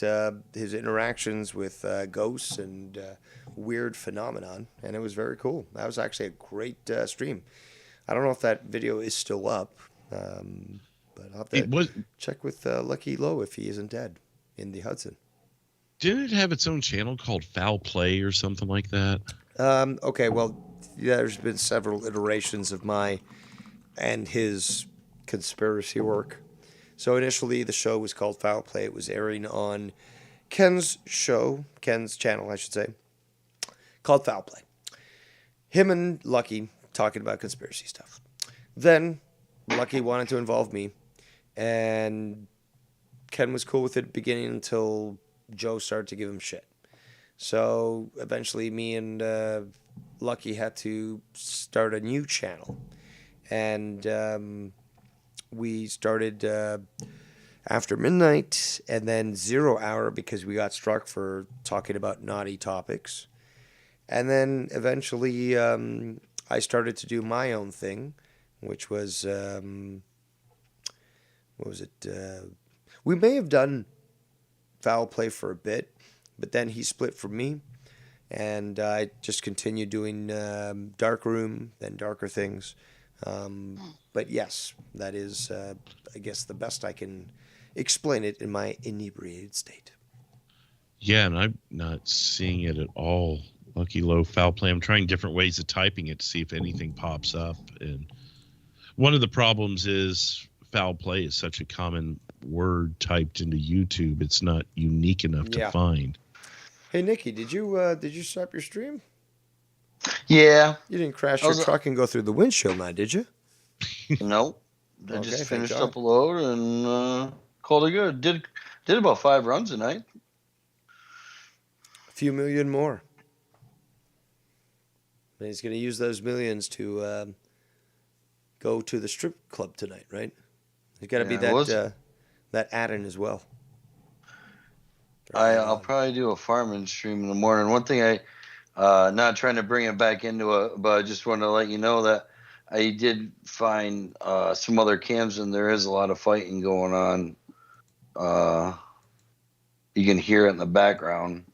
his interactions with ghosts and weird phenomenon, and it was very cool. That was actually a great stream. I don't know if that video is still up, but I'll have to check with Lucky Lowe if he isn't dead in the Hudson. Didn't it have its own channel called Foul Play or something like that? Okay, well, there's been several iterations of my and his conspiracy work. So initially the show was called Foul Play. It was airing on Ken's channel, I should say, called Foul Play. Him and Lucky talking about conspiracy stuff. Then Lucky wanted to involve me, and Ken was cool with it at the beginning until Joe started to give him shit. So eventually me and Lucky had to start a new channel. And we started after midnight and then 0 hour because we got struck for talking about naughty topics. And then eventually I started to do my own thing, which was, what was it? We may have done Foul Play for a bit, but then he split from me. And I just continued doing Dark Room, then Darker Things. But yes, that is, I guess, the best I can explain it in my inebriated state. Yeah, and I'm not seeing it at all. Lucky Low Foul Play. I'm trying different ways of typing it to see if anything pops up. And one of the problems is Foul Play is such a common word typed into YouTube. It's not unique enough to find. Hey, Nikki, did you stop your stream? Yeah. You didn't crash your truck and go through the windshield now, did you? Nope. I just finished up a load and called it good. Did about 5 runs tonight. A few million more. And he's going to use those millions to go to the strip club tonight, right? There's got to be that add-in as well. I'll probably do a farming stream in the morning. One thing not trying to bring it back into it, but I just wanted to let you know that I did find some other cams, and there is a lot of fighting going on. You can hear it in the background.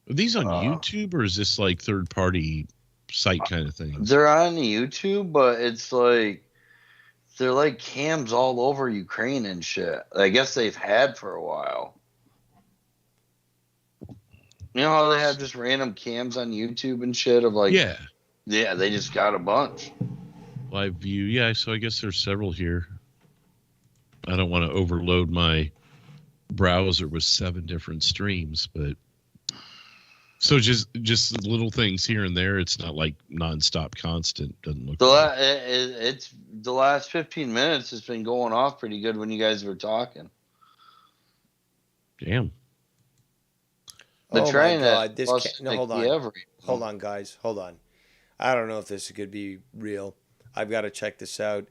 Are these on YouTube, or is this like third-party site kind of thing? They're on YouTube, but it's like they're like cams all over Ukraine and shit. I guess they've had for a while. You know how they have just random cams on YouTube and shit of like... Yeah, they just got a bunch. Live view. Yeah, so I guess there's several here. I don't want to overload my browser with 7 different streams, but... So just little things here and there. It's not like nonstop constant. Doesn't look like it's the last 15 minutes has been going off pretty good when you guys were talking. Damn. Oh my God! Hold on, guys. Hold on. I don't know if this could be real. I've got to check this out.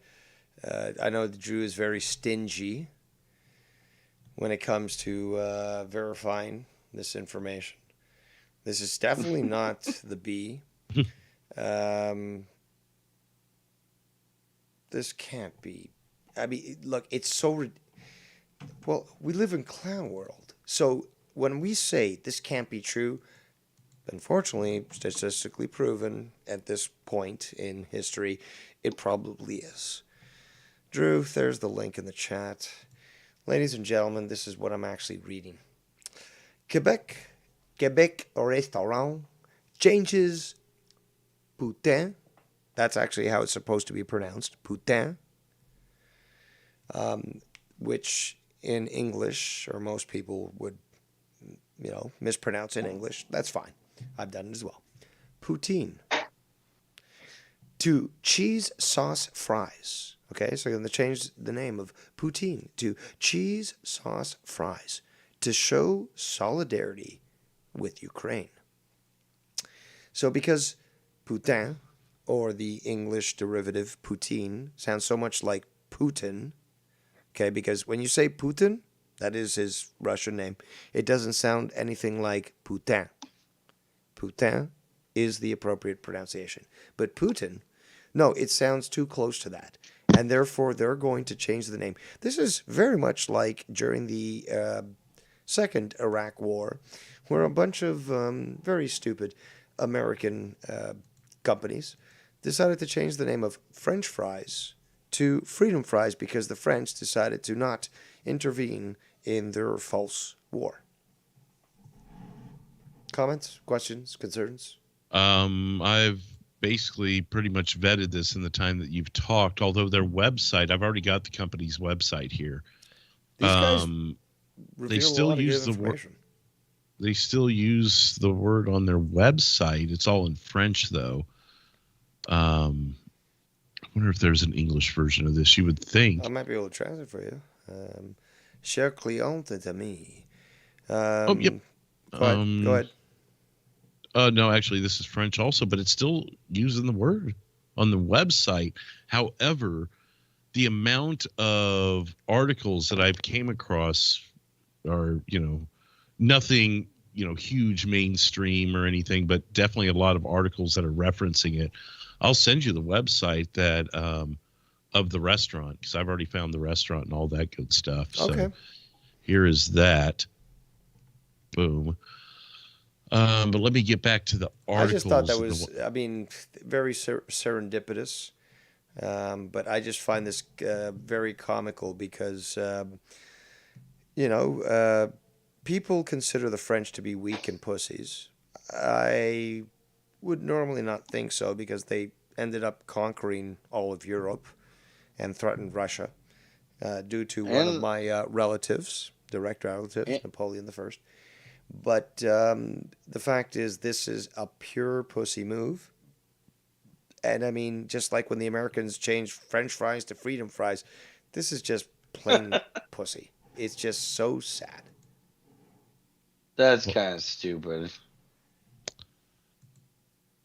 I know that Drew is very stingy. when it comes to verifying this information. This is definitely not the B. Um, this can't be. I mean, look, it's so. Well, we live in clown world. So when we say this can't be true, unfortunately, statistically proven at this point in history, it probably is. Drew, there's the link in the chat. Ladies and gentlemen, this is what I'm actually reading. Quebec restaurant changes putain. That's actually how it's supposed to be pronounced, putain. Which in English, or most people would, mispronounce in English. That's fine. I've done it as well. Poutine. To cheese sauce fries. Okay, so you're going to change the name of poutine to cheese sauce fries to show solidarity with Ukraine. So because putain, or the English derivative poutine, sounds so much like Putin, okay, because when you say Putin, that is his Russian name, it doesn't sound anything like putain. Putin is the appropriate pronunciation. But Putin, no, it sounds too close to that. And therefore, they're going to change the name. This is very much like during the second Iraq War, where a bunch of very stupid American companies decided to change the name of French fries to freedom fries because the French decided to not intervene in their false war. Comments, questions, concerns? I've basically pretty much vetted this in the time that you've talked, although their website, I've already got the company's website here. These guys They reveal a still lot of use good the word. information. They still use the word on their website. It's all in French, though. I wonder if there's an English version of this. You would think. I might be able to translate for you. Cher cliente et ami. Yep. Go ahead. No, actually, this is French also, but it's still using the word on the website. However, the amount of articles that I've came across are, nothing, huge mainstream or anything, but definitely a lot of articles that are referencing it. I'll send you the website that of the restaurant, because I've already found the restaurant and all that good stuff. Okay. So here is that. Boom. But let me get back to the articles. I just thought that was, very serendipitous. But I just find this very comical because, people consider the French to be weak and pussies. I would normally not think so because they ended up conquering all of Europe and threatened Russia due to one of my relatives, direct relatives, Napoleon I. But the fact is, this is a pure pussy move. And I mean, just like when the Americans changed French fries to freedom fries, this is just plain pussy. It's just so sad. That's kind of stupid.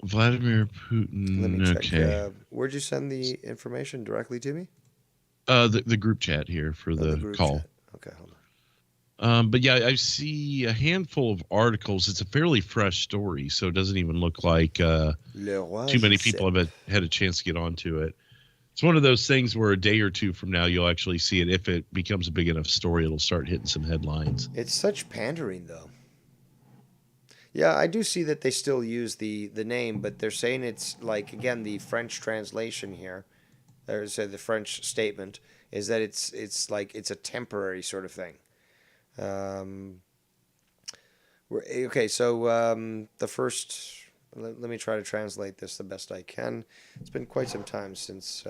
Vladimir Putin. Let me check. Okay. Where'd you send the information directly to me? The group chat here for the call. Chat. Okay, hold on. But yeah, I see a handful of articles. It's a fairly fresh story, so it doesn't even look like too many people have had a chance to get onto it. It's one of those things where a day or two from now, you'll actually see it. If it becomes a big enough story, it'll start hitting some headlines. It's such pandering, though. Yeah, I do see that they still use the name, but they're saying it's like, again, the French translation here. There's the French statement is that it's like it's a temporary sort of thing. Okay, so the first, let me try to translate this the best I can. It's been quite some time since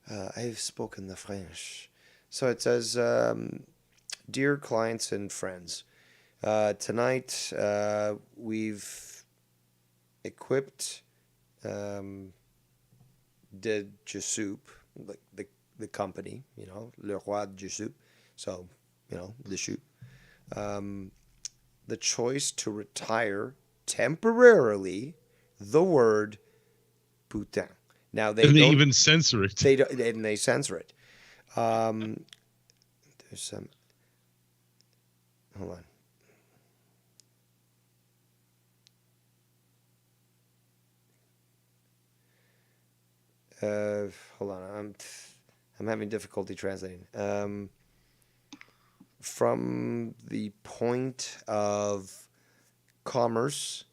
I've spoken the French. So it says, dear clients and friends, tonight we've equipped de Soup, like the company, Le Roi de Soup. So, the shoot. The choice to retire temporarily the word putain. Now they even censor it. They censor it. There's some. hold on. Hold on. I'm having difficulty translating. From the point of commerce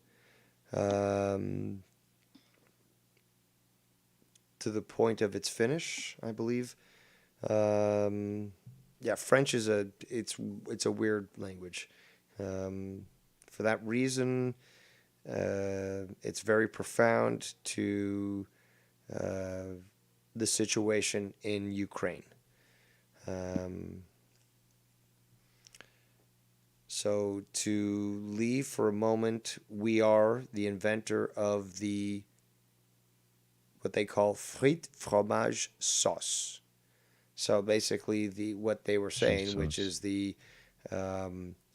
to the point of its finish, I believe. Yeah, French is it's a weird language. For that reason, it's very profound to the situation in Ukraine. So to leave for a moment, we are the inventor of what they call frite, fromage, sauce. So basically, what they were saying, which is the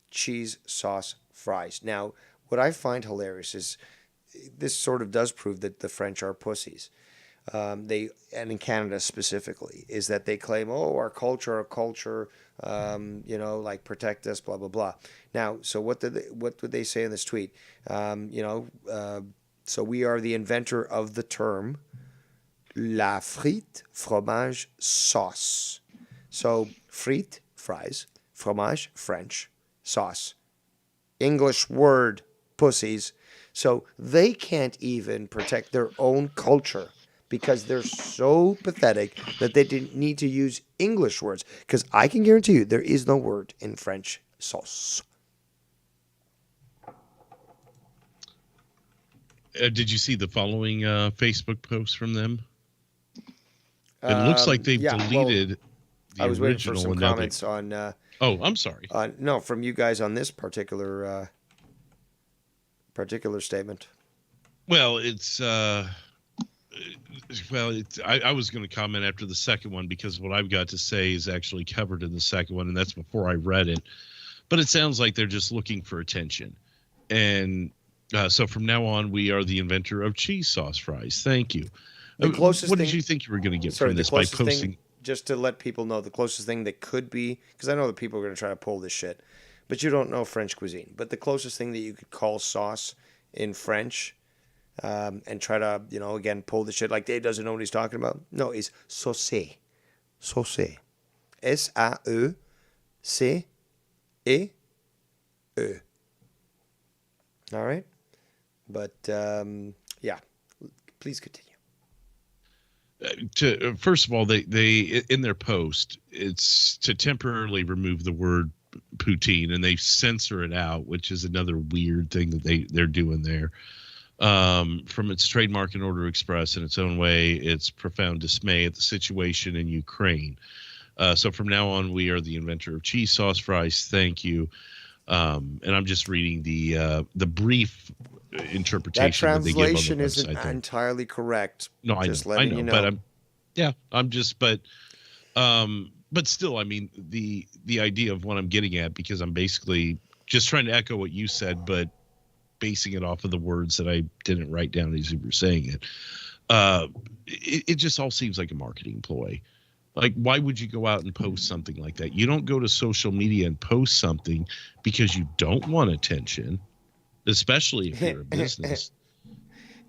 cheese, sauce, fries. Now, what I find hilarious is this sort of does prove that the French are pussies. And in Canada specifically, is that they claim, oh, our culture, like protect us, blah blah blah. Now, so what would they say in this tweet? So we are the inventor of the term la frite, fromage, sauce. So frite, fries, fromage, French, sauce, English word, pussies. So they can't even protect their own culture because they're so pathetic that they didn't need to use English words. Because I can guarantee you there is no word in French sauce. Did you see the following Facebook post from them? It looks like they've deleted the I was waiting for original. some comments on. Oh, I'm sorry. No, from you guys on this particular statement. Well, I was going to comment after the second one because what I've got to say is actually covered in the second one, and that's before I read it. But it sounds like they're just looking for attention. And so from now on, we are the inventor of cheese sauce fries. Thank you. What did you think you were going to get from this by posting? Just to let people know, the closest thing that could be, because I know that people are going to try to pull this shit, but you don't know French cuisine. But the closest thing that you could call sauce in French and try to, again, pull the shit like Dave doesn't know what he's talking about. No, is sauce. Sauce. S-A-E-C-E-E. All right? But, yeah, please continue. First of all, they in their post, it's to temporarily remove the word poutine, and they censor it out, which is another weird thing that they're doing there. From its trademark and order express in its own way, its profound dismay at the situation in Ukraine. So from now on, we are the inventor of cheese sauce fries. Thank you. And I'm just reading the brief interpretation that they give on the translation isn't website there. Entirely correct. No, I know, you know. but but still, I mean, the idea of what I'm getting at, because I'm basically just trying to echo what you said, but basing it off of the words that I didn't write down as you were saying it. It just all seems like a marketing ploy. Like, why would you go out and post something like that? You don't go to social media and post something because you don't want attention, especially if you're a business.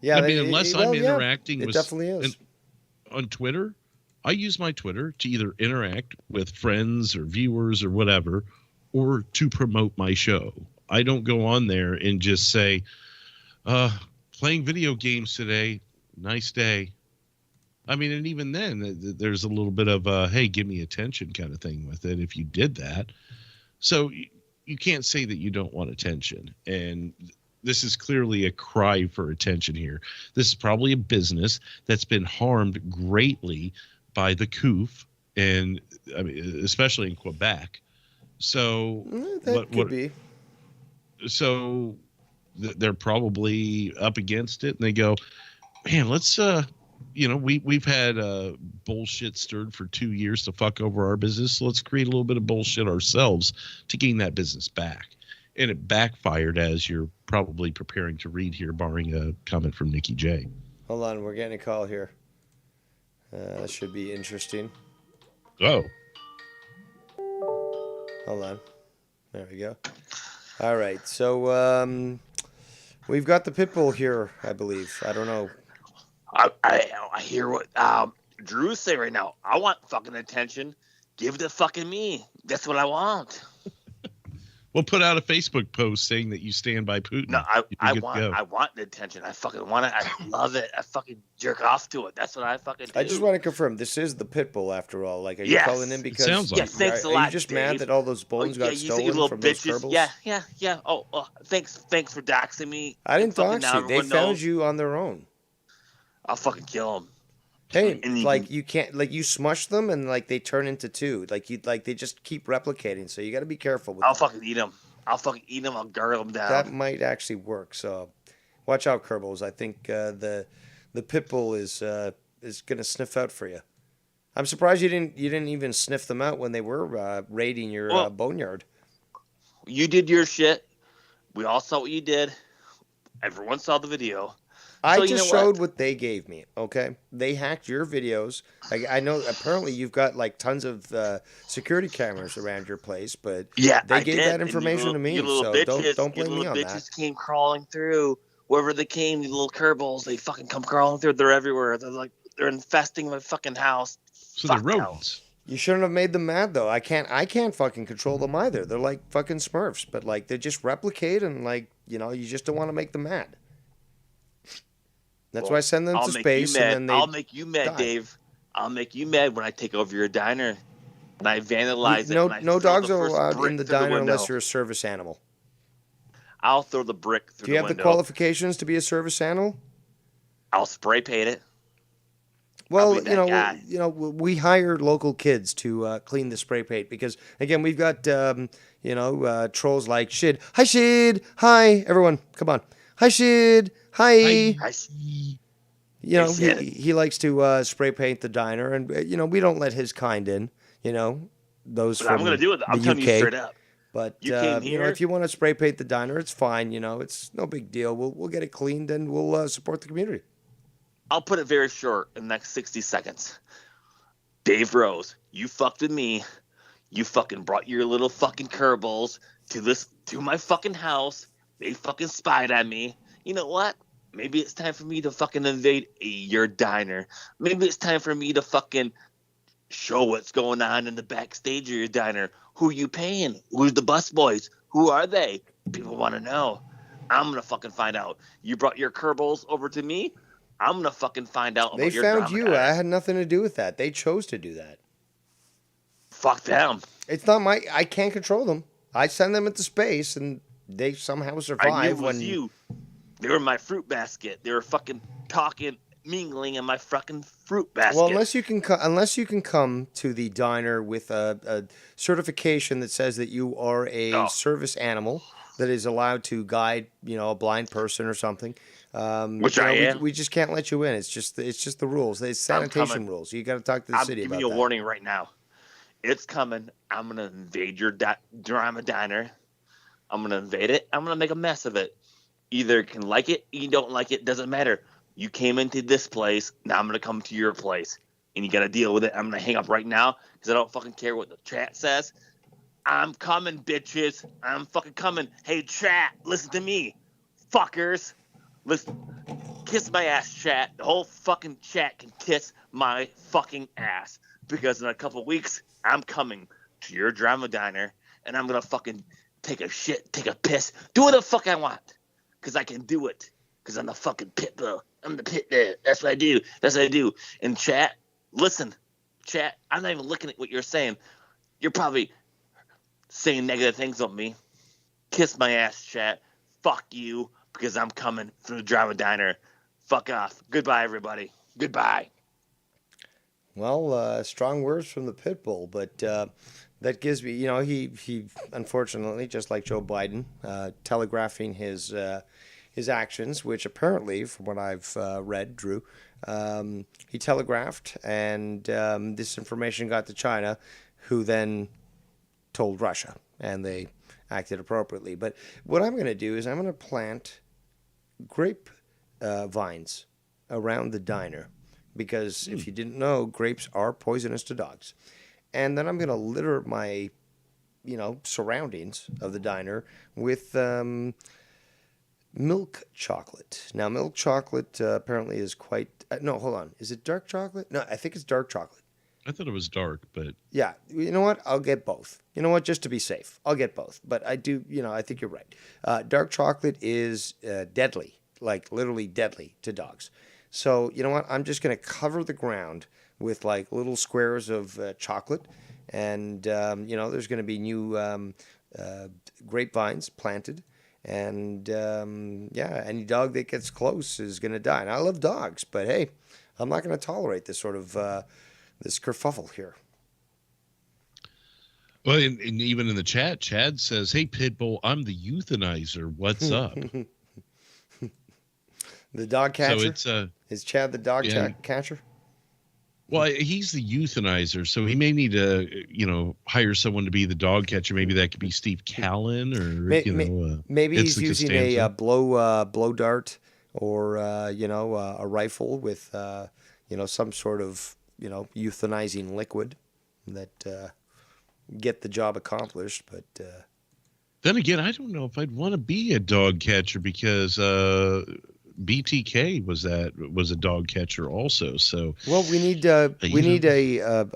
Yeah, I mean, unless I'm interacting with, definitely is. On Twitter, I use my Twitter to either interact with friends or viewers or whatever, or to promote my show. I don't go on there and just say, playing video games today, nice day. I mean, and even then, there's a little bit of hey, give me attention kind of thing with it if you did that. So you can't say that you don't want attention. And this is clearly a cry for attention here. This is probably a business that's been harmed greatly by the coup, and I mean, especially in Quebec. So that could be. So they're probably up against it, and they go, man, let's we've had bullshit stirred for 2 years to fuck over our business. So let's create a little bit of bullshit ourselves to gain that business back. And it backfired, as you're probably preparing to read here, barring a comment from Nikki J. Hold on, we're getting a call here. That should be interesting. Oh. Hold on. There we go. All right. So we've got the pit bull here, I believe. I don't know. I hear what Drew's saying right now. I want fucking attention. Give it to fucking me. That's what I want. We'll put out a Facebook post saying that you stand by Putin. No, You'd be I good to go. want the attention. I fucking want it. I love it. I fucking jerk off to it. That's what I fucking do. I just want to confirm this is the pit bull after all. Like, are you Yes. calling in because? sounds like Yeah, thanks a are lot, you just Dave. mad that all those bones got you stolen little from those bitches. Kerbals? Yeah. Oh, thanks for doxing me. I didn't Fucking dox now you. They everyone found knows. you on their own. I'll fucking kill them. Hey, And you like can- you can't, like you smush them and like they turn into two. Like they just keep replicating. So you got to be careful with I'll them. fucking eat them. I'll gargle them down. That might actually work. So watch out, Kerbals. I think the pit bull is gonna sniff out for you. I'm surprised you didn't even sniff them out when they were raiding your Well, boneyard. You did your shit. We all saw what you did. Everyone saw the video. I So you just know what? showed what they gave me. Okay, they hacked your videos. I know apparently you've got like tons of security cameras around your place, but Yeah, they I gave did. that And information you to me. You little So bitches, don't blame you me little on bitches that. came crawling through. Wherever they came, these little Kerbals, they fucking come crawling through. They're everywhere. They're infesting my fucking house. So they're Fuck no. rodents. You shouldn't have made them mad though. I can't fucking control them either. They're like fucking Smurfs, but like they just replicate and like you just don't want to make them mad. That's Well, why I send them I'll to make space you mad. and then I'll they make you mad, die. Dave. I'll make you mad when I take over your diner. And I vandalize it. no And I no throw dogs the are first allowed brick in the through diner window. unless you're a service animal. I'll throw the brick through Do you the have window. the qualifications to be a service animal? I'll spray paint it. Well, be that guy. we hire local kids to clean the spray paint because again, we've got trolls like Shid. Hi Shid. Hi everyone. Come on. Hi Shid. Hi. I see. He likes to spray paint the diner, and we don't let his kind in. Those But from I'm gonna do it. I'm the telling UK. you straight up. But You came here. if you want to spray paint the diner, it's fine. It's no big deal. We'll get it cleaned and we'll support the community. I'll put it very short in the next 60 seconds. Dave Rose, you fucked with me. You fucking brought your little fucking Kerbals to my fucking house. They fucking spied on me. You know what? Maybe it's time for me to fucking invade your diner. Maybe it's time for me to fucking show what's going on in the backstage of your diner. Who you paying? Who's the bus boys? Who are they? People want to know. I'm going to fucking find out. You brought your Kerbals over to me. I'm going to fucking find out They about your found drama you. diner. I had nothing to do with that. They chose to do that. Fuck them. It's not I can't control them. I send them into space, and they somehow survive. I knew it was when you. They were in my fruit basket. They were fucking talking, mingling in my fucking fruit basket. Well, unless you can come to the diner with a certification that says that you are a service animal that is allowed to guide, a blind person or something. Which I am. We just can't let you in. It's just the rules. It's sanitation coming. rules. You got to talk to the I'm city giving about you a that. warning right now. It's coming. I'm gonna invade your drama diner. I'm gonna invade it. I'm gonna make a mess of it. Either you can like it, you don't like it. Doesn't matter. You came into this place. Now I'm gonna come to your place, and you gotta deal with it. I'm gonna hang up right now because I don't fucking care what the chat says. I'm coming, bitches. I'm fucking coming. Hey, chat, listen to me, fuckers. Listen, kiss my ass, chat. The whole fucking chat can kiss my fucking ass because in a couple weeks I'm coming to your drama diner and I'm gonna fucking take a shit, take a piss, do what the fuck I want because I can do it because I'm the fucking pit bull. I'm the pit bull. That's what I do. That's what I do. And chat, listen, chat. I'm not even looking at what you're saying. You're probably saying negative things on me. Kiss my ass, chat. Fuck you. Because I'm coming through the drama diner. Fuck off. Goodbye, everybody. Goodbye. Well, strong words from the pit bull, but that gives me, he unfortunately, just like Joe Biden, telegraphing his actions, which apparently, from what I've read, Drew, he telegraphed, and this information got to China, who then told Russia, and they acted appropriately. But what I'm going to do is I'm going to plant grape vines around the diner because if you didn't know, grapes are poisonous to dogs. And then I'm going to litter my surroundings of the diner with milk chocolate. Now, milk chocolate apparently is quite. No, hold on. Is it dark chocolate? No, I think it's dark chocolate. I thought it was dark, but Yeah, you know what? I'll get both. You know what? Just to be safe, I'll get both. But I do, I think you're right. Dark chocolate is deadly, like literally deadly to dogs. So, you know what? I'm just going to cover the ground with like little squares of chocolate. And, there's going to be new grapevines planted. And, yeah, any dog that gets close is going to die. And I love dogs, but hey, I'm not going to tolerate this sort of this kerfuffle here. well, and even in the chat, Chad says, "Hey Pitbull, I'm the euthanizer. What's up?" The dog catcher? So it's Is Chad the dog yeah, catcher? well, he's the euthanizer, so he may need to, hire someone to be the dog catcher. Maybe that could be Steve Callan, or Maybe he's Vincent using Costanza. a blow dart or a rifle with some sort of euthanizing liquid that get the job accomplished. But Then again, I don't know if I'd want to be a dog catcher because BTK was a dog catcher also. So well, we need a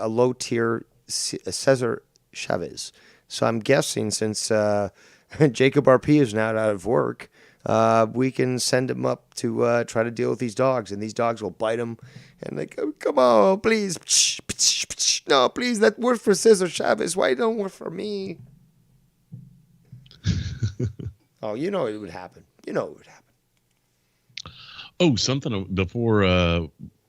low tier Cesar Chavez. So I'm guessing since Jacob RP is now out of work, we can send him up to try to deal with these dogs, and these dogs will bite him, and they go, "Come on, please, no, please, that worked for Cesar Chavez. Why don't work for me?" Oh, you know it would happen. You know it would happen. Oh, something before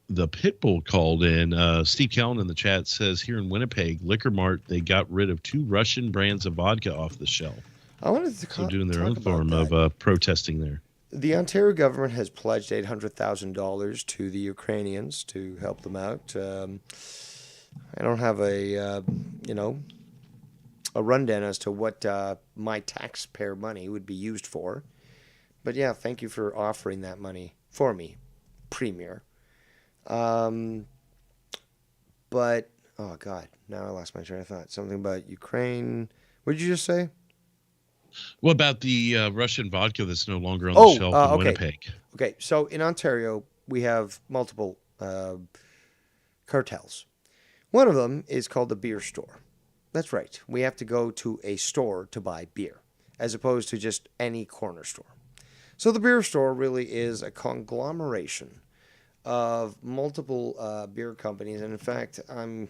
the Pitbull called in. Steve Callan in the chat says here in Winnipeg, Liquor Mart, they got rid of 2 Russian brands of vodka off the shelf. I wanted to So doing their talk own about form that. of protesting there. The Ontario government has pledged $800,000 to the Ukrainians to help them out. I don't have a rundown as to what my taxpayer money would be used for. But yeah, thank you for offering that money for me, Premier. But, oh God, now I lost my train of thought. Something about Ukraine. What did you just say? What about the Russian vodka that's no longer on the shelf in okay. Winnipeg? Okay, so in Ontario, we have multiple cartels. One of them is called the beer store. That's right. We have to go to a store to buy beer, as opposed to just any corner store. So the beer store really is a conglomeration of multiple beer companies. And in fact, I'm,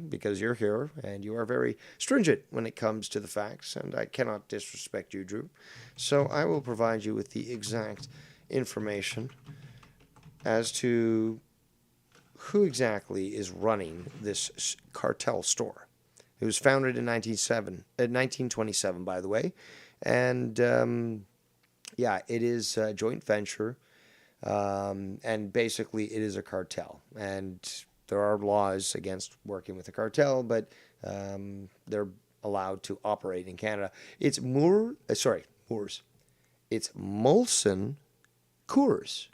because you're here and you are very stringent when it comes to the facts, and I cannot disrespect you, Drew. So I will provide you with the exact information as to who exactly is running this cartel store. It was founded in 1927, by the way. And, yeah, it is a joint venture. And basically, it is a cartel. And there are laws against working with a cartel, but they're allowed to operate in Canada. It's Moors. It's Molson Coors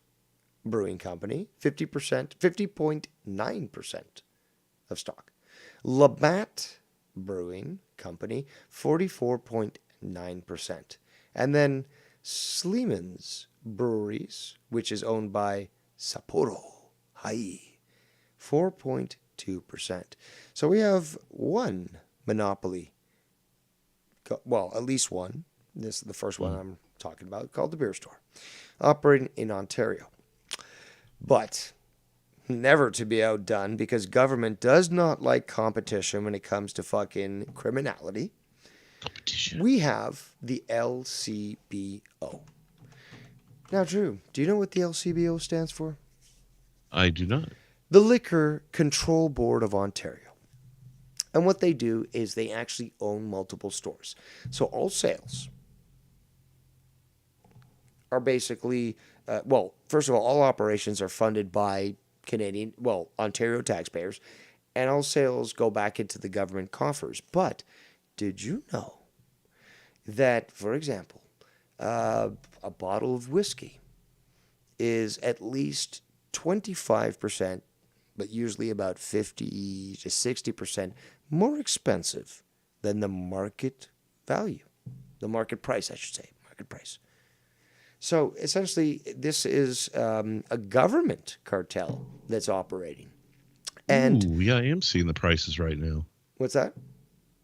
Brewing Company, 50.9% of stock. Labatt Brewing Company, 44.9%. And then Sleeman's Breweries, which is owned by Sapporo, Hawaii, 4.2%. So we have one monopoly, well, at least one. This is the first one I'm talking about, called the beer store, operating in Ontario. But never to be outdone, because government does not like competition when it comes to fucking criminality. We have the LCBO. Now, Drew, do you know what the LCBO stands for? I do not. The Liquor Control Board of Ontario. And what they do is they actually own multiple stores. So all sales are basically, first of all operations are funded by Ontario taxpayers, and all sales go back into the government coffers. But did you know that, for example, a bottle of whiskey is at least 25%, but usually about 50 to 60% more expensive than the market value, the market price, I should say, market price. So essentially, this is a government cartel that's operating. And Ooh, yeah, I am seeing the prices right now. what's that?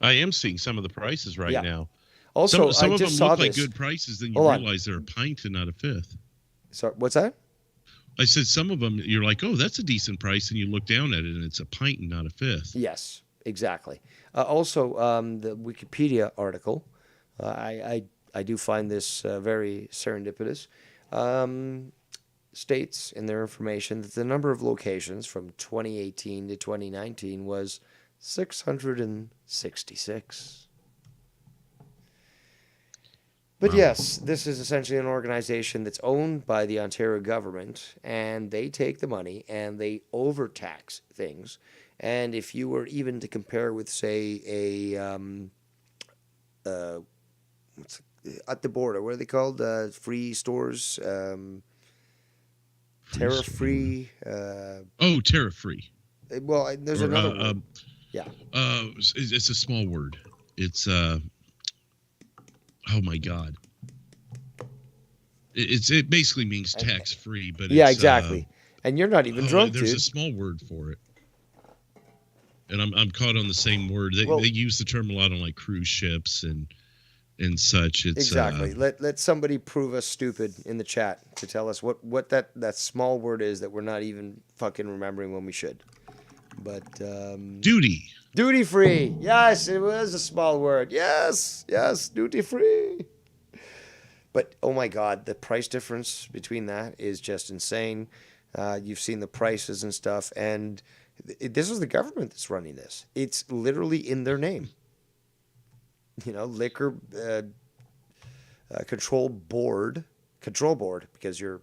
I am seeing some of the prices right Yeah. now. Also, Some I of them just saw look like this. good prices, then you Hold on. realize they're a pint and not a fifth. Sorry, what's that? I said some of them, you're like, oh, that's a decent price, and you look down at it, and it's a pint and not a fifth. Yes, exactly. Also, the Wikipedia article, I do find this very serendipitous, states in their information that the number of locations from 2018 to 2019 was 666. But yes, this is essentially an organization that's owned by the Ontario government, and they take the money and they overtax things. And if you were even to compare with, say, what's at the border, what are they called? Free stores, tariff free. Oh, tariff free. Well, there's another word. Yeah. It's a small word. It's oh my God. It basically means tax free, but yeah, it's, exactly. And you're not even drunk, there's dude. a small word for it, and I'm caught on the same word. They use the term a lot on like cruise ships and such. It's exactly. Let somebody prove us stupid in the chat to tell us what that small word is that we're not even fucking remembering when we should. But duty free. Yes, it was a small word. Yes, duty free. But oh my God, the price difference between that is just insane. You've seen the prices and stuff, and this is the government that's running this. It's literally in their name. You know, liquor control board, because you're,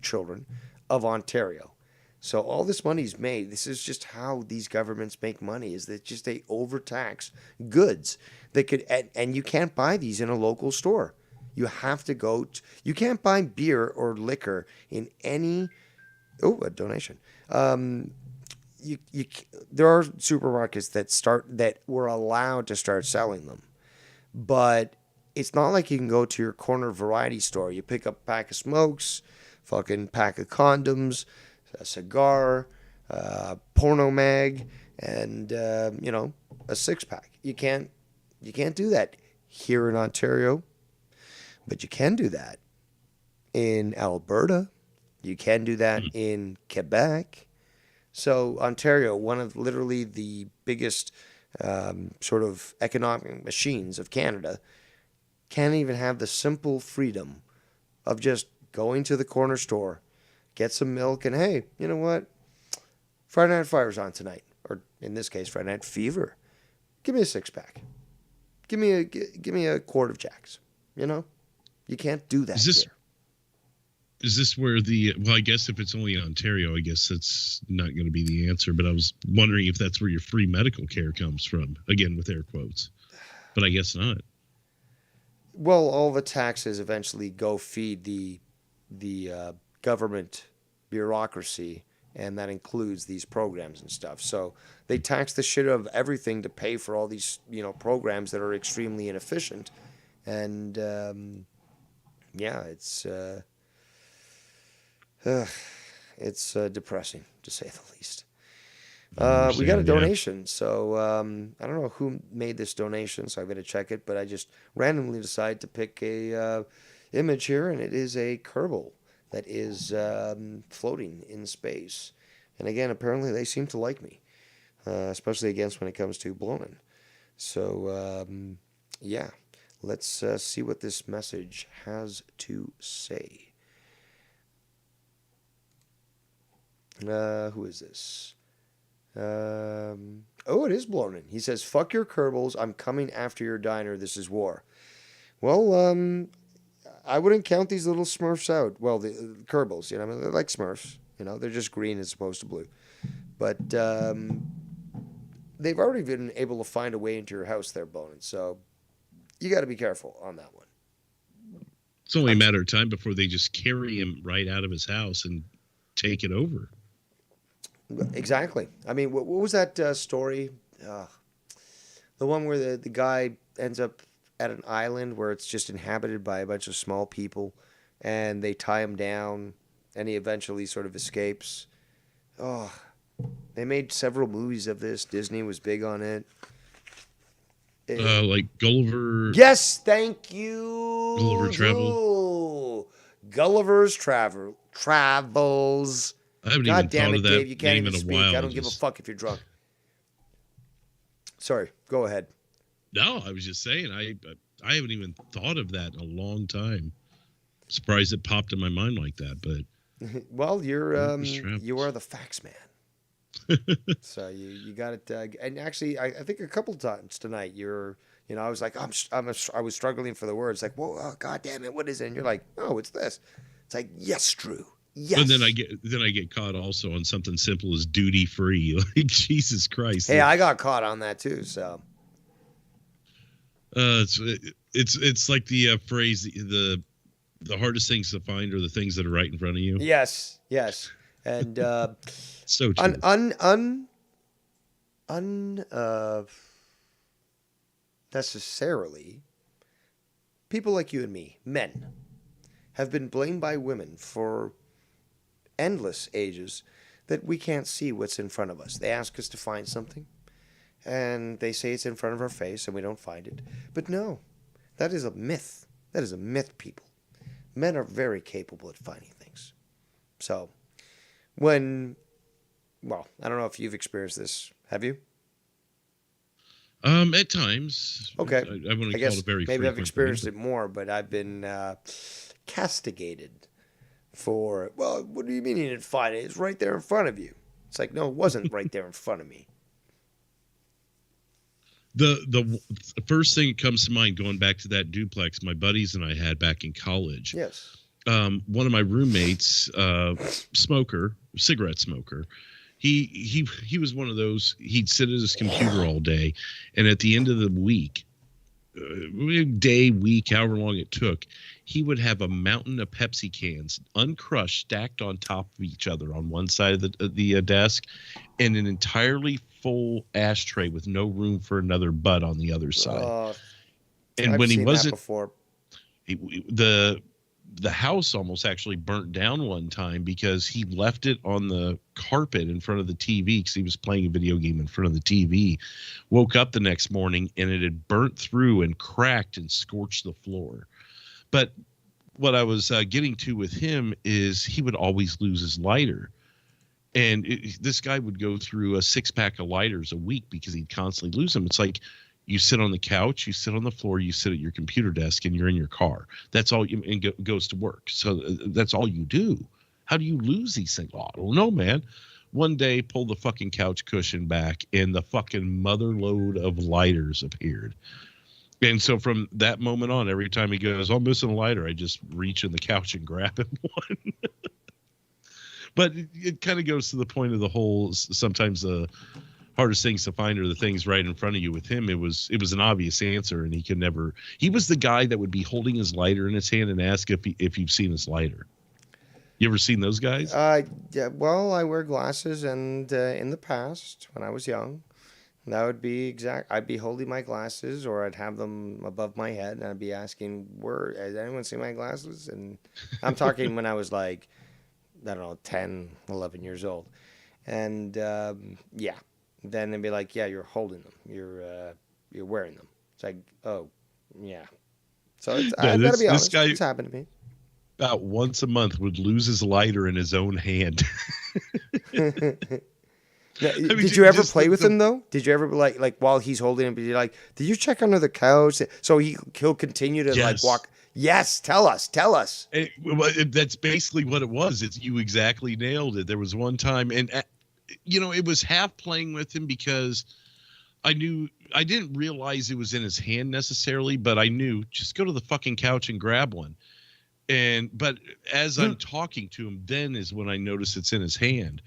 children of Ontario. So all this money's made. This is just how these governments make money. Is that just they overtax goods that could, and you can't buy these in a local store. You have to go. You can't buy beer or liquor in any. Oh, a donation. There are supermarkets that were allowed to start selling them, but it's not like you can go to your corner variety store. You pick up a pack of smokes, fucking pack of condoms, a cigar, porno mag, and a 6-pack. You can't do that here in Ontario, but you can do that in Alberta. You can do that in Quebec. So Ontario, one of literally the biggest sort of economic machines of Canada, can't even have the simple freedom of just going to the corner store, get some milk, and hey, you know what? Friday Night Fire's on tonight, or in this case, Friday Night Fever. Give me a 6-pack. Give me a quart of Jacks. You can't do that here. Is this where I guess if it's only Ontario, I guess that's not going to be the answer. But I was wondering if that's where your free medical care comes from, again with air quotes. But I guess not. Well, all the taxes eventually go feed the government bureaucracy, and that includes these programs and stuff. So they tax the shit out of everything to pay for all these programs that are extremely inefficient, and it's depressing to say the least. We got a donation, so I don't know who made this donation, so I'm going to check it, but I just randomly decided to pick a image here, and it is a Kerbal that is floating in space. And again, apparently they seem to like me, especially against when it comes to blonin'. So, let's see what this message has to say. Who is this? It is Blonin. He says, "Fuck your Kerbals. I'm coming after your diner. This is war." Well, I wouldn't count these little Smurfs out. Well, the Kerbals, they're like Smurfs. They're just green as opposed to blue. But they've already been able to find a way into your house there, Blonin. So you got to be careful on that one. It's only a matter of time before they just carry him right out of his house and take it over. Exactly. I mean, what was that story? The one where the guy ends up at an island where it's just inhabited by a bunch of small people, and they tie him down, and he eventually sort of escapes. Oh, they made several movies of this. Disney was big on it. Like Gulliver. Yes, thank you. Gulliver Travel. Ooh, Gulliver's Travels. I haven't God even damn thought it, of that Dave! You can't name even in a speak. while. I don't give a fuck if you're drunk. Sorry, go ahead. No, I was just saying I haven't even thought of that in a long time. Surprised it popped in my mind like that, but Well, you are the facts man. So you got it. And actually, I think a couple times tonight I was like, I was struggling for the words. Like, whoa, oh, God damn it, what is it? And you're like, oh, it's this. It's like, yes, Drew. Yes. And then I get caught also on something simple as duty free. Like, Jesus Christ. Hey, I got caught on that too. So. It's like the phrase, the hardest things to find are the things that are right in front of you. Yes. And so true. Necessarily, people like you and me, men, have been blamed by women for endless ages that we can't see what's in front of us. They ask us to find something, and they say it's in front of our face, and we don't find it. But no, that is a myth. That is a myth, people. Men are very capable at finding things. So, I don't know if you've experienced this. Have you? At times. Okay. I wouldn't call it very maybe I've frequent, experienced it more, but I've been castigated for, well, what do you mean you didn't find it? It's right there in front of you. It's like, no, it wasn't right there in front of me. The first thing that comes to mind, going back to that duplex my buddies and I had back in college. Yes. One of my roommates, cigarette smoker, he was one of those. He'd sit at his computer all day, and at the end of the week, week, however long it took, he would have a mountain of Pepsi cans, uncrushed, stacked on top of each other on one side of the desk, and an entirely full ashtray with no room for another butt on the other side. And I've when he seen wasn't, that before. The house almost actually burnt down one time because he left it on the carpet in front of the TV because he was playing a video game in front of the TV. Woke up the next morning and it had burnt through and cracked and scorched the floor. But what I was getting to with him is he would always lose his lighter. And this guy would go through a 6-pack of lighters a week because he'd constantly lose them. It's like, you sit on the couch, you sit on the floor, you sit at your computer desk, and you're in your car. That's all you, and goes to work. So that's all you do. How do you lose these things? Oh, I don't know, man. One day, pull the fucking couch cushion back, and the fucking mother load of lighters appeared. And so from that moment on, every time he goes, I'm missing a lighter, I just reach in the couch and grab him one. But it kind of goes to the point of the whole, sometimes the hardest things to find are the things right in front of you. With him, it was an obvious answer, and he was the guy that would be holding his lighter in his hand and ask if you've seen his lighter. You ever seen those guys? Yeah, well, I wear glasses, and in the past, when I was young, that would be I'd be holding my glasses, or I'd have them above my head, and I'd be asking, has anyone seen my glasses? And I'm talking when I was like, I don't know, 10, 11 years old. And yeah. Then they'd be like, yeah, you're holding them. You're wearing them. It's like, oh, yeah. So I gotta be honest, it's happened to me. About once a month would lose his lighter in his own hand. Did you ever play with him though? Did you ever like while he's holding him, be like, did you check under the couch? So he'll continue to like walk. Yes, tell us. That's basically what it was. You exactly nailed it. There was one time, and it was half playing with him because I didn't realize it was in his hand necessarily, but I knew, just go to the fucking couch and grab one. But as I'm talking to him, then is when I notice it's in his hand.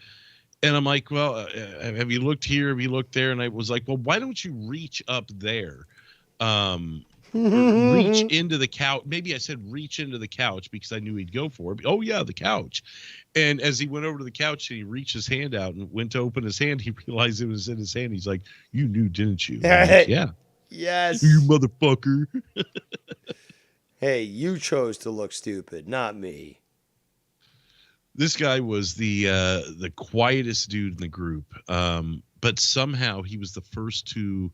And I'm like, well, have you looked here? Have you looked there? And I was like, well, why don't you reach up there? Reach into the couch. Maybe I said reach into the couch because I knew he'd go for it. Oh yeah, the couch. And as he went over to the couch and he reached his hand out and went to open his hand, he realized it was in his hand. He's like, you knew, didn't you? Like, yeah. Yes. You motherfucker. Hey, you chose to look stupid, not me. This guy was the quietest dude in the group, but somehow he was the first to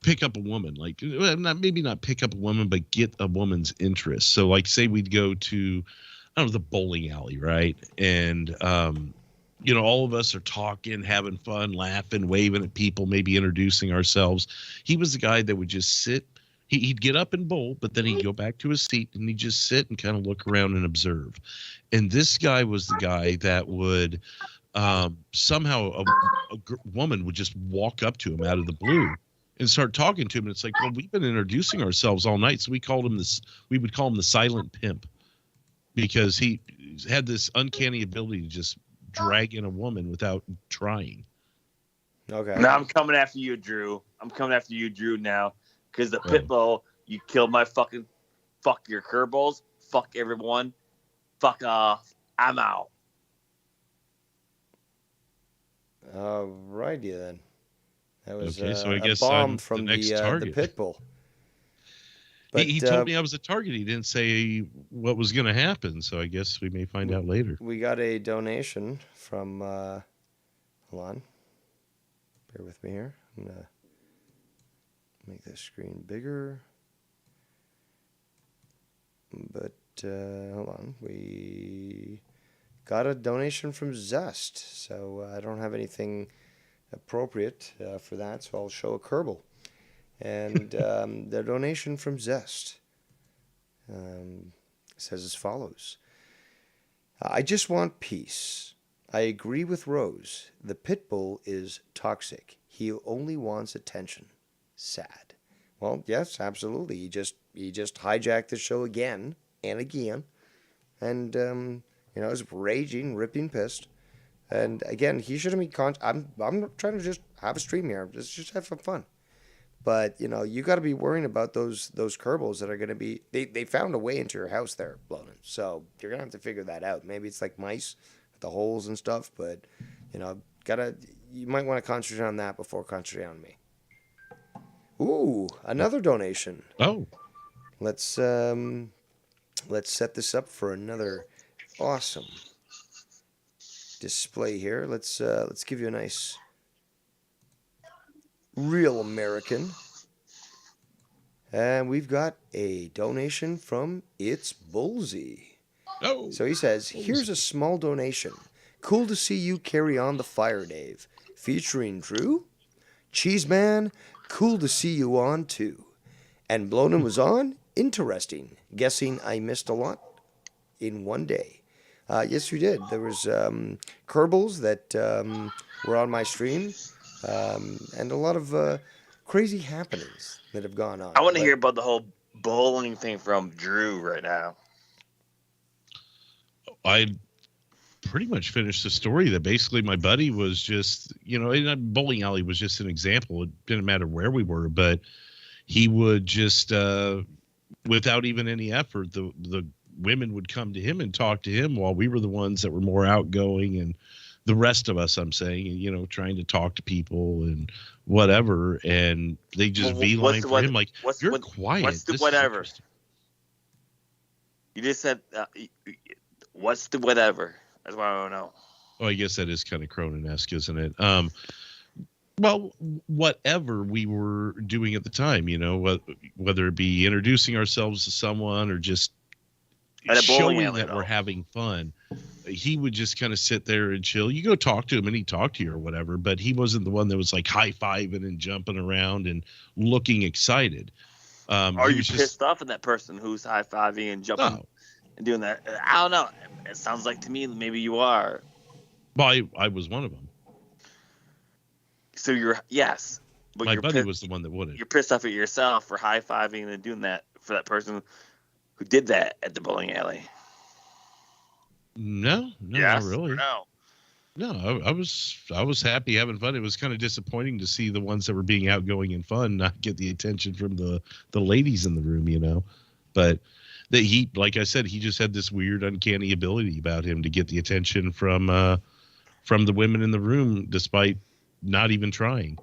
pick up a woman. Like, maybe not pick up a woman, but get a woman's interest. So, like, say we'd go to, I don't know, the bowling alley, right? And all of us are talking, having fun, laughing, waving at people, maybe introducing ourselves. He was the guy that would just sit. He'd get up and bowl, but then he'd go back to his seat and he'd just sit and kind of look around and observe. And this guy was the guy that would somehow a woman would just walk up to him out of the blue and start talking to him. And it's like, well, we've been introducing ourselves all night. So we would call him the silent pimp, because he had this uncanny ability to just drag in a woman without trying. Okay. Now I'm coming after you, Drew. Now. Because the pit bull, you killed my fuck your curveballs, fuck everyone, fuck off, I'm out. Alrighty then. That was Okay, so I guess a bomb I'm from the next the target. pit bull. But, He told me I was a target. He didn't say what was going to happen, so I guess we may find out later. We got a donation from, hold on, bear with me here. I'm going to make this screen bigger. But, hold on, we got a donation from Zest, so I don't have anything appropriate for that, so I'll show a Kerbal. And the donation from Zest says as follows. I just want peace. I agree with Rose. The pit bull is toxic. He only wants attention. Sad. Well, yes, absolutely. He just hijacked the show again and again. And, is raging, ripping pissed. And again, he shouldn't be I'm trying to just have a stream here. Let's just have some fun. But, you got to be worrying about those Kerbals that are going to be... They found a way into your house there, Blonin. So you're going to have to figure that out. Maybe it's like mice with the holes and stuff. But, you might want to concentrate on that before concentrating on me. Ooh, another donation. Oh. Let's set this up for another awesome display here. Let's give you a nice... Real American. And we've got a donation from It's Bullsy. Oh. So he says, here's a small donation. Cool to see you carry on the fire, Dave. Featuring Drew. Cheeseman, cool to see you on too. And Blonin was on? Interesting. Guessing I missed a lot in one day. Yes, you did. There was Kerbals that were on my stream. And a lot of crazy happenings that have gone on. I want to hear about the whole bowling thing from Drew right now. I pretty much finished the story that basically my buddy was just, in a bowling alley was just an example. It didn't matter where we were, but he would just, without even any effort, the women would come to him and talk to him while we were the ones that were more outgoing, and the rest of us, I'm saying, trying to talk to people and whatever, and they just beeline for him like, you're quiet. What's the whatever? You just said, what's the whatever? That's what I don't know. Oh, I guess that is kind of Cronin-esque, isn't it? Well, whatever we were doing at the time, whether it be introducing ourselves to someone or just showing that we're having fun. He would just kind of sit there and chill. You go talk to him and he'd talk to you or whatever, but he wasn't the one that was like high-fiving and jumping around and looking excited. Are you pissed off at that person who's high-fiving and jumping and doing that? I don't know. It sounds like to me maybe you are. Well, I was one of them. So yes. But my buddy was the one that wouldn't. You're pissed off at yourself for high-fiving and doing that for that person who did that at the bowling alley. No, yes, not really. No, I was happy having fun. It was kind of disappointing to see the ones that were being outgoing and fun not get the attention from the ladies in the room, But he, like I said, he just had this weird, uncanny ability about him to get the attention from the women in the room, despite not even trying.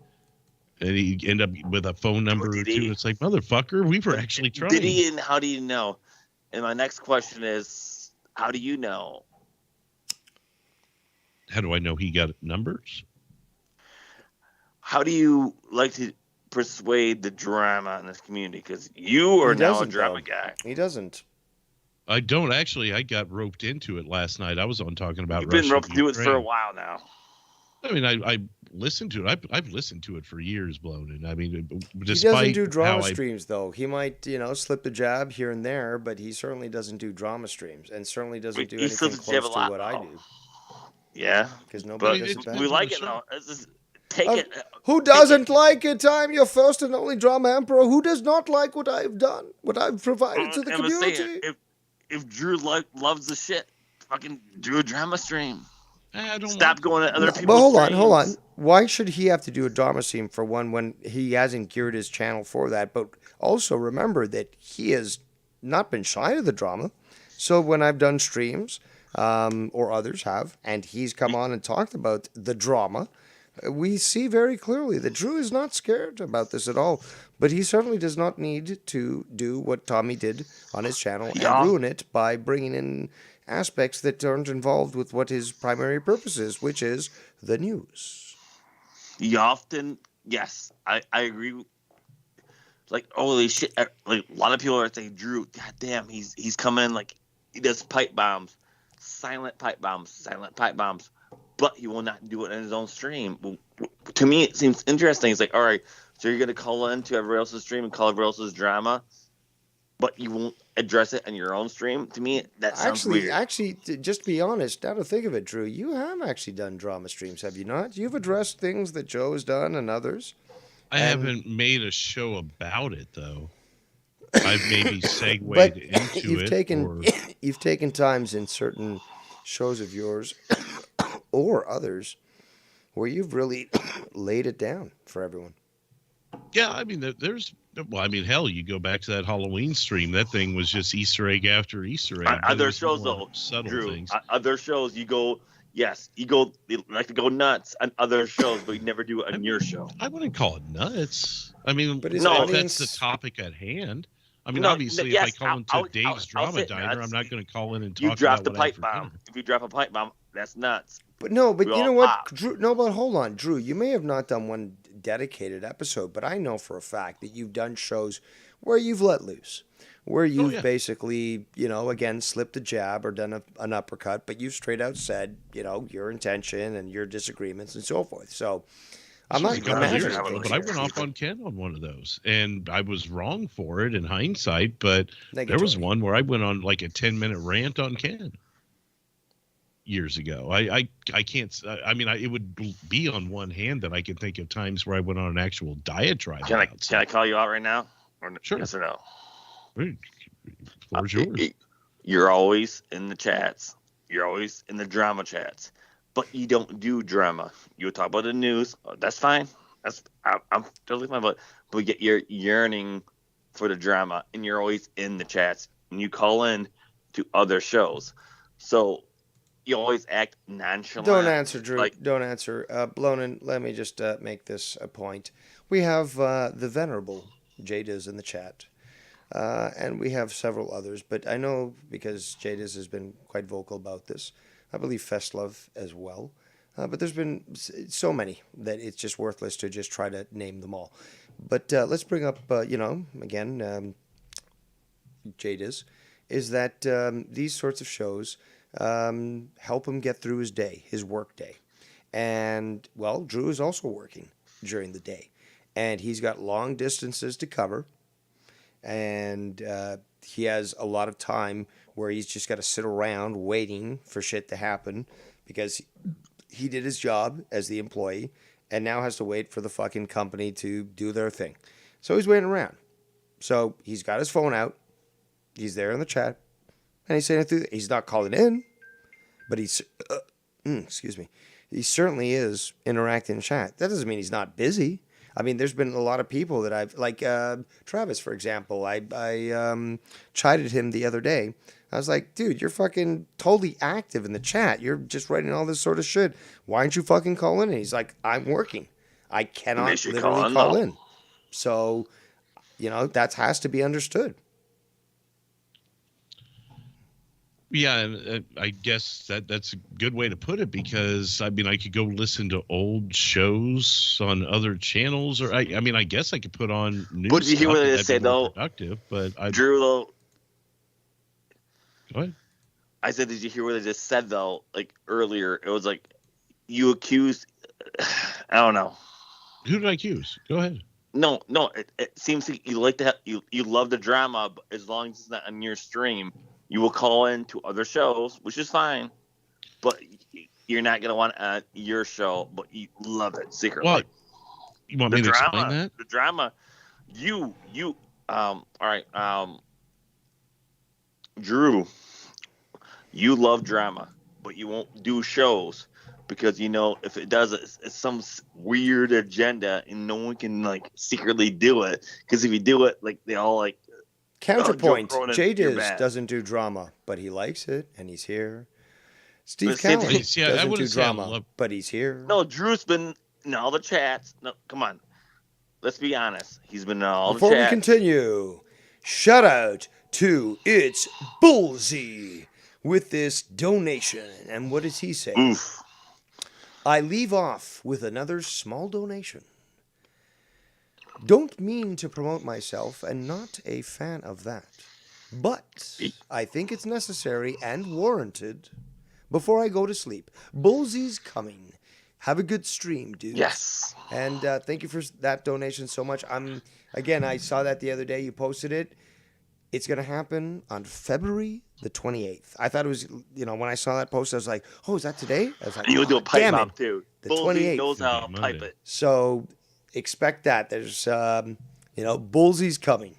and he end up with a phone number or two. It's like, motherfucker, we were actually trying. Did he, and how do you know? And my next question is, how do you know? How do I know he got numbers? How do you like to persuade the drama in this community? Because you are now a drama guy. He doesn't. I don't actually. I got roped into it last night. I was on talking about. You've been roped into it for a while now. I mean, I listened to it. I've listened to it for years, Blown. And I mean, he doesn't do drama streams, though. He might, slip the jab here and there, but he certainly doesn't do drama streams, and certainly doesn't do anything close to what I do. Yeah, because nobody does that. We like it though. Take it. Who doesn't like it? I'm your first and only drama emperor. Who does not like what I've done, what I've provided to the community? If Drew loves the shit, fucking do a drama stream. I don't Stop going to other people's But hold on. Why should he have to do a drama stream for one when he hasn't geared his channel for that? But also remember that he has not been shy of the drama. So when I've done streams, or others have, and he's come on and talked about the drama, we see very clearly that Drew is not scared about this at all. But he certainly does not need to do what Tommy did on his channel and ruin it by bringing in aspects that aren't involved with what his primary purpose is, which is the news. You often, yes, I agree. Like, holy shit, like a lot of people are saying, Drew, goddamn, he's coming in like he does pipe bombs, silent pipe bombs, but he will not do it in his own stream. Well, to me, it seems interesting. It's like, all right, so you're going to call into everybody else's stream and call everybody else's drama, but you won't address it on your own stream? To me, that sounds weird. Actually, just to be honest, now to think of it, Drew, you have actually done drama streams, have you not? You've addressed things that Joe has done and others. I haven't made a show about it, though. I've maybe segued into it. You've taken times in certain shows of yours or others where you've really laid it down for everyone. Yeah, I mean, hell, you go back to that Halloween stream. That thing was just Easter egg after Easter egg. Other shows, though, subtle Drew, things. Other shows, you like to go nuts on other shows, but you never do it on your show. I wouldn't call it nuts. I mean, but if that's the topic at hand. I mean, obviously, if I call into Dave's Drama Diner, I'm not going to call in and talk about what I had for dinner. If you drop a pipe bomb, that's nuts. But no, but you know what, Drew? No, but hold on, Drew. You may have not done one dedicated episode, but I know for a fact that you've done shows where you've let loose, where you've basically, again, slipped a jab or done an uppercut, but you've straight out said, your intention and your disagreements and so forth. So I'm not imagining, but I went off on Ken on one of those, and I was wrong for it in hindsight. But there was one where I went on like a 10-minute rant on Ken years ago. I can't. I mean, it would be on one hand that I can think of times where I went on an actual diatribe. Can I call you out right now? Sure. Yes or no? The floor's yours. You're always in the chats. You're always in the drama chats. But you don't do drama. You talk about the news. Oh, that's fine. I'm totally fine. But yet you're yearning for the drama, and you're always in the chats. And you call in to other shows, so you always act nonchalant. Don't answer, Drew. Don't answer. Blonin, let me just make this a point. We have the venerable Jadiz in the chat, and we have several others. But I know because Jadiz has been quite vocal about this. I believe Festlove as well. But there's been so many that it's just worthless to just try to name them all. But let's bring up, again, Jadiz, is that these sorts of shows help him get through his day, his work day. And, well, Drew is also working during the day. And he's got long distances to cover. And he has a lot of time where he's just got to sit around waiting for shit to happen because he did his job as the employee and now has to wait for the fucking company to do their thing. So he's waiting around. So he's got his phone out. He's there in the chat. And he's saying he's not calling in, but he's, excuse me, he certainly is interacting in chat. That doesn't mean he's not busy. I mean, there's been a lot of people that I've, like Travis, for example. I chided him the other day. I was like, dude, you're fucking totally active in the chat. You're just writing all this sort of shit. Why aren't you fucking calling in? He's like, I'm working. I cannot should literally call call in, in. So, that has to be understood. Yeah, and I guess that's a good way to put it, because I mean I could go listen to old shows on other channels, or I guess I could put on new But did you hear stuff what and they that'd said be more though? productive. But I Drew, though, go ahead. I said, did you hear what they just said though? Like earlier, it was like you accused. I don't know. Who did I accuse? Go ahead. No. It seems like you like to have, you love the drama, but as long as it's not on your stream, you will call in to other shows, which is fine. But you're not gonna want your show, but you love it secretly. Well, you want me to explain that? The drama. All right. Drew, you love drama, but you won't do shows because if it does, it's some weird agenda and no one can like secretly do it. Because if you do it, like they all like. Counterpoint: Joe Cronin, Jay you're Diz bad. doesn't do drama, but he likes it, and he's here. Steve But see, Cowan see, I doesn't do wouldn't say I drama, love- but he's here. No, Drew's been in all the chats. No, come on. Let's be honest. He's been in all Before the we chats. continue, shout out to It's Bullsy with this donation. And what does he say? Oof. I leave off with another small donation. Don't mean to promote myself and not a fan of that. But I think it's necessary and warranted before I go to sleep. Bullsy's coming. Have a good stream, dude. Yes. And thank you for that donation so much. I saw that the other day. You posted it. It's going to happen on February the 28th. I thought it was, when I saw that post, I was like, oh, is that today? I was like, And you'll do a pipe damn bomb it. too. The Bullseye 28th. knows how to Monday. pipe it. So expect that. There's, Bullsy's coming.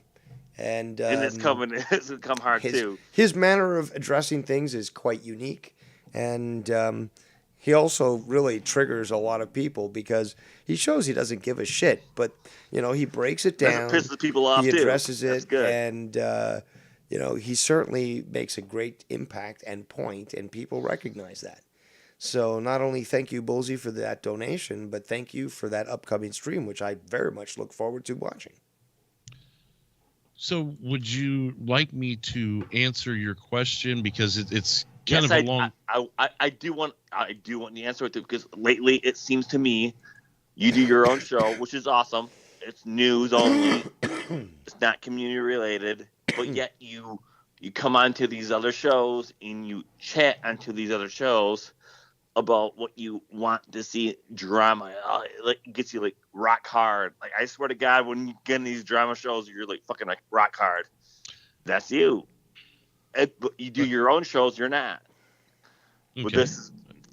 And And it's coming come hard too. his manner of addressing things is quite unique. And he also really triggers a lot of people because he shows he doesn't give a shit. But, he breaks it down. Doesn't piss the people off He too. addresses That's it. good. And, he certainly makes a great impact and point, and people recognize that. So not only thank you, Bullsy, for that donation, but thank you for that upcoming stream, which I very much look forward to watching. So would you like me to answer your question, because it's kind of a long. I do want the answer to, because lately it seems to me you do your own show, which is awesome. It's news only. It's not community related, but yet you come onto these other shows and you chat onto these other shows about what you want to see drama. It gets you like rock hard. Like I swear to God, when you get in these drama shows, you're like fucking like rock hard. That's you. But you do your own shows, you're not. Okay. But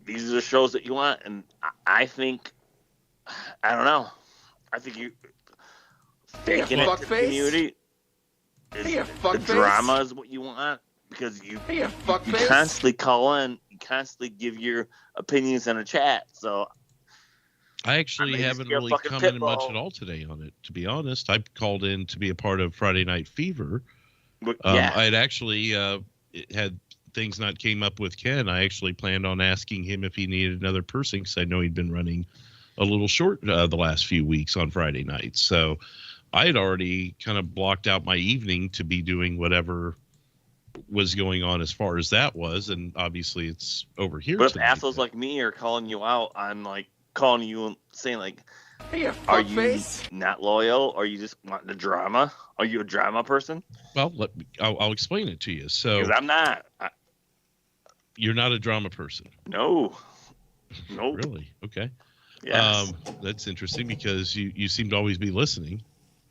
these are the shows that you want, and I think, I don't know. I think you faking it to the fuckface. community. Hey, you The fuckface. drama is what you want, because you Hey, you fuckface. constantly call in, you constantly give your opinions in a chat. So I actually I mean, haven't you're a really fucking come in pit much bull. at all today on it, to be honest. I called in to be a part of Friday Night Fever. yeah, I had actually had things not came up with Ken. I actually planned on asking him if he needed another person, because I know he'd been running a little short the last few weeks on Friday nights. So I had already kind of blocked out my evening to be doing whatever was going on as far as that was, and obviously it's over here. but if tonight. assholes like me are calling you out on like calling you and saying like, Hey, you are you fuckface. not loyal? Or you just want the drama? Are you a drama person? Well, I'll explain it to you. So Because I'm not. you're not a drama person, No. Nope. really? Okay. Yes. That's interesting, because you seem to always be listening.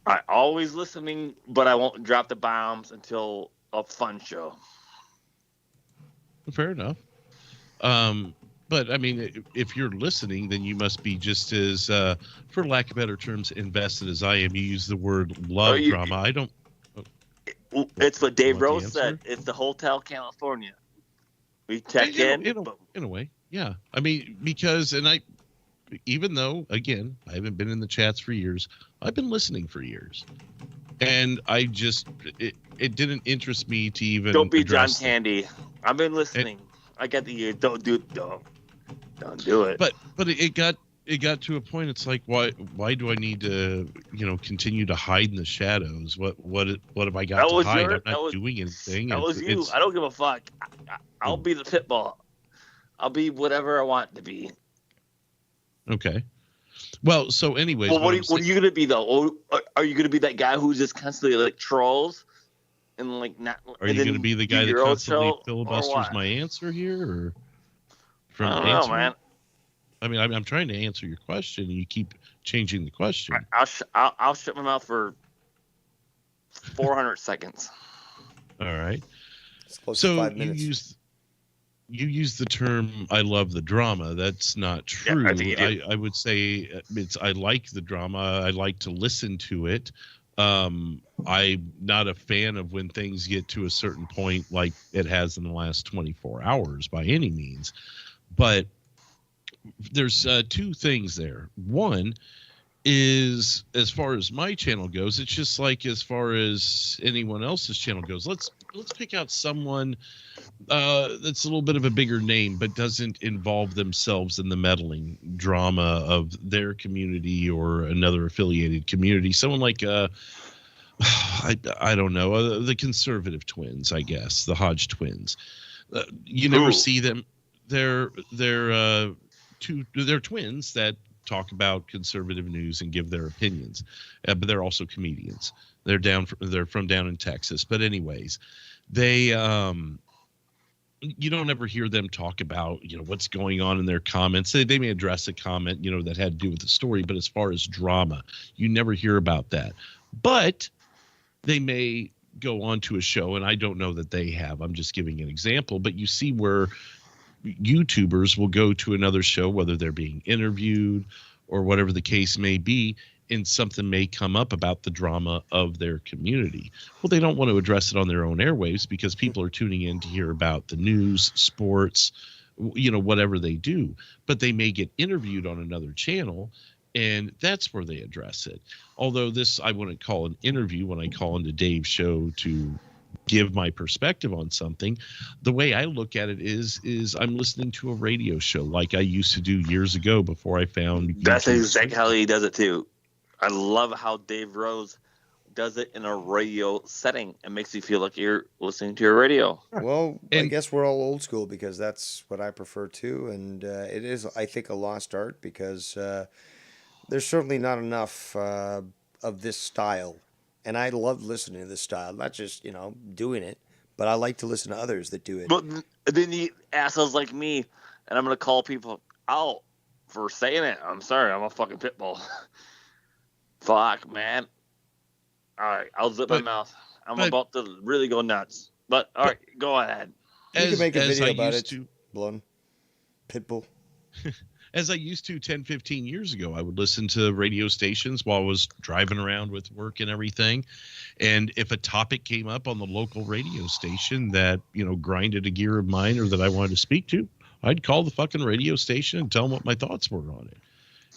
I always listening, but I won't drop the bombs until a fun show. Fair enough. But I mean, if you're listening, then you must be just as, for lack of better terms, invested as I am. You use the word love drama. I don't. It's what Dave Want the Rose answer? said. It's the Hotel California. We check in. In a way, yeah. I mean, because, even though, again, I haven't been in the chats for years, I've been listening for years, and it didn't interest me to even. Don't be John address them. Candy. I've been listening. I got the don't do it. Don't do it. But it got it got to a point. It's like, why do I need to, continue to hide in the shadows? What have I got That to was hide? your. I'm That not was. doing anything. That was you. I don't give a fuck. I'll be the pit bull. I'll be whatever I want to be. Okay. Well, so anyways, Well, what are you gonna be though? Are you gonna be that guy who just constantly like trolls and like not? Are you going to be the guy that constantly filibusters my answer here, or from I don't know, man. I mean, I'm trying to answer your question, and you keep changing the question. I'll shut my mouth for 400 seconds. All right. It's close So to 5 minutes. You use the term "I love the drama." That's not true. Yeah, I think you do. I would say I like the drama. I like to listen to it. I'm not a fan of when things get to a certain point, like it has in the last 24 hours, by any means. But there's two things there. One is, as far as my channel goes, it's just like as far as anyone else's channel goes. Let's pick out someone that's a little bit of a bigger name, but doesn't involve themselves in the meddling drama of their community or another affiliated community. Someone like I don't know, the conservative twins, I guess, the Hodge twins. You never see them. They're twins that talk about conservative news and give their opinions, but they're also comedians. They're from down in Texas. But anyways, they you don't ever hear them talk about what's going on in their comments. They may address a comment that had to do with the story, but as far as drama, you never hear about that. But they may go on to a show, and I don't know that they have. I'm just giving an example, but you see where YouTubers will go to another show, whether they're being interviewed or whatever the case may be, and something may come up about the drama of their community. Well, they don't want to address it on their own airwaves because people are tuning in to hear about the news, sports, whatever they do. But they may get interviewed on another channel, and that's where they address it. Although this, I wouldn't call an interview when I call into Dave's show to give my perspective on something. The way I look at it is I'm listening to a radio show like I used to do years ago before I found That's YouTube. exactly how he does it too. I love how Dave Rose does it in a radio setting. It makes you feel like you're listening to a radio. Well, I guess we're all old school because that's what I prefer too, and it is, I think, a lost art because there's certainly not enough of this style. And I love listening to this style, not just, doing it, but I like to listen to others that do it. But then you assholes like me, and I'm going to call people out for saying it. I'm sorry, I'm a fucking pit bull. Fuck, man. All right, I'll zip my mouth. I'm about to really go nuts. But, all right, go ahead. You can make a video about it, to, Blonde. Pitbull. As I used to 10, 15 years ago, I would listen to radio stations while I was driving around with work and everything. And if a topic came up on the local radio station that, grinded a gear of mine or that I wanted to speak to, I'd call the fucking radio station and tell them what my thoughts were on it.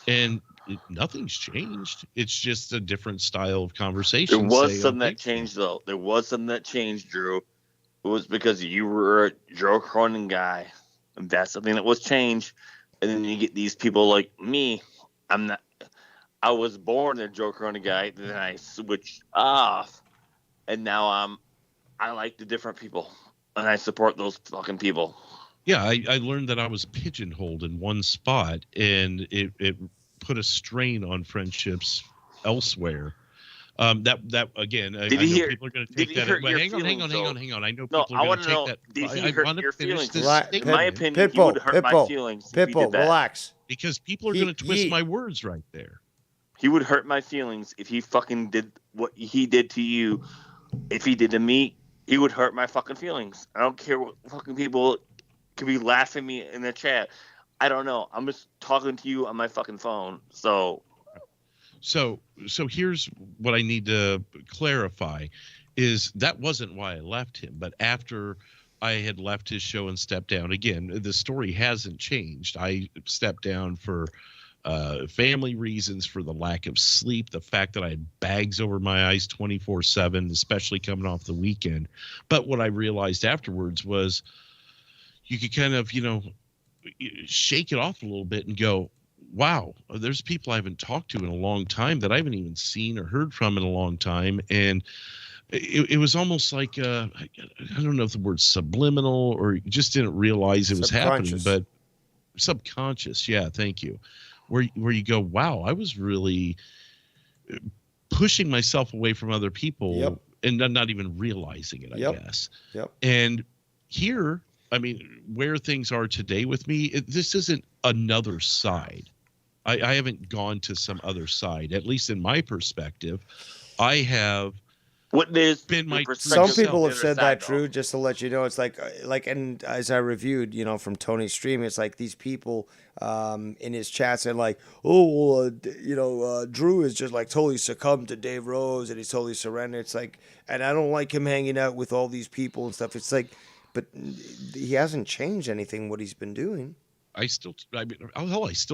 And nothing's changed. It's just a different style of conversation. There was something that changed, though. There was something that changed, Drew. It was because you were a Joe Cronin guy. And that's something that was changed. And then you get these people like me. I was born a Joe Cronin guy. Then I switched off. And now I like the different people. And I support those fucking people. Yeah, I learned that I was pigeonholed in one spot. And it put a strain on friendships elsewhere. That again, I know people are going to take that. Hang on. I know people are going to take that. Did he hurt your feelings? In my opinion, he would hurt my feelings. Pitbull, relax. Because people are going to twist my words right there. He would hurt my feelings if he fucking did what he did to you. If he did to me, he would hurt my fucking feelings. I don't care what fucking people could be laughing at me in the chat. I don't know. I'm just talking to you on my fucking phone. So here's what I need to clarify is that wasn't why I left him. But after I had left his show and stepped down, again, the story hasn't changed. I stepped down for family reasons, for the lack of sleep, the fact that I had bags over my eyes 24/7, especially coming off the weekend. But what I realized afterwards was you could kind of, shake it off a little bit and go, wow, there's people I haven't talked to in a long time that I haven't even seen or heard from in a long time. And it was almost like, I don't know if the word subliminal or you just didn't realize it was happening, Subconscious. but subconscious. Yeah. Thank you. Where you go, wow, I was really pushing myself away from other people Yep. and not even realizing it, I Yep. guess. Yep. And here, I mean, where things are today with me, this isn't another side. I haven't gone to some other side, at least in my perspective. I have What is been my your Some perspective people on have the said other that side, true. Just to let you know, it's like, and as I reviewed, from Tony's stream, it's like these people in his chats and like, oh, well, Drew is just like totally succumbed to Dave Rose and he's totally surrendered. It's like, and I don't like him hanging out with all these people and stuff. It's like, but he hasn't changed anything what he's been doing. I still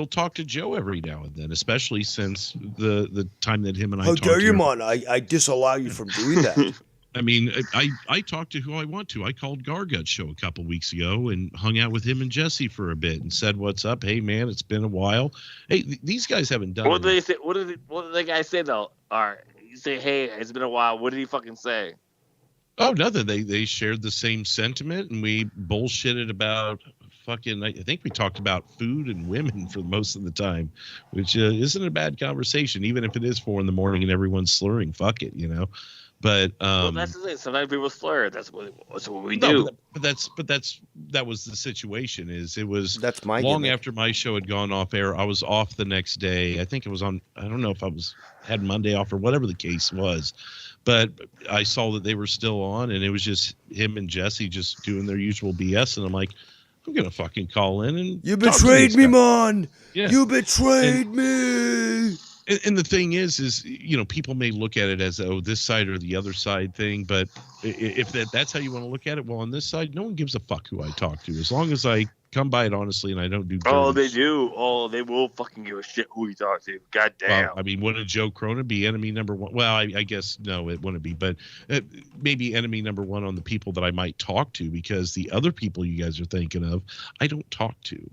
talk to Joe every now and then, especially since the time that him and I How talked dare you, here. man? I disallow you from doing that. I mean, I talk to who I want to. I called Gargut's show a couple weeks ago and hung out with him and Jesse for a bit and said, "What's up? Hey, man, it's been a while." Hey, these guys haven't done. What did they say? What did the guy say though? All right, you say, "Hey, it's been a while." What did he fucking say? Oh, nothing. They shared the same sentiment, and we bullshitted about fucking. I think we talked about food and women for most of the time, which isn't a bad conversation, even if it is 4 a.m. and everyone's slurring. Fuck it, But Well, that's the thing. Sometimes people slur. That's what we no, do. that was the situation. It was That's my long gimmick. after my show had gone off air. I was off the next day. I think it was on. I don't know if had Monday off or whatever the case was, but I saw that they were still on, and it was just him and Jesse just doing their usual BS. And I'm like, I'm gonna fucking call in and You talk to betrayed this me, guy. man. Yeah. You betrayed me. And the thing is people may look at it as this side or the other side thing, but if that's how you want to look at it, well, on this side, no one gives a fuck who I talk to, as long as I come by it honestly and I don't do. Oh, dirty they do. Oh, they will fucking give a shit who you talk to. God damn. Well, I mean, wouldn't Joe Cronin be enemy number one? Well, I guess no, it wouldn't be, but maybe enemy number one on the people that I might talk to, because the other people you guys are thinking of, I don't talk to.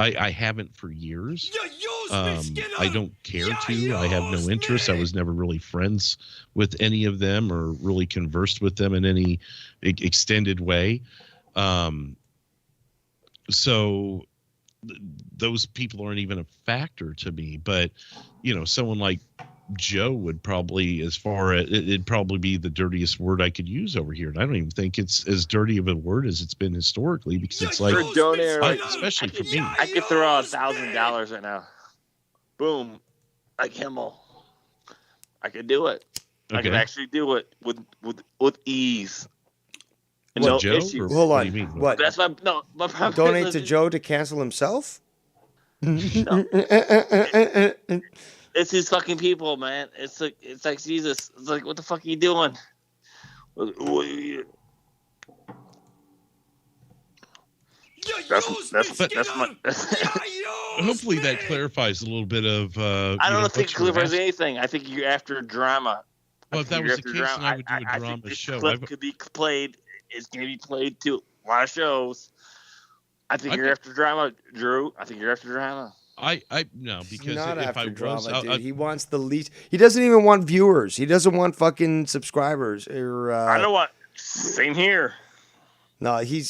I haven't for years. I don't care to. I have no interest. I was never really friends with any of them or really conversed with them in any extended way. So those people aren't even a factor to me. But, someone like Joe would probably, it'd probably be the dirtiest word I could use over here. And I don't even think it's as dirty of a word as it's been historically, because it's like, For a donor, especially for me. I could throw out $1,000 right now. Boom, like Himmel. I could do it. I could Okay. actually do it with ease. And What, no Joe? issues. Or Hold what on. do you mean? What? That's my problem. Donate to Joe to cancel himself? It's these fucking people, man. It's like Jesus. It's like, what the fuck are you doing? That's my. Hopefully that clarifies a little bit of. I don't think it clarifies anything. I think you're after drama. Well, if that was the case, then I would do a I drama think this show. clip could be played. It's going to be played to a lot of shows. I think you're after drama, Drew. I think you're after drama. No, He's because not if after I drama, was, dude. He wants the least. He doesn't even want viewers. He doesn't want fucking subscribers. Or I know what. Same here. no, he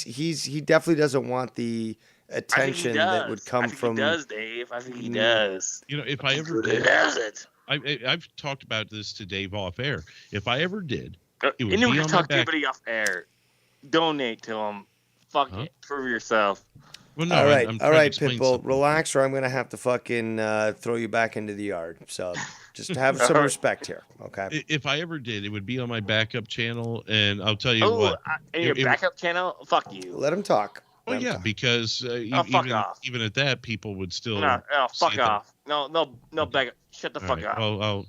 definitely doesn't want the attention that would come from. He does, Dave. I think he does. if I ever He did, does it. I've talked about this to Dave off air. If I ever did, it would You never be on my talk to back. anybody off air. Donate to him. Fuck Huh? it. Prove yourself. Well, no, all right, I'm all trying to right, explain Pitbull, something. relax, or I'm gonna have to fucking throw you back into the yard. So just have some All right. respect here, okay? If I ever did, it would be on my backup channel, and I'll tell you Oh, what. and your it- backup channel? Fuck you. Let him talk. Well, Let him yeah, talk. because fuck even off. even at that, people would still. No, fuck see that. off. No, backup. Shut the All fuck right, up. I'll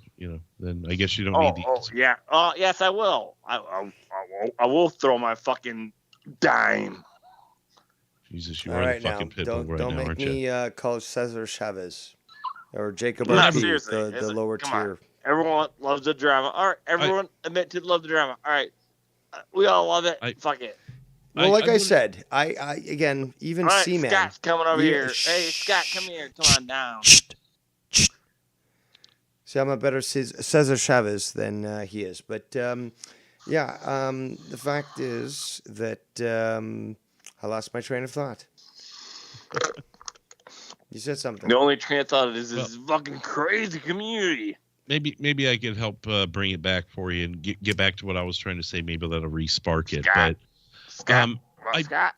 then I guess you don't Oh, need the. yeah. Oh, yes, I will. I will throw my fucking dime. Jesus, you All are right, the now, fucking pitbull don't right now, make aren't you? me call Cesar Chavez or Jacob No, Ortiz, seriously, the it's- lower come on. tier. Everyone loves the drama. All right, everyone admit to love the drama. All right, we all love it. I- Fuck it. Well, like I wouldn't- said, I again, even All right, C-Man. Scott's coming over Yeah, here. Hey, Scott, come here. Come on down. See, I'm a better Cesar Chavez than he is. But yeah, the fact is that I lost my train of thought. You said something. The only train of thought is this Well- fucking crazy community. Maybe I could help bring it back for you and get back to what I was trying to say. Maybe that'll re-spark it. Scott. Scott, But Scott.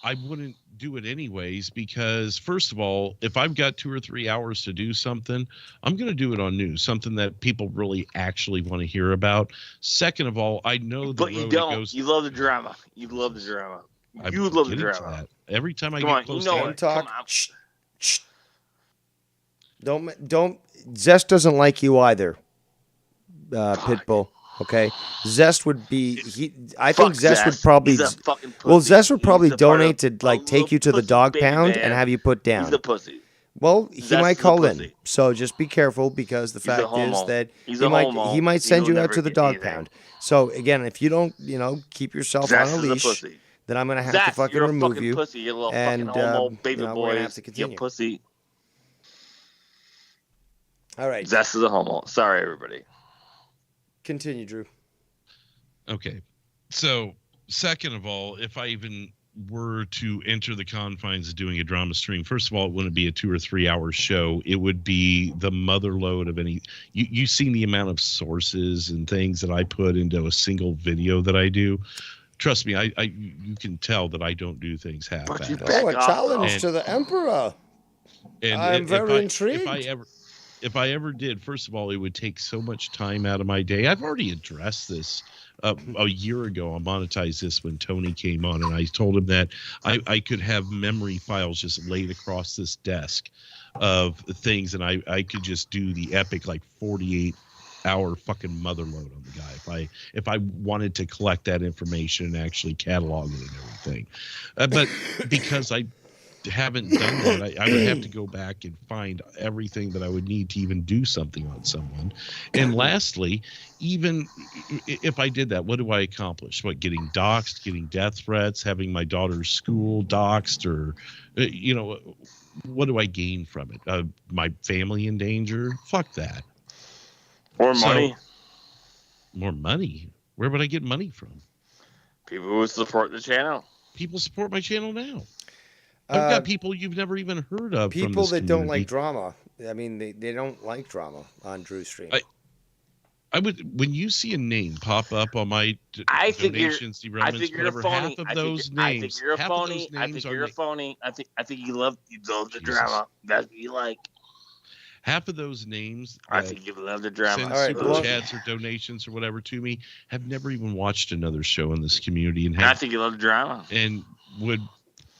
I wouldn't do it anyways because, first of all, if I've got 2 or 3 hours to do something, I'm going to do it on news, something that people really actually want to hear about. Second of all, I know the But you road don't. it goes. You love the drama. You love the drama. I'm You love the getting to drama. that. Every time I Come get on, close you know to it. it, Talk. Come on. Shh, shh. Don't. Zest doesn't like you either, Pitbull. Okay, Zest would be. I think Fuck Zest would probably. He's a fucking pussy. Well, Zest would probably He's a part donate to of like a take you to the little dog pussy baby pound man. and have you put down. He's a pussy. Well, he Zest might is a call in, pussy. so just be careful because the He's a fact is homo. that He's he a might homo. he might He send will you out never to the get dog anything. pound. So again, if you don't keep yourself Zest on a is leash, pussy. then I'm gonna have Zest, to fucking you're a remove fucking you. pussy. You little and, fucking homo baby we're boys. gonna have to continue. You pussy. All right, Zest is a homo. Sorry, everybody. continue, Drew. okay. So, second of all, if I even were to enter the confines of doing a drama stream, first of all, it wouldn't be a 2 or 3 hour show. It would be the mother load of any. You've seen the amount of sources and things that I put into a single video that I do. Trust me, you can tell that I don't do things But you half-assed. back Oh, a off, challenge And- to the Emperor. And I'm very If intrigued. I ever did, first of all, it would take so much time out of my day. I've already addressed this a year ago. I monetized this when Tony came on, and I told him that I could have memory files just laid across this desk of things, and I could just do the epic like 48-hour fucking mother load on the guy if I wanted to collect that information and actually catalog it and everything. But because I haven't done that, I would have to go back and find everything that I would need to even do something on someone. And lastly, even if I did that, what do I accomplish? What, getting doxxed, getting death threats, having my daughter's school doxxed, or what do I gain from it? My family in danger? Fuck that. Or So- money. More money? Where would I get money from? People who support the channel. People support my channel now. I've got people you've never even heard of. from People this that don't community. like drama. I mean, they don't like drama on Drew's stream. I would, when you see a name pop up on my I think you're- donations, I derailments, think you're a whatever, phony. half of I those think names, you're a half of phony. those I names think are you're a na- phony. I think you love the Jesus. drama. That's what you like. half of those names I that think you love the drama. send All right, super blow- chats or donations or whatever to me have never even watched another show in this community and And I have, think you love the drama. and would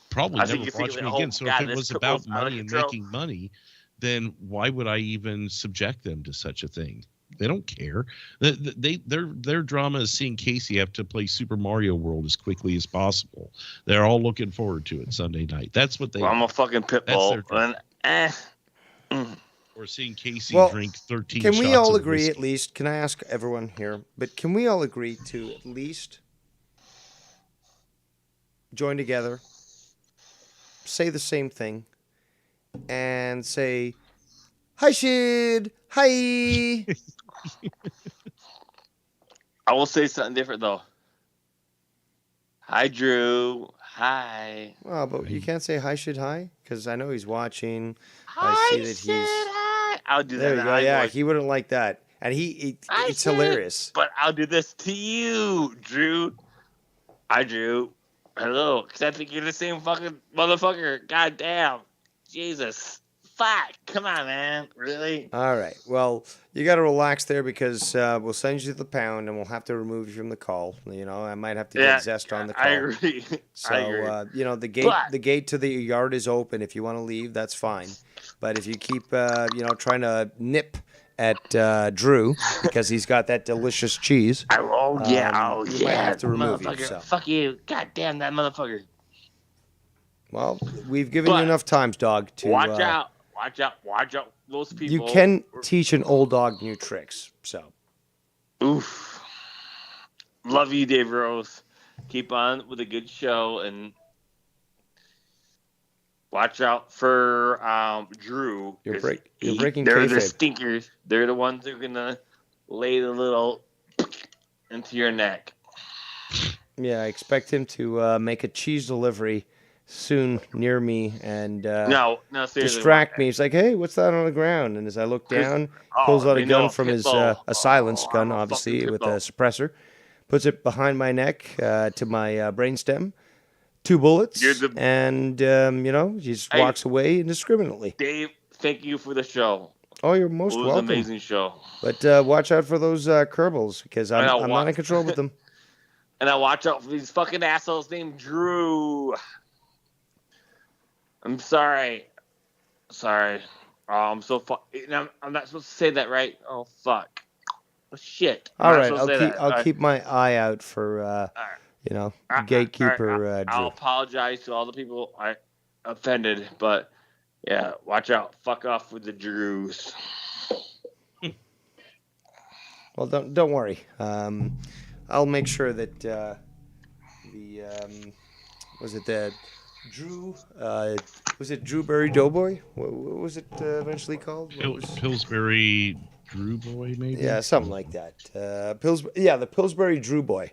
probably I think never you think watch like, me oh, again. So God, if it this was trip about was out of money and control. making money, then why would I even subject them to such a thing? They don't care. Their drama is seeing Casey have to play Super Mario World as quickly as possible. They're all looking forward to it Sunday night. That's what they Well, I'm a fucking pit That's bull. their drama. And, or seeing Casey Well, drink 13 Can shots we all of agree whiskey. at least? Can I ask everyone here? But can we all agree to at least join together, say the same thing, and say, "Hi, Shid. Hi." I will say something different though. Hi, Drew. Hi. Well, but you can't say hi, Shid, hi, because I know he's watching. Hi, I see that Sid. he's. Hi. I'll do There that. you go. I Yeah, would. he wouldn't like that, and Hi, it's Sid. hilarious. But I'll do this to you, Drew. Hi, Drew. Hello. Because I think you're the same fucking motherfucker. God damn. Jesus. Fuck. Come on, man. Really? All right. Well, you got to relax there because we'll send you to the pound and we'll have to remove you from the call. You know, I might have to get Zest on the call. I agree. So, I agree. you know, the But- gate to the yard is open. If you want to leave, that's fine. But if you keep, trying to nip at Drew because he's got that delicious cheese, we might have to remove you, motherfucker. so. Fuck you. God damn that motherfucker. well, we've given you But- enough times, dog, to Watch out. Watch out. Watch out. Those people. You can teach an old dog new tricks. So, Oof. Love you, Dave Rose. Keep on with a good show, and watch out for Drew. You're 'Cause breaking they're the kayfabe. stinkers. They're the ones who are gonna lay the little into your neck. Yeah, I expect him to make a cheese delivery soon near me and No, seriously. distract me. He's like, "Hey, what's that on the ground?" And as I look down, pulls out a they know gun from his Pitbull. a silence Oh, gun, I'm a obviously fucking with a Pitbull. suppressor, puts it behind my neck to my brainstem. 2 bullets, You're the- and he just Hey. walks away indiscriminately. Dave, thank you for the show. Oh, you're It most was welcome. an amazing show. But watch out for those Kerbals because I'm not in control with them. And I watch out for these fucking assholes named Drew. I'm sorry. Sorry. Oh, I'm so I'm not supposed to say that, right? Oh fuck. Oh, shit. All I'm not right, supposed to say that. I'll keep my eye out for gatekeeper I'll Drew. apologize to all the people I offended, but yeah, watch out. Fuck off with the Drews. Well, don't worry. I'll make sure that was it the Drew was it Drewberry Doughboy? What was it eventually called? What was- Pillsbury Drew Boy, maybe. Yeah, something like that. The Pillsbury Drew Boy.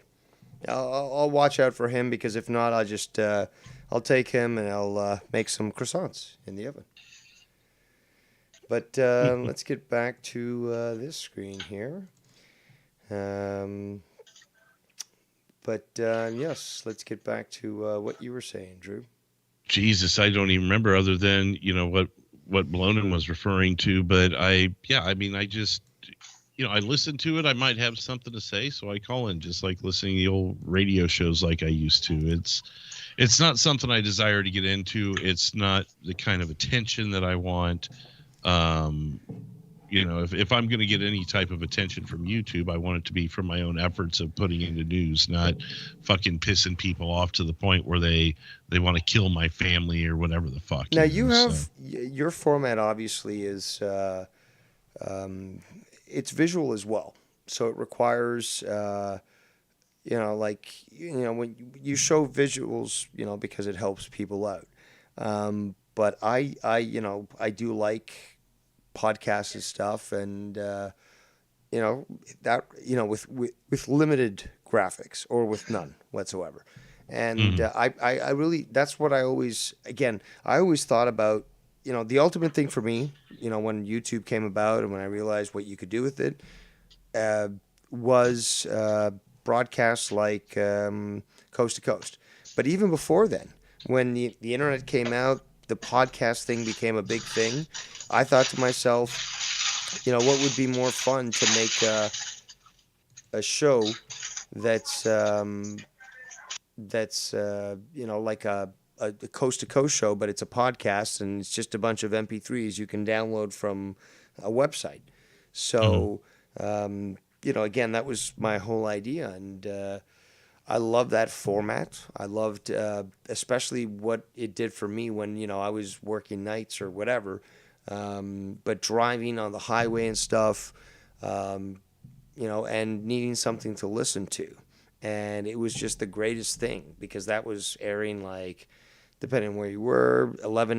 I'll watch out for him because if not, I'll take him and I'll make some croissants in the oven. But let's get back to this screen here. Yes, let's get back to what you were saying, Drew. Jesus, I don't even remember other than what Blonin was referring to. But I just I listen to it. I might have something to say, so I call in, just like listening to the old radio shows like I used to. It's not something I desire to get into. It's not the kind of attention that I want. If I'm going to get any type of attention from YouTube, I want it to be from my own efforts of putting into news, not fucking pissing people off to the point where they want to kill my family or whatever the fuck. Now you have your format obviously is it's visual as well, so it requires when you show visuals, because it helps people out. But I do like podcasts and stuff, and with limited graphics or with none whatsoever. And I really, that's what I always thought about. The ultimate thing for me, when YouTube came about and when I realized what you could do with it, was broadcasts like Coast to Coast. But even before then, when the internet came out, the podcast thing became a big thing. I thought to myself, what would be more fun to make a show that's like a coast to coast show, but it's a podcast and it's just a bunch of MP3s you can download from a website. So, again, that was my whole idea, and I love that format. I loved especially what it did for me when I was working nights or whatever. But driving on the highway and stuff, and needing something to listen to. And it was just the greatest thing because that was airing like, depending on where you were, 11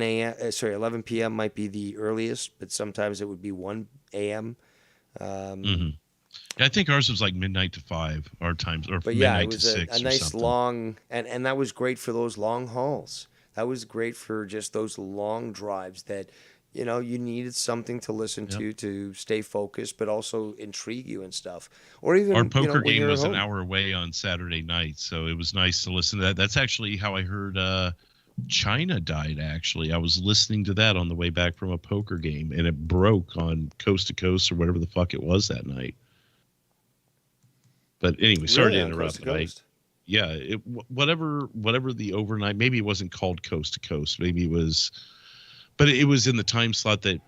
p.m. might be the earliest, but sometimes it would be 1 a.m. I think ours was like midnight to 5 our times, or but midnight it was to 6 a nice long, and that was great for those long hauls. That was great for just those long drives that, you needed something to listen to stay focused, but also intrigue you and stuff. Or even our poker when game you're was at an home. hour away on Saturday night, so it was nice to listen to that. That's actually how I heard China died. Actually, I was listening to that on the way back from a poker game, and it broke on Coast to Coast or whatever the fuck it was that night. But anyway, sorry Really, to on interrupt. Coast to Coast? Whatever the overnight. Maybe it wasn't called Coast to Coast. Maybe it was, but it was in the time slot that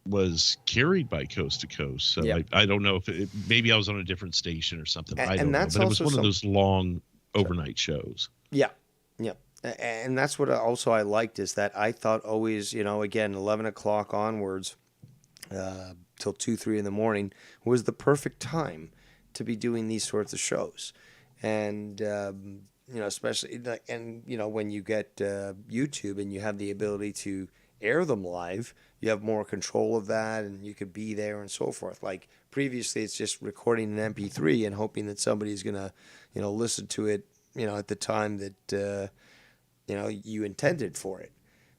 was carried by Coast to Coast. So Yeah. I don't know if maybe I was on a different station or something. I don't know. that's But it was also one of those long overnight shows. Yeah. And that's what also I liked is that I thought always, again, 11 o'clock onwards till 2, 3 in the morning was the perfect time to be doing these sorts of shows. And, especially and when you get YouTube and you have the ability to air them live, you have more control of that, and you could be there and so forth. Like previously, it's just recording an MP3 and hoping that somebody's gonna, listen to it, at the time that you intended for it.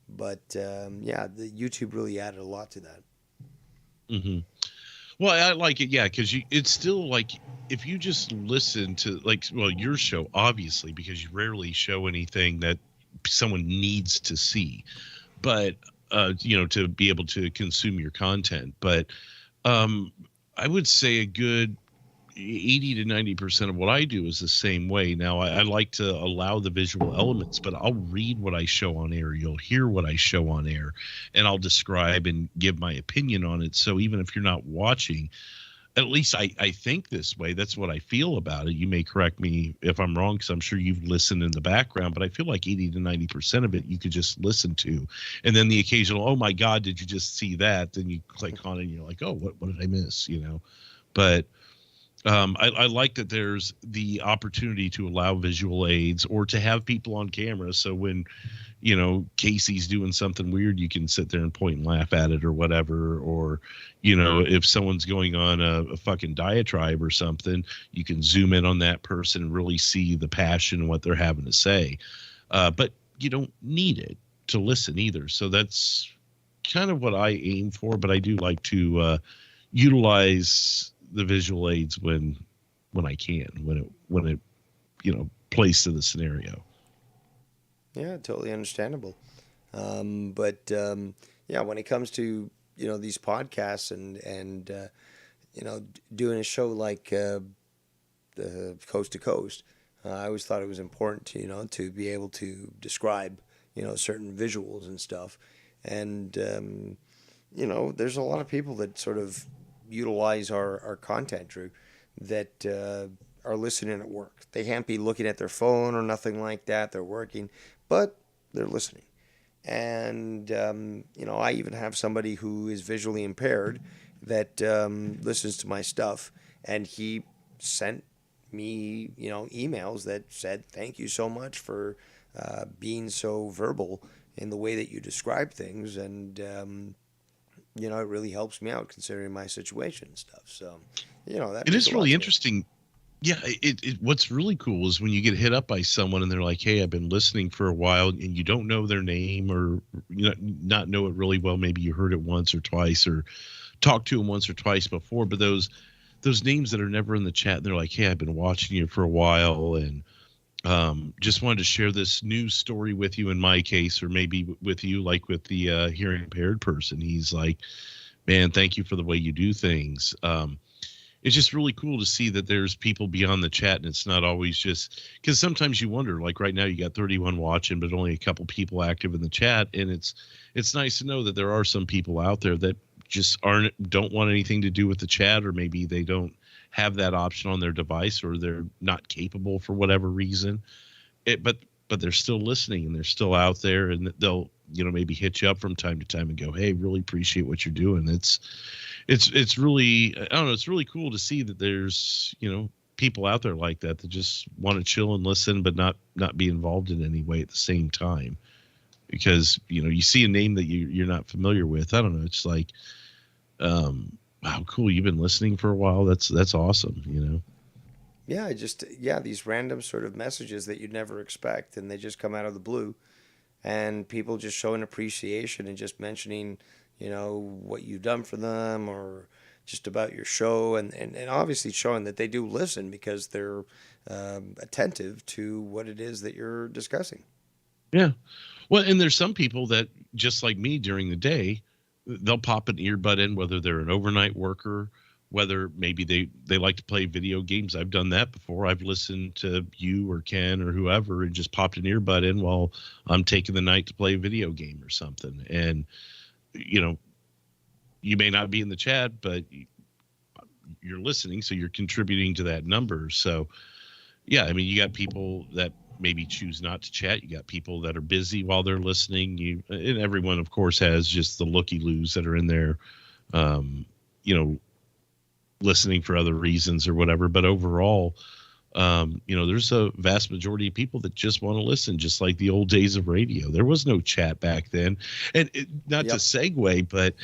But yeah, the YouTube really added a lot to that. Mm-hmm. Well, I like it, yeah, because it's still like if you just listen to your show, obviously, because you rarely show anything that someone needs to see, but to be able to consume your content. But I would say a good 80 to 90% of what I do is the same way. Now, I like to allow the visual elements, but I'll read what I show on air. You'll hear what I show on air, and I'll describe and give my opinion on it. So even if you're not watching, at least I think this way. That's what I feel about it. You may correct me if I'm wrong, because I'm sure you've listened in the background, but I feel like 80 to 90% of it you could just listen to. And then the occasional, oh my God, did you just see that? Then you click on it and you're like, oh, what did I miss? But I like that there's the opportunity to allow visual aids or to have people on camera. So when, Casey's doing something weird, you can sit there and point and laugh at it or whatever. Or, if someone's going on a fucking diatribe or something, you can zoom in on that person and really see the passion and what they're having to say. But you don't need it to listen either. So that's kind of what I aim for. But I do like to utilize the visual aids when I can, when it plays to the scenario. Yeah, totally understandable. But yeah, when it comes to these podcasts and doing a show like the Coast to Coast, I always thought it was important to to be able to describe certain visuals and stuff. And there's a lot of people that sort of utilize our content, Drew, that are listening at work. They can't be looking at their phone or nothing like that. They're working, but they're listening. And I even have somebody who is visually impaired that listens to my stuff, and he sent me emails that said, thank you so much for being so verbal in the way that you describe things, and it really helps me out considering my situation and stuff. So, that it is really it. interesting. Yeah, what's really cool is when you get hit up by someone and they're like, "Hey, I've been listening for a while," and you don't know their name or not know it really well. Maybe you heard it once or twice or talked to them once or twice before, but those names that are never in the chat, and they're like, "Hey, I've been watching you for a while and just wanted to share this news story with you." In my case, or maybe with you, like with the hearing impaired person, he's like, "Man, thank you for the way you do things." It's just really cool to see that there's people beyond the chat, and it's not always just because sometimes you wonder, like right now you got 31 watching, but only a couple people active in the chat. And it's nice to know that there are some people out there that just don't want anything to do with the chat, or maybe they don't have that option on their device, or they're not capable for whatever reason. But they're still listening, and they're still out there, and they'll, maybe hit you up from time to time and go, "Hey, really appreciate what you're doing." It's really, I don't know, it's really cool to see that there's, people out there like that just want to chill and listen, but not be involved in any way at the same time. Because, you see a name that you're not familiar with. I don't know. It's like, wow, cool. You've been listening for a while. That's awesome, Yeah, these random sort of messages that you'd never expect, and they just come out of the blue, and people just showing appreciation and just mentioning, what you've done for them, or just about your show, and obviously showing that they do listen because they're attentive to what it is that you're discussing. Yeah. Well, and there's some people that, just like me during the day, they'll pop an earbud in, whether they're an overnight worker, whether maybe they like to play video games. I've done that before. I've listened to you or Ken or whoever and just popped an earbud in while I'm taking the night to play a video game or something. And, you may not be in the chat, but you're listening, so you're contributing to that number. So, yeah, I mean, you got people that maybe choose not to chat. You got people that are busy while they're listening. And everyone, of course, has just the looky-loos that are in there, listening for other reasons or whatever. But overall, There's a vast majority of people that just want to listen, just like the old days of radio. There was no chat back then. And not to segue, but,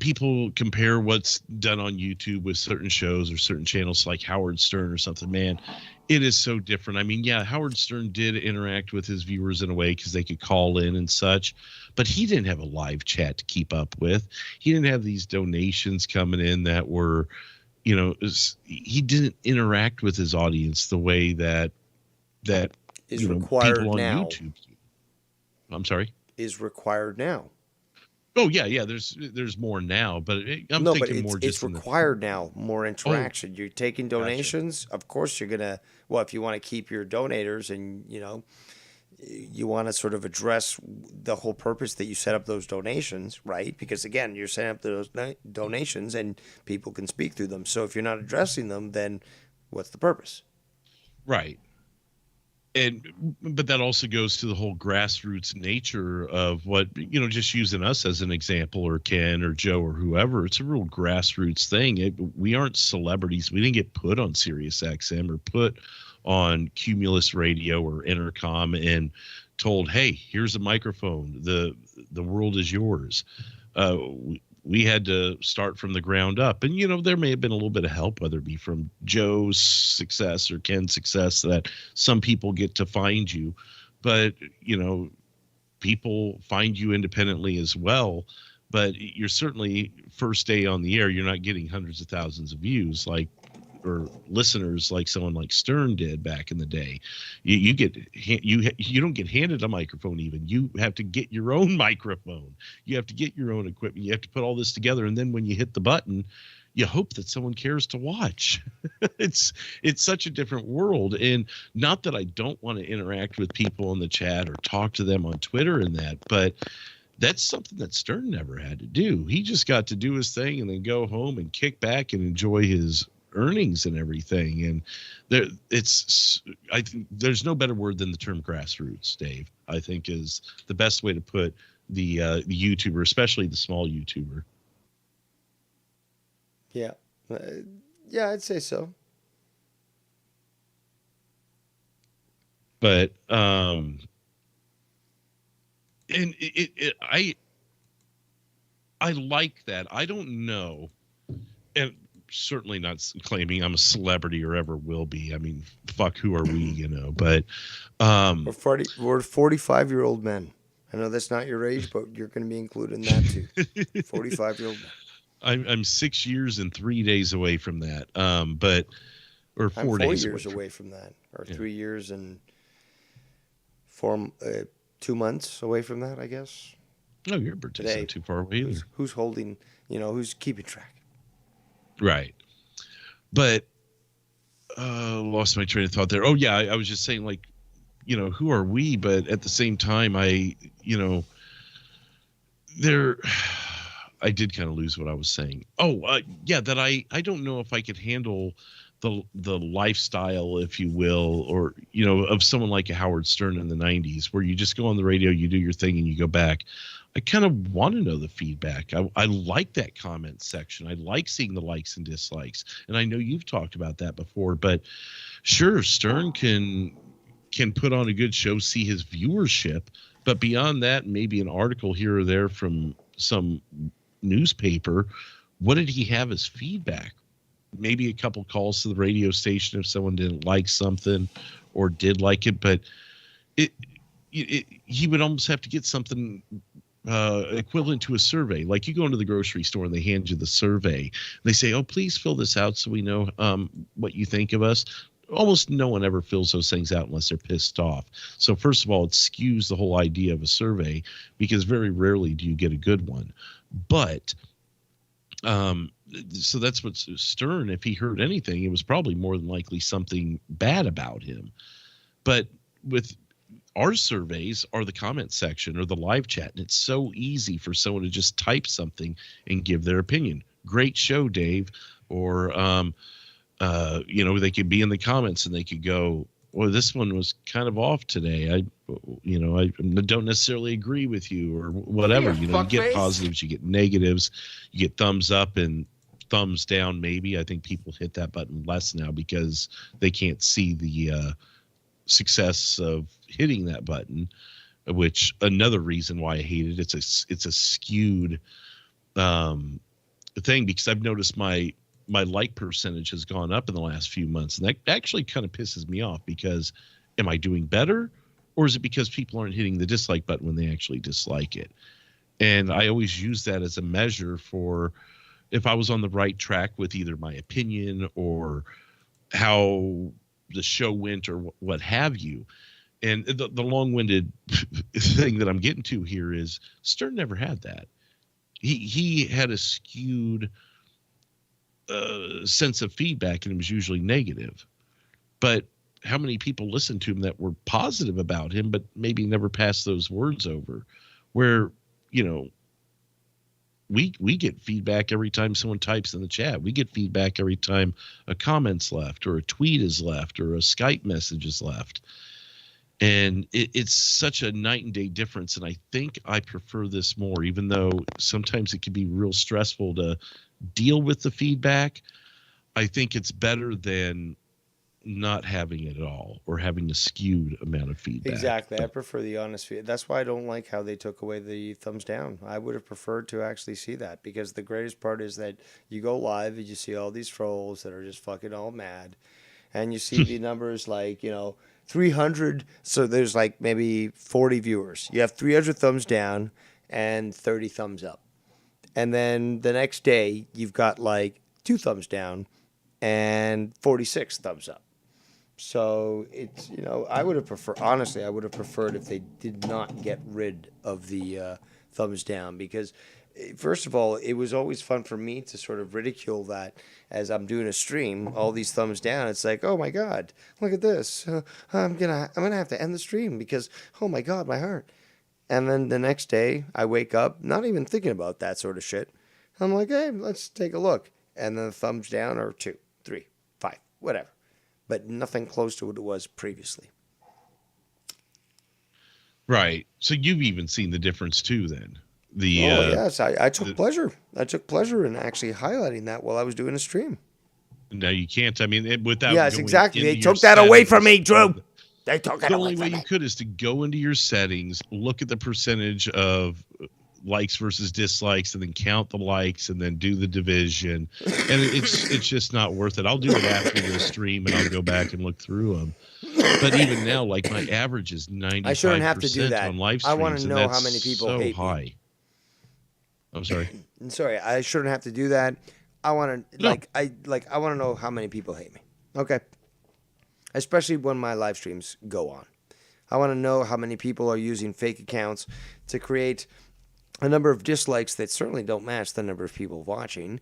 people compare what's done on YouTube with certain shows or certain channels like Howard Stern or something. Man, it is so different. I mean, yeah, Howard Stern did interact with his viewers in a way because they could call in and such, but he didn't have a live chat to keep up with. He didn't have these donations coming in that were, he didn't interact with his audience the way that is required people on now. YouTube do. I'm sorry? Is required now. Oh yeah. There's more now, but it's required now. More interaction. You're taking donations. Gotcha. Of course, you're gonna. Well, if you want to keep your donators, and you want to sort of address the whole purpose that you set up those donations, right? Because again, you're setting up those donations, and people can speak through them. So if you're not addressing them, then what's the purpose? Right. But that also goes to the whole grassroots nature of what, just using us as an example, or Ken or Joe or whoever. It's a real grassroots thing. We aren't celebrities. We didn't get put on Sirius XM or put on Cumulus Radio or Intercom and told, hey, here's a microphone. The world is yours. We had to start from the ground up. And, there may have been a little bit of help, whether it be from Joe's success or Ken's success, that some people get to find you. But, people find you independently as well. But you're certainly, first day on the air, you're not getting hundreds of thousands of views or listeners like someone like Stern did back in the day. You don't get handed a microphone. Even you have to get your own microphone. You have to get your own equipment. You have to put all this together, and then when you hit the button, you hope that someone cares to watch. It's such a different world. And not that I don't want to interact with people in the chat or talk to them on Twitter and that, but that's something that Stern never had to do. He just got to do his thing and then go home and kick back and enjoy his earnings and everything. And I think there's no better word than the term grassroots, Dave, I think is the best way to put the YouTuber, especially the small YouTuber. Yeah. I'd say so. But I like that. I don't know, and certainly not claiming I'm a celebrity or ever will be. I mean, fuck, who are we, But we're 45-year-old men. I know that's not your age, but you're going to be included in that too. 45-year-old men. I'm 6 years and 3 days away from that. Or 4 days. I'm 4 years away from that, or 3 years and 2 months away from that, I guess. No, your birthday's not too far away either. Who's holding? Who's keeping track? Right. But lost my train of thought there. Oh yeah, I was just saying, like, who are we? But at the same time, I did kind of lose what I was saying. That I don't know if I could handle the lifestyle, if you will, or of someone like a Howard Stern in the 90s, where you just go on the radio, you do your thing, and you go back. I kind of want to know the feedback. I like that comment section. I like seeing the likes and dislikes. And I know you've talked about that before, but sure, Stern can put on a good show, see his viewership, but beyond that, maybe an article here or there from some newspaper. What did he have as feedback? Maybe a couple calls to the radio station if someone didn't like something or did like it, but he would almost have to get something equivalent to a survey. Like you go into the grocery store and they hand you the survey. They say, oh, please fill this out so we know what you think of us. Almost no one ever fills those things out unless they're pissed off. So first of all, it skews the whole idea of a survey, because very rarely do you get a good one. But so that's what Stern, if he heard anything, it was probably more than likely something bad about him. But with our surveys are the comment section or the live chat, and it's so easy for someone to just type something and give their opinion. Great show, Dave. Or they could be in the comments and they could go, well, this one was kind of off today. I don't necessarily agree with you, or whatever. You get positives, you get negatives, you get thumbs up and thumbs down, maybe. I think people hit that button less now because they can't see the success of hitting that button, which another reason why I hate it. It's a skewed thing, because I've noticed my like percentage has gone up in the last few months, and that actually kind of pisses me off, because am I doing better, or is it because people aren't hitting the dislike button when they actually dislike it? And I always use that as a measure for if I was on the right track with either my opinion or how the show went or what have you. And the long-winded thing that I'm getting to here is Stern never had that. He had a skewed sense of feedback, and it was usually negative. But how many people listened to him that were positive about him, but maybe never passed those words over? Where, we get feedback every time someone types in the chat. We get feedback every time a comment's left, or a tweet is left, or a Skype message is left. And it's such a night and day difference. And I think I prefer this more, even though sometimes it can be real stressful to deal with the feedback. I think it's better than not having it at all, or having a skewed amount of feedback. Exactly. I prefer the honest feedback. That's why I don't like how they took away the thumbs down. I would have preferred to actually see that, because the greatest part is that you go live and you see all these trolls that are just fucking all mad, and you see the numbers like, 300. So there's like maybe 40 viewers. You have 300 thumbs down and 30 thumbs up. And then the next day you've got like 2 thumbs down and 46 thumbs up. So it's, I would have preferred if they did not get rid of the thumbs down, because first of all, it was always fun for me to sort of ridicule that as I'm doing a stream, all these thumbs down. It's like, oh my God, look at this. I'm gonna have to end the stream because, oh my God, my heart. And then the next day I wake up not even thinking about that sort of shit. I'm like, hey, let's take a look. And then the thumbs down are 2, 3, 5, whatever. But nothing close to what it was previously. Right. So you've even seen the difference too, then. Yes, I took pleasure. I took pleasure in actually highlighting that while I was doing a stream. No, you can't. I mean, without. Yes, going exactly. They into took that your away from me, settings, Drew. They took it The away only way from me. you could is to go into your settings, look at the percentage of likes versus dislikes, and then count the likes, and then do the division. And it's just not worth it. I'll do it after the stream, and I'll go back and look through them. But even now, like, my average is 95% I shouldn't have to do that. on live I streams. want to and know that's how many people so hate high. me. I'm sorry. Sorry, I shouldn't have to do that. I want to I want to know how many people hate me. Okay. Especially when my live streams go on. I want to know how many people are using fake accounts to create a number of dislikes that certainly don't match the number of people watching,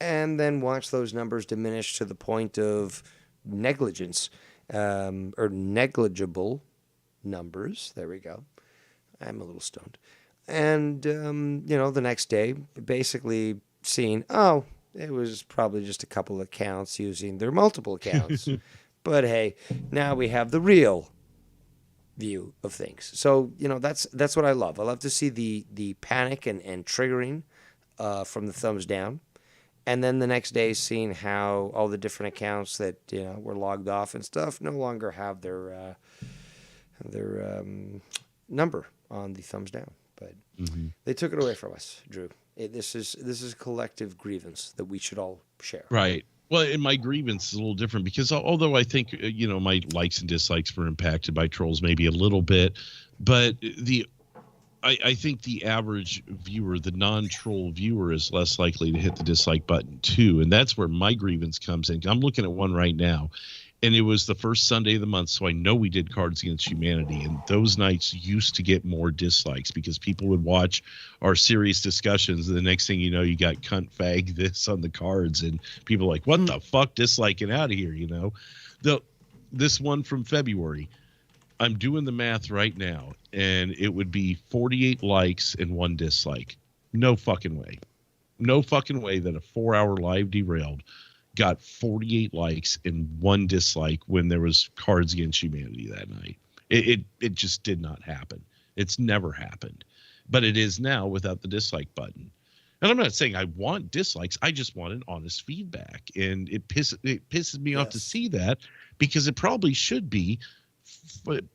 and then watch those numbers diminish to the point of negligence, or negligible numbers. There we go. I'm a little stoned. And, the next day, basically seeing, oh, it was probably just a couple of accounts using their multiple accounts. But hey, now we have the real view of things. So, that's what I love. I love to see the panic and triggering from the thumbs down. And then the next day seeing how all the different accounts that, were logged off and stuff no longer have their number on the thumbs down. But they took it away from us, Drew. This is a collective grievance that we should all share. Right. Well, and my grievance is a little different, because although I think, my likes and dislikes were impacted by trolls maybe a little bit, but I think the average viewer, the non-troll viewer, is less likely to hit the dislike button too. And that's where my grievance comes in. I'm looking at one right now, and it was the first Sunday of the month, so I know we did Cards Against Humanity, and those nights used to get more dislikes because people would watch our serious discussions, and the next thing you know, you got cunt fag this on the cards, and people are like, what the fuck, disliking out of here, This one from February, I'm doing the math right now, and it would be 48 likes and 1 dislike. No fucking way. No fucking way that a 4-hour live derailed got 48 likes and 1 dislike when there was Cards Against Humanity that night. It just did not happen. It's never happened. But it is now without the dislike button. And I'm not saying I want dislikes. I just want an honest feedback. And it pisses me off to Yes. see that, because it probably should be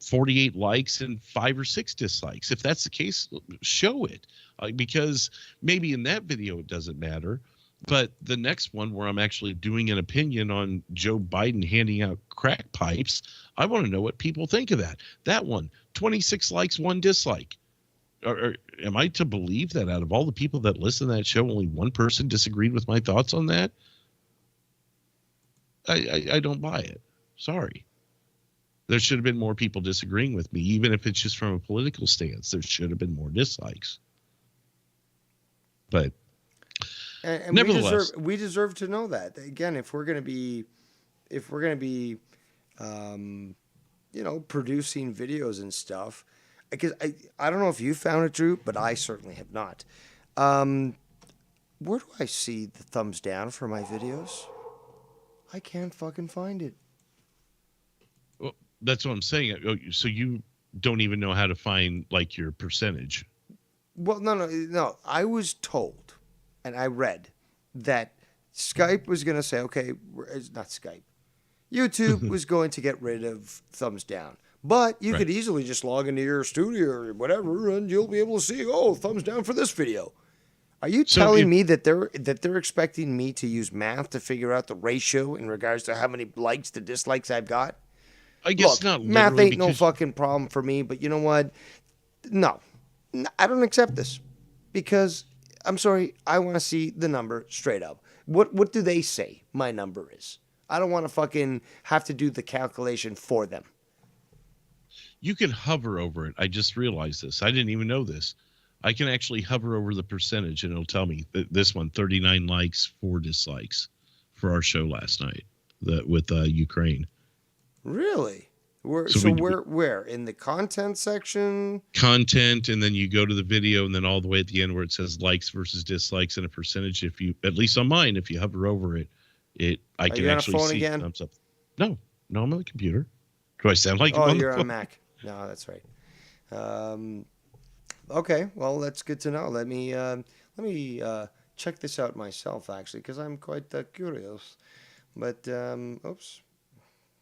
48 likes and 5 or 6 dislikes. If that's the case, show it. Because maybe in that video it doesn't matter, but the next one where I'm actually doing an opinion on Joe Biden handing out crack pipes, I want to know what people think of that. That one, 26 likes, 1 dislike. Or am I to believe that out of all the people that listen to that show, only one person disagreed with my thoughts on that? I don't buy it. Sorry. There should have been more people disagreeing with me, even if it's just from a political stance. There should have been more dislikes. But and nevertheless, we deserve to know that. Again, if we're going to be, producing videos and stuff, because I don't know if you found it, Drew, but I certainly have not. Where do I see the thumbs down for my videos? I can't fucking find it. well, that's what I'm saying. So you don't even know how to find like your percentage. Well, no. I was told, and I read that Skype was going to say, okay, it's not Skype. YouTube was going to get rid of thumbs down. But you could easily just log into your studio or whatever, and you'll be able to see, thumbs down for this video. Are you telling me that they're expecting me to use math to figure out the ratio in regards to how many likes to dislikes I've got? I guess Look, not. Math ain't no fucking problem for me, but you know what? No, I don't accept this because I'm sorry. I want to see the number straight up. What do they say my number is? I don't want to fucking have to do the calculation for them. You can hover over it. I just realized this. I didn't even know this. I can actually hover over the percentage, and it'll tell me that this one, 39 likes, 4 dislikes for our show last night with Ukraine. Really? Where in the content section? Content, and then you go to the video, and then all the way at the end where it says likes versus dislikes and a percentage. If you, at least on mine, if you hover over it, I can actually see thumbs up. No, I'm on the computer. Do I sound like you're on Mac? No, that's right. Okay, well that's good to know. Let me check this out myself actually, because I'm quite curious. But oops.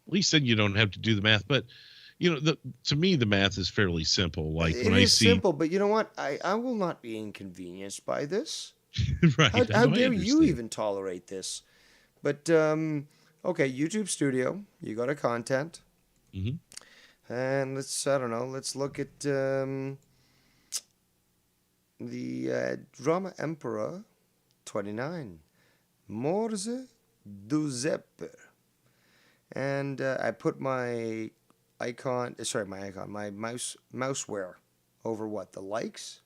At least then you don't have to do the math. But to me the math is fairly simple. Like it when I see simple, but you know what? I will not be inconvenienced by this. Right? How dare you even tolerate this? But okay, YouTube Studio. You go to content. Mm-hmm. And let's look at the Drama Emperor 29, Morse du Zeppe. And I put my mouseware over what? The likes?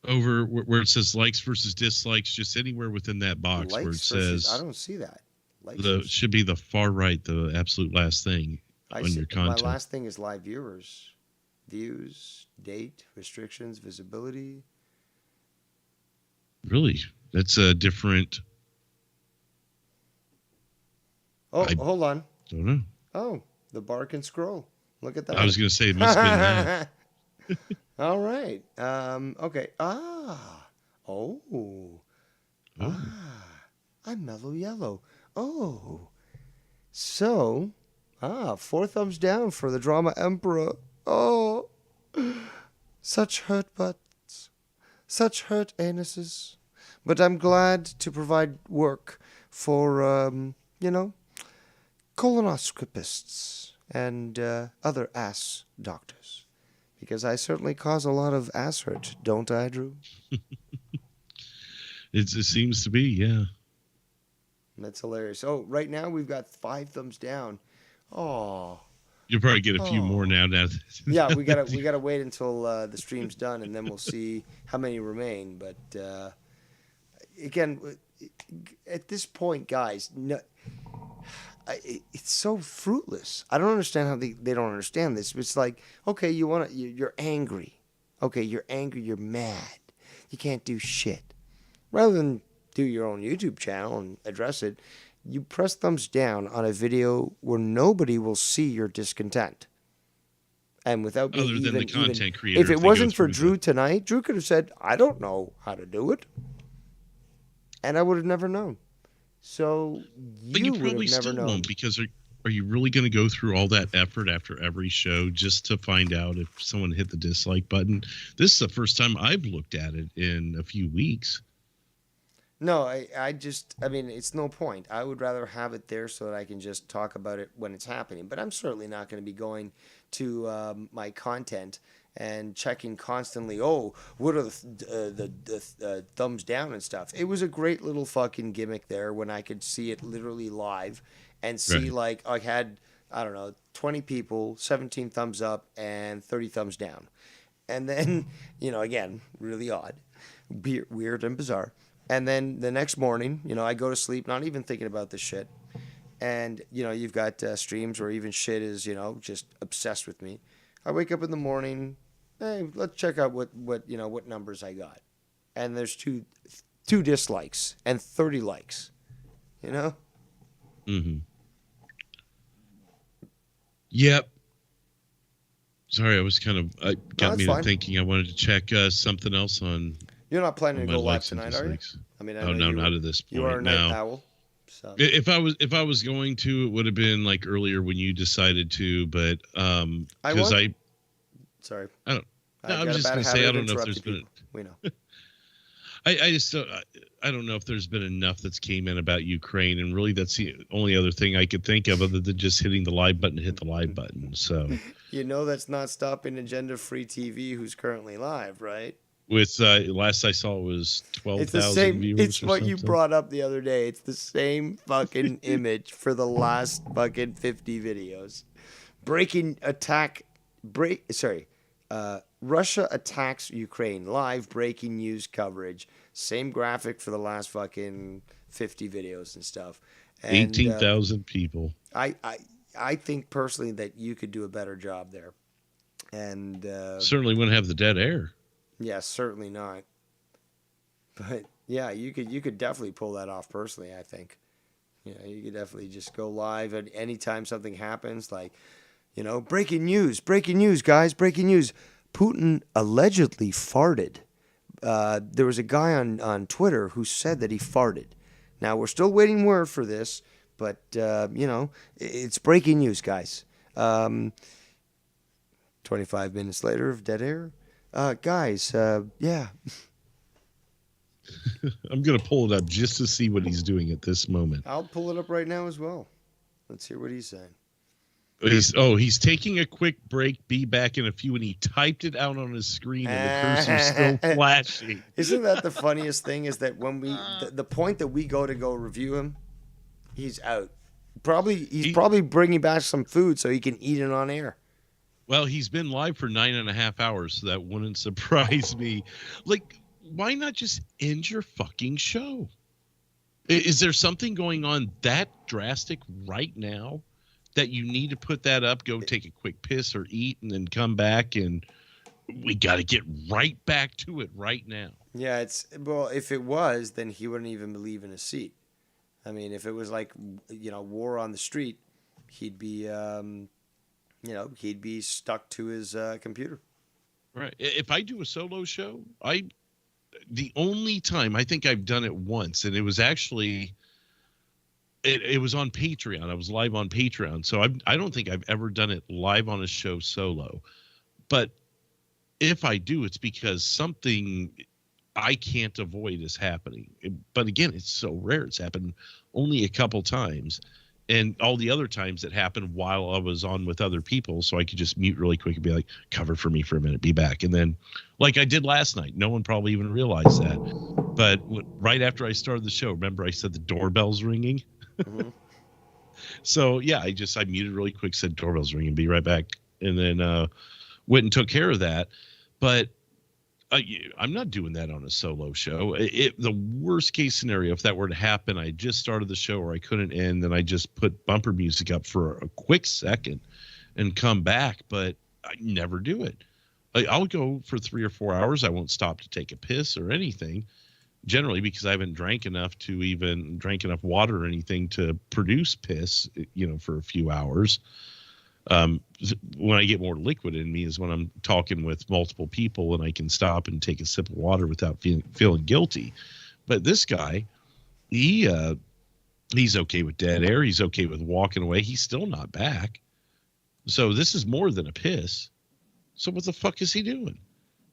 Over where it says likes versus dislikes, just anywhere within that box Likes where it says. I don't see that. Should be the far right, the absolute last thing. On your content. My last thing is live viewers, views, date, restrictions, visibility. Really? That's a different. Oh, hold on. Don't know. Oh, the bar can scroll. Look at that. I was going to say it must have been that. All right. Okay. I'm mellow yellow. Oh. So, 4 thumbs down for the Drama Emperor. Oh. Such hurt butts. Such hurt anuses. But I'm glad to provide work for, colonoscopists and other ass doctors. Because I certainly cause a lot of ass hurt, don't I, Drew? It seems to be, yeah. That's hilarious. Oh, right now we've got 5 thumbs down. Oh. You'll probably get a few more now. Yeah, we gotta wait until the stream's done, and then we'll see how many remain. But again, at this point, guys, it's so fruitless. I don't understand how they don't understand this. It's like, okay, you're angry. Okay, you're angry. You're mad. You can't do shit. Rather than do your own YouTube channel and address it, you press thumbs down on a video where nobody will see your discontent. And without being other than the content creator, if it wasn't for Drew tonight, Drew could have said, I don't know how to do it. and I would have never known. So But you you would probably have never still known. won't, because are you really going to go through all that effort after every show just to find out if someone hit the dislike button? This is the first time I've looked at it in a few weeks. No, I mean, it's no point. I would rather have it there so that I can just talk about it when it's happening. But I'm certainly not going to be going to my content and checking constantly. Oh, what are the thumbs down and stuff? It was a great little fucking gimmick there when I could see it literally live and see Right. like I had, I don't know, 20 people, 17 thumbs up and 30 thumbs down. And then, again, really odd, weird and bizarre. And then the next morning, I go to sleep not even thinking about this shit. And, you've got streams where even shit is, just obsessed with me. I wake up in the morning, hey, let's check out what numbers I got. And there's two dislikes and 30 likes, Mm-hmm. Yep. Sorry, I was kind of got it's me fine. to thinking I wanted to check something else on You're not planning to my go live likes and tonight, are you? dislikes. I mean, I Oh know no, not at this point. you are a night No. owl. So. If I was going to, it would have been like earlier when you decided to, but because Sorry. I don't. No, I got was a just bad going to say habit I of don't know if there's interrupting been. people. We know. I just don't, I don't know if there's been enough that's came in about Ukraine, and really that's the only other thing I could think of other than just hitting the live button to hit the live button. So That's not stopping Agenda Free TV, who's currently live, right? with last I saw it was It's the 12,000 same. viewers. It's or what you something. brought up the other day. It's the same fucking image for the last fucking 50 videos. Russia attacks Ukraine. Live breaking news coverage. Same graphic for the last fucking 50 videos and stuff. And, 18,000 people. I think personally that you could do a better job there. And Certainly wouldn't have the dead air. yeah, certainly not. But yeah, you could definitely pull that off personally, I think. You could definitely just go live at any time something happens, like, breaking news, guys, breaking news. Putin allegedly farted. There was a guy on Twitter who said that he farted. Now, we're still waiting word for this, but, it's breaking news, guys. 25 minutes later of dead air. Guys, yeah. I'm going to pull it up just to see what he's doing at this moment. I'll pull it up right now as well. Let's hear what he's saying. He's taking a quick break, be back in a few, and he typed it out on his screen, and the cursor's still flashing. Isn't that the funniest thing is that when the point that we go to review him, he's out. He's probably bringing back some food so he can eat it on air. Well, he's been live for 9.5 hours, so that wouldn't surprise me. Like, why not just end your fucking show? Is there something going on that drastic right now that you need to put that up, go take a quick piss or eat, and then come back, and we got to get right back to it right now? Yeah, if it was, then he wouldn't even be leaving his seat. I mean, if it was like, war on the street, he'd be, he'd be stuck to his computer. Right. If I do a solo show, the only time I think I've done it once, and it was actually, it was on Patreon. I was live on Patreon. So I don't think I've ever done it live on a show solo. But if I do, it's because something I can't avoid is happening. But again, it's so rare. It's happened only a couple times. And all the other times it happened while I was on with other people, so I could just mute really quick and be like, cover for me for a minute, be back. And then, like I did last night, no one probably even realized that. But right after I started the show, remember I said the doorbell's ringing? Mm-hmm. So, yeah, I muted really quick, said doorbell's ringing, be right back. And then went and took care of that. But I'm not doing that on a solo show. The worst case scenario, if that were to happen, I just started the show or I couldn't end, then I just put bumper music up for a quick second and come back. But I never do it. I'll go for 3 or 4 hours. I won't stop to take a piss or anything, generally because I haven't drank enough water or anything to produce piss, for a few hours. When I get more liquid in me is when I'm talking with multiple people and I can stop and take a sip of water without feeling guilty. But this guy, he's okay with dead air. He's okay with walking away. He's still not back. So this is more than a piss. So what the fuck is he doing?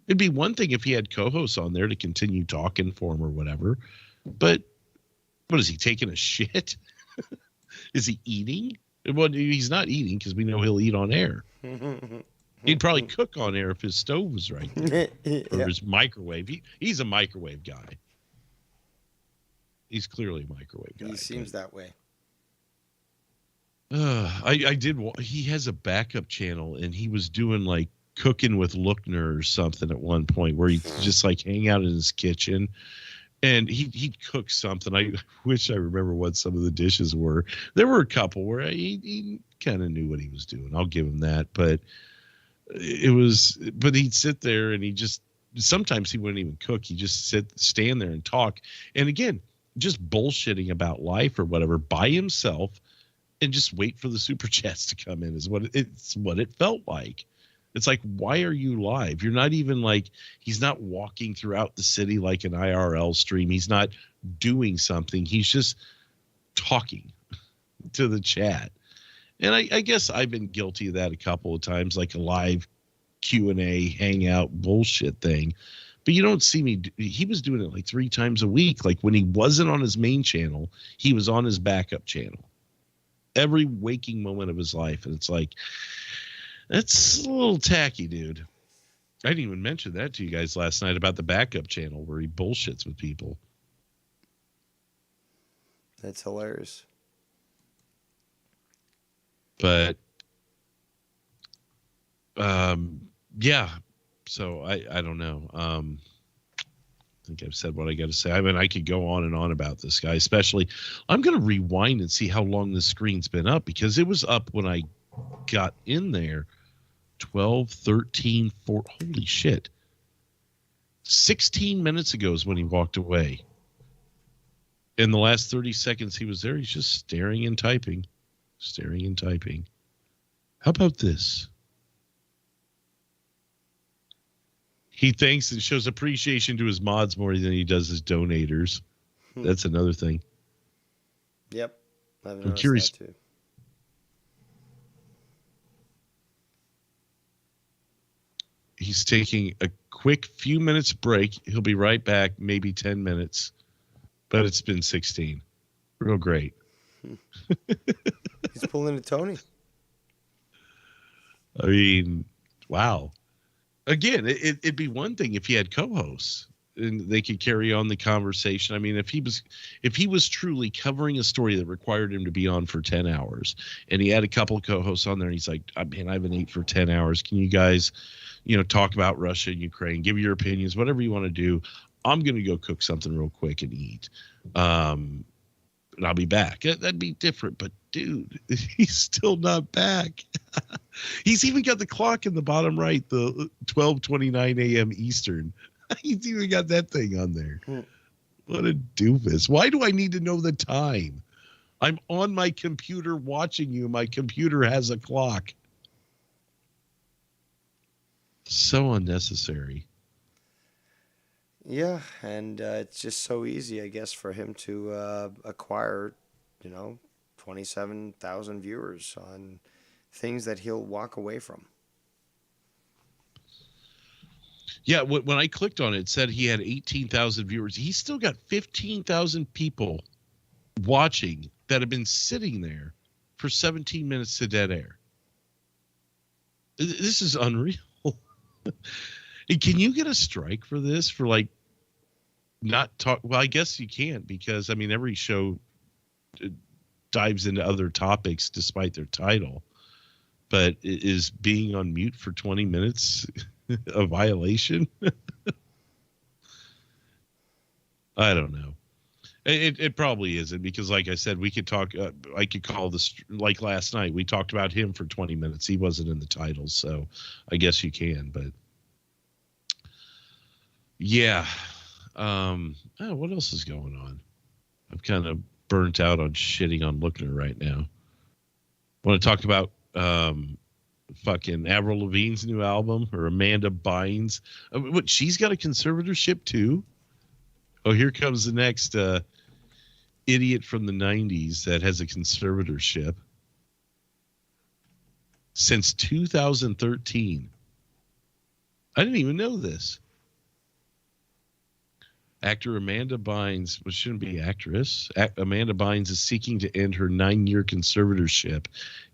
It'd be one thing if he had co-hosts on there to continue talking for him or whatever. But what is he, taking a shit? Is he eating? Well, he's not eating because we know he'll eat on air. He'd probably cook on air if his stove was right there. Or his microwave. He's a microwave guy. He's clearly a microwave guy. He seems that way. He has a backup channel, and he was doing like cooking with Lookner or something at one point where he'd just like hang out in his kitchen. And he'd cook something. I wish I remember what some of the dishes were. There were a couple where he kind of knew what he was doing. I'll give him that. But he'd sit there and sometimes he wouldn't even cook. He'd just stand there and talk. And again, just bullshitting about life or whatever by himself and just wait for the super chats to come in is what it felt like. It's like, why are you live? You're not even like, he's not walking throughout the city like an IRL stream. He's not doing something. He's just talking to the chat. And I guess I've been guilty of that a couple of times, like a live Q&A hangout bullshit thing. But you don't see me. He was doing it like 3 times a week. Like when he wasn't on his main channel, he was on his backup channel every waking moment of his life. And it's like, that's a little tacky, dude. I didn't even mention that to you guys last night about the backup channel where he bullshits with people. That's hilarious. But, yeah. So I don't know. I think I've said what I got to say. I mean, I could go on and on about this guy, especially. I'm going to rewind and see how long the screen's been up because it was up when I got in there. 12, 13, 4. Holy shit. 16 minutes ago is when he walked away. In the last 30 seconds he was there, he's just staring and typing. Staring and typing. How about this? He thanks and shows appreciation to his mods more than he does his donators. That's another thing. Yep. I'm curious. That too. He's taking a quick few minutes break. He'll be right back, maybe 10 minutes. But it's been 16. Real great. He's pulling a Tony. I mean, wow. Again, it'd be one thing if he had co-hosts and they could carry on the conversation. I mean, if he was truly covering a story that required him to be on for 10 hours and he had a couple of co-hosts on there and he's like, man, I haven't ate for 10 hours. Can you guys, talk about Russia and Ukraine, give your opinions, whatever you want to do. I'm going to go cook something real quick and eat. And I'll be back. That'd be different. But dude, he's still not back. He's even got the clock in the bottom right, the 12:29 a.m. Eastern. He's even got that thing on there. What a doofus. Why do I need to know the time? I'm on my computer watching you. My computer has a clock. So unnecessary. Yeah, and it's just so easy, I guess, for him to acquire, 27,000 viewers on things that he'll walk away from. Yeah, when I clicked on it, it said he had 18,000 viewers. He's still got 15,000 people watching that have been sitting there for 17 minutes to dead air. This is unreal. Can you get a strike for this? For like not talk? Well, I guess you can't because I mean every show dives into other topics despite their title. But is being on mute for 20 minutes a violation? I don't know. It probably isn't because, like I said, we could talk. I could call this like last night. We talked about him for 20 minutes. He wasn't in the titles, so I guess you can. But yeah, what else is going on? I'm kind of burnt out on shitting on Lookner right now. Want to talk about fucking Avril Lavigne's new album or Amanda Bynes? What, she's got a conservatorship too? Oh, here comes the next idiot from the 90s that has a conservatorship since 2013. I didn't even know this. Actor Amanda Bynes, well, shouldn't be actress. Amanda Bynes is seeking to end her 9-year conservatorship,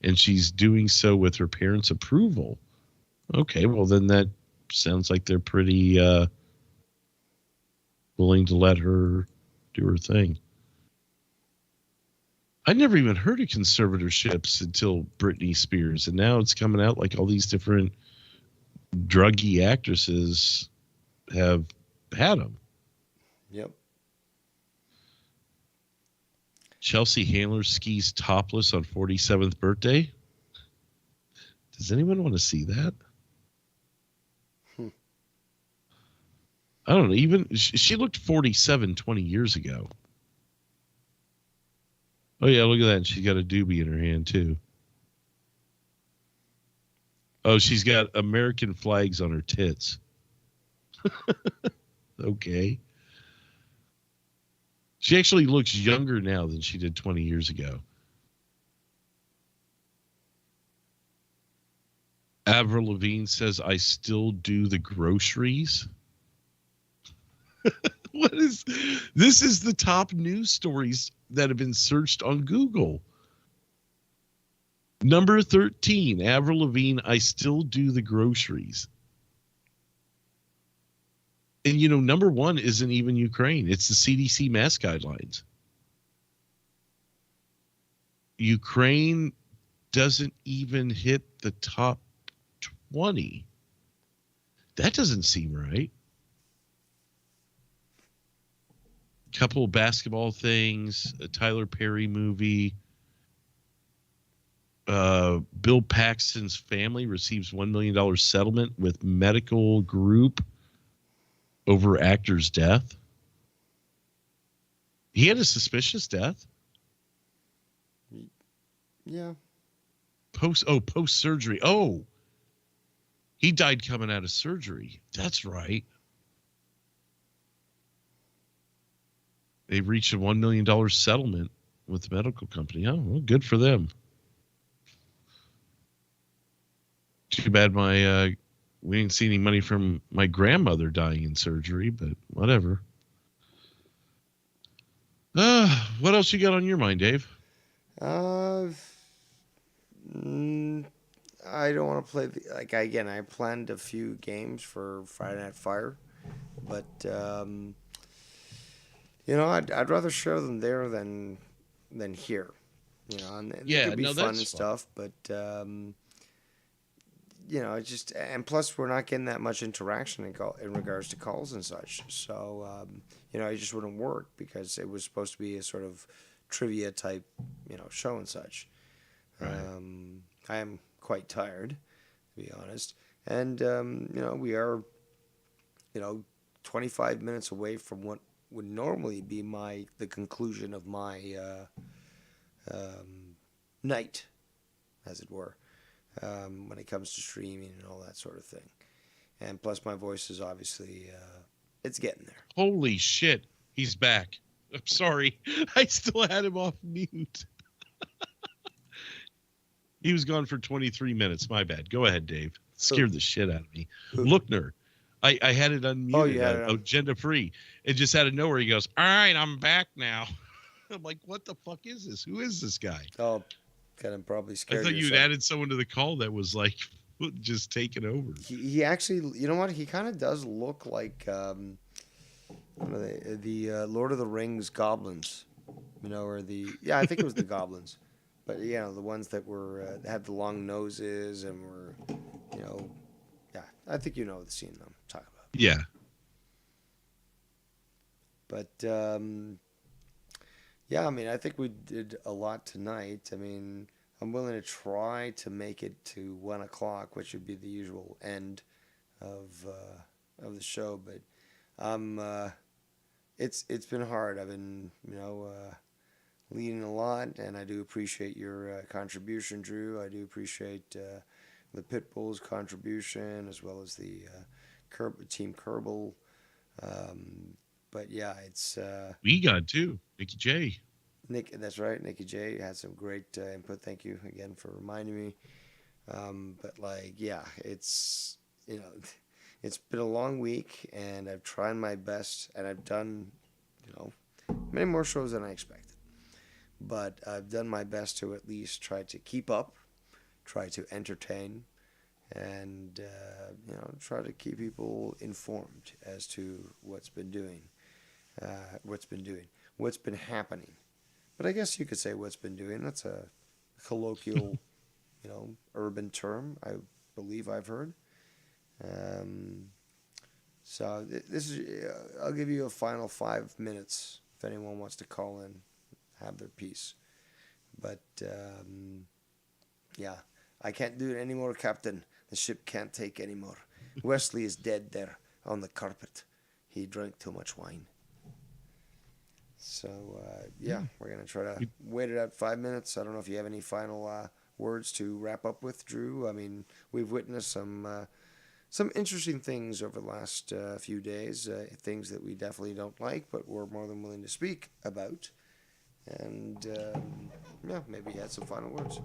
and she's doing so with her parents' approval. Okay, well, then that sounds like they're pretty willing to let her do her thing. I never even heard of conservatorships until Britney Spears, and now it's coming out like all these different druggy actresses have had them. Yep. Chelsea Handler skis topless on 47th birthday. Does anyone want to see that? I don't know. Even she looked 47 20 years ago. Oh, yeah, look at that. She's got a doobie in her hand, too. Oh, she's got American flags on her tits. Okay. She actually looks younger now than she did 20 years ago. Avril Lavigne says, I still do the groceries. What is this? Is the top news stories that have been searched on Google. Number 13, Avril Lavigne, I still do the groceries. And, you know, number 1 isn't even Ukraine. It's the CDC mask guidelines. Ukraine doesn't even hit the top 20. That doesn't seem right. Couple of basketball things, a Tyler Perry movie. Bill Paxton's family receives $1 million settlement with medical group over actor's death. He had a suspicious death. Yeah. Post surgery. Oh, he died coming out of surgery. That's right. They've reached a $1 million settlement with the medical company. Oh, well, good for them. Too bad we didn't see any money from my grandmother dying in surgery, but whatever. What else you got on your mind, Dave? I don't want to play I planned a few games for Friday Night Fire, but I'd rather show them there than here. And it could be fun and stuff, but it's just, and plus we're not getting that much interaction in regards to calls and such. So, it just wouldn't work because it was supposed to be a sort of trivia type, show and such. Right. I am quite tired, to be honest. And, we are, 25 minutes away from what would normally be the conclusion of my night, as it were. When it comes to streaming and all that sort of thing. And plus my voice is obviously, it's getting there. Holy shit. He's back. I'm sorry. I still had him off mute. He was gone for 23 minutes. My bad. Go ahead, Dave. Scared the shit out of me. Lookner. I had it unmuted. Oh, yeah. Agenda free. It just out of nowhere. He goes, all right, I'm back now. I'm like, what the fuck is this? Who is this guy? Oh, kind of probably scared. I thought you'd added someone to the call that was like just taking over. He actually, you know what? He kind of does look like the Lord of the Rings goblins, or I think it was the goblins, but the ones that were had the long noses and were, I think the scene I'm talking about. Yeah. But I think we did a lot tonight. I'm willing to try to make it to 1 o'clock, which would be the usual end of the show. But it's been hard. I've been leading a lot, and I do appreciate your contribution, Drew. I do appreciate the Pitbull's contribution as well as the Team Kerbal. But yeah, it's we got too. Mickey J. Nick, that's right. Nikki J had some great input. Thank you again for reminding me. But like, yeah, it's you know, it's been a long week, and I've tried my best, and I've done, you know, many more shows than I expected. But I've done my best to at least try to keep up, try to entertain, and try to keep people informed as to what's been happening. But I guess you could say what's been doing. That's a colloquial, urban term. I believe I've heard. Um, this is. I'll give you a final 5 minutes if anyone wants to call in, have their piece. But yeah, I can't do it anymore, Captain. The ship can't take anymore. Wesley is dead there on the carpet. He drank too much wine. So, yeah, we're going to try to wait it out 5 minutes. I don't know if you have any final words to wrap up with, Drew. I mean, we've witnessed some interesting things over the last few days, things that we definitely don't like, but we're more than willing to speak about. And, yeah, maybe you had some final words.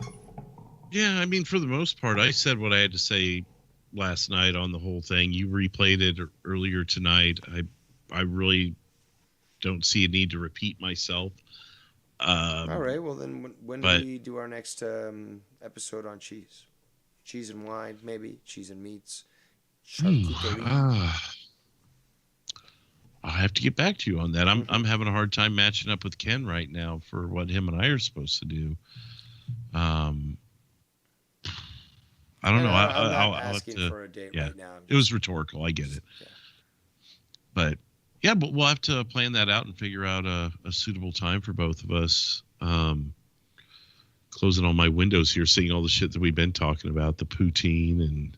Yeah, I mean, for the most part, I said what I had to say last night on the whole thing. You replayed it earlier tonight. I really don't see a need to repeat myself. All right, well then, when do we do our next episode on cheese? Cheese and wine, maybe cheese and meats. I have to get back to you on that. I'm having a hard time matching up with Ken right now for what him and I are supposed to do. I don't know. I'm not asking for a date right now. It was rhetorical. I get it. Yeah. But yeah, but we'll have to plan that out and figure out a suitable time for both of us. Closing all my windows here, seeing all the shit that we've been talking about, the poutine and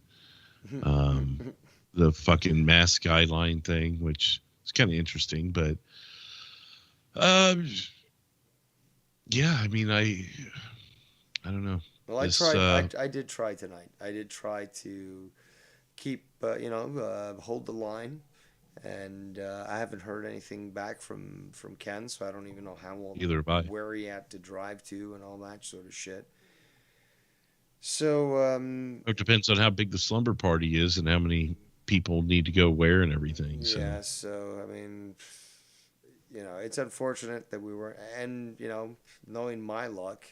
the fucking mask guideline thing, which is kind of interesting. But yeah, I mean, I don't know. Well, I tried. I did try tonight. I did try to keep, hold the line, and I haven't heard anything back from Ken, so I don't even know where he had to drive to and all that sort of shit. So it depends on how big the slumber party is and how many people need to go where and everything. Yeah. So I mean, it's unfortunate that we weren't, and knowing my luck,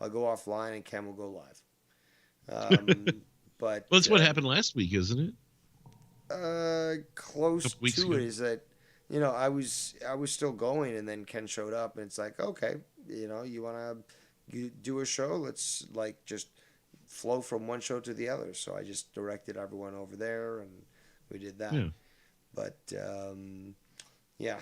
I'll go offline and Ken will go live. But well, that's what happened last week, isn't it? Close to it is that I was still going, and then Ken showed up, and it's like, okay, you want to do a show? Let's just flow from one show to the other. So I just directed everyone over there, and we did that. Yeah. But yeah,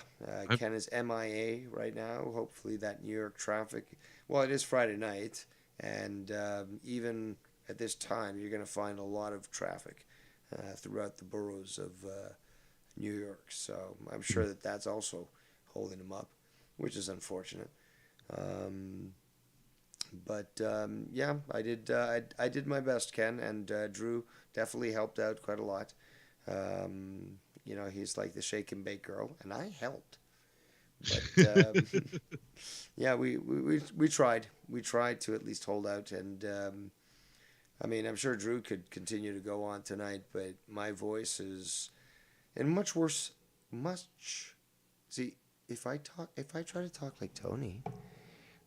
Ken is MIA right now. Hopefully that New York traffic. Well, it is Friday night, and even at this time, you're going to find a lot of traffic throughout the boroughs of New York. So I'm sure that that's also holding him up, which is unfortunate. But yeah, I did my best, Ken, and Drew definitely helped out quite a lot. He's like the shake and bake girl, and I helped. But yeah, we tried. We tried to at least hold out, and I mean, I'm sure Drew could continue to go on tonight, but my voice is in much worse. See, if I try to talk like Tony,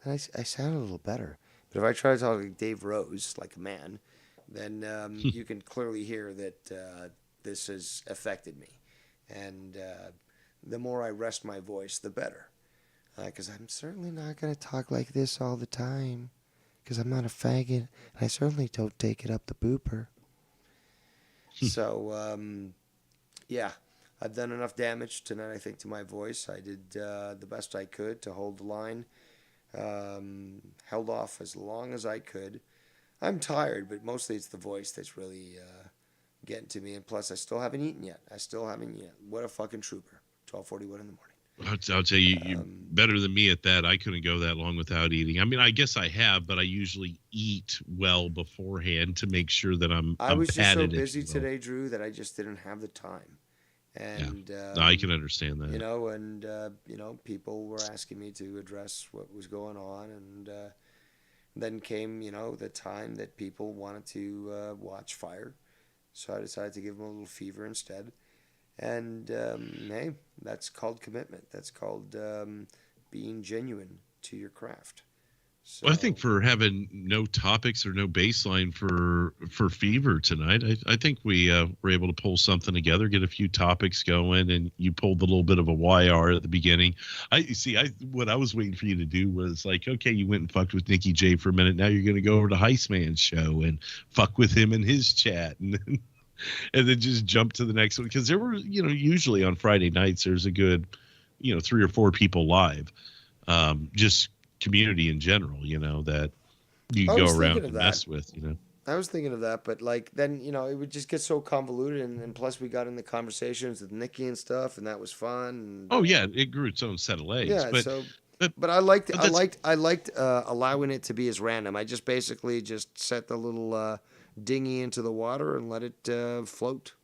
then I sound a little better. But if I try to talk like Dave Rose, like a man, then you can clearly hear that this has affected me, and the more I rest my voice, the better. Because I'm certainly not going to talk like this all the time. Because I'm not a faggot. And I certainly don't take it up the booper. So, yeah. I've done enough damage tonight, I think, to my voice. I did the best I could to hold the line. Held off as long as I could. I'm tired, but mostly it's the voice that's really getting to me. And plus, I still haven't eaten yet. What a fucking trooper. 12:41 in the morning. I'll tell you, you're better than me at that. I couldn't go that long without eating. I mean, I guess I have, but I usually eat well beforehand to make sure that I was just so busy today, Drew, that I just didn't have the time. And No, I can understand that. you know, and you know, people were asking me to address what was going on, and then came, you know, the time that people wanted to watch fire, so I decided to give them a little fever instead. And hey, that's called commitment. That's called being genuine to your craft. So Well, I think for having no topics or no baseline for Fever tonight, I think we were able to pull something together, get a few topics going, and you pulled a little bit of a YR at the beginning. What I was waiting for you to do was like, okay, you went and fucked with Nikki J for a minute. Now you're going to go over to Heistman's show and fuck with him in his chat, and then just jump to the next one, because there were, you know, usually on Friday nights there's a good, you know, 3 or 4 people live, just community in general, you know, that you I go was around thinking of and that. mess with, you know. I was thinking of that, but like then, you know, it would just get so convoluted, and plus we got into conversations with Nikki and stuff, and that was fun. And, Oh yeah, it grew its own set of legs. yeah, but so but, but I liked but I that's liked I liked allowing it to be as random. I just basically just set the little dinghy into the water and let it float.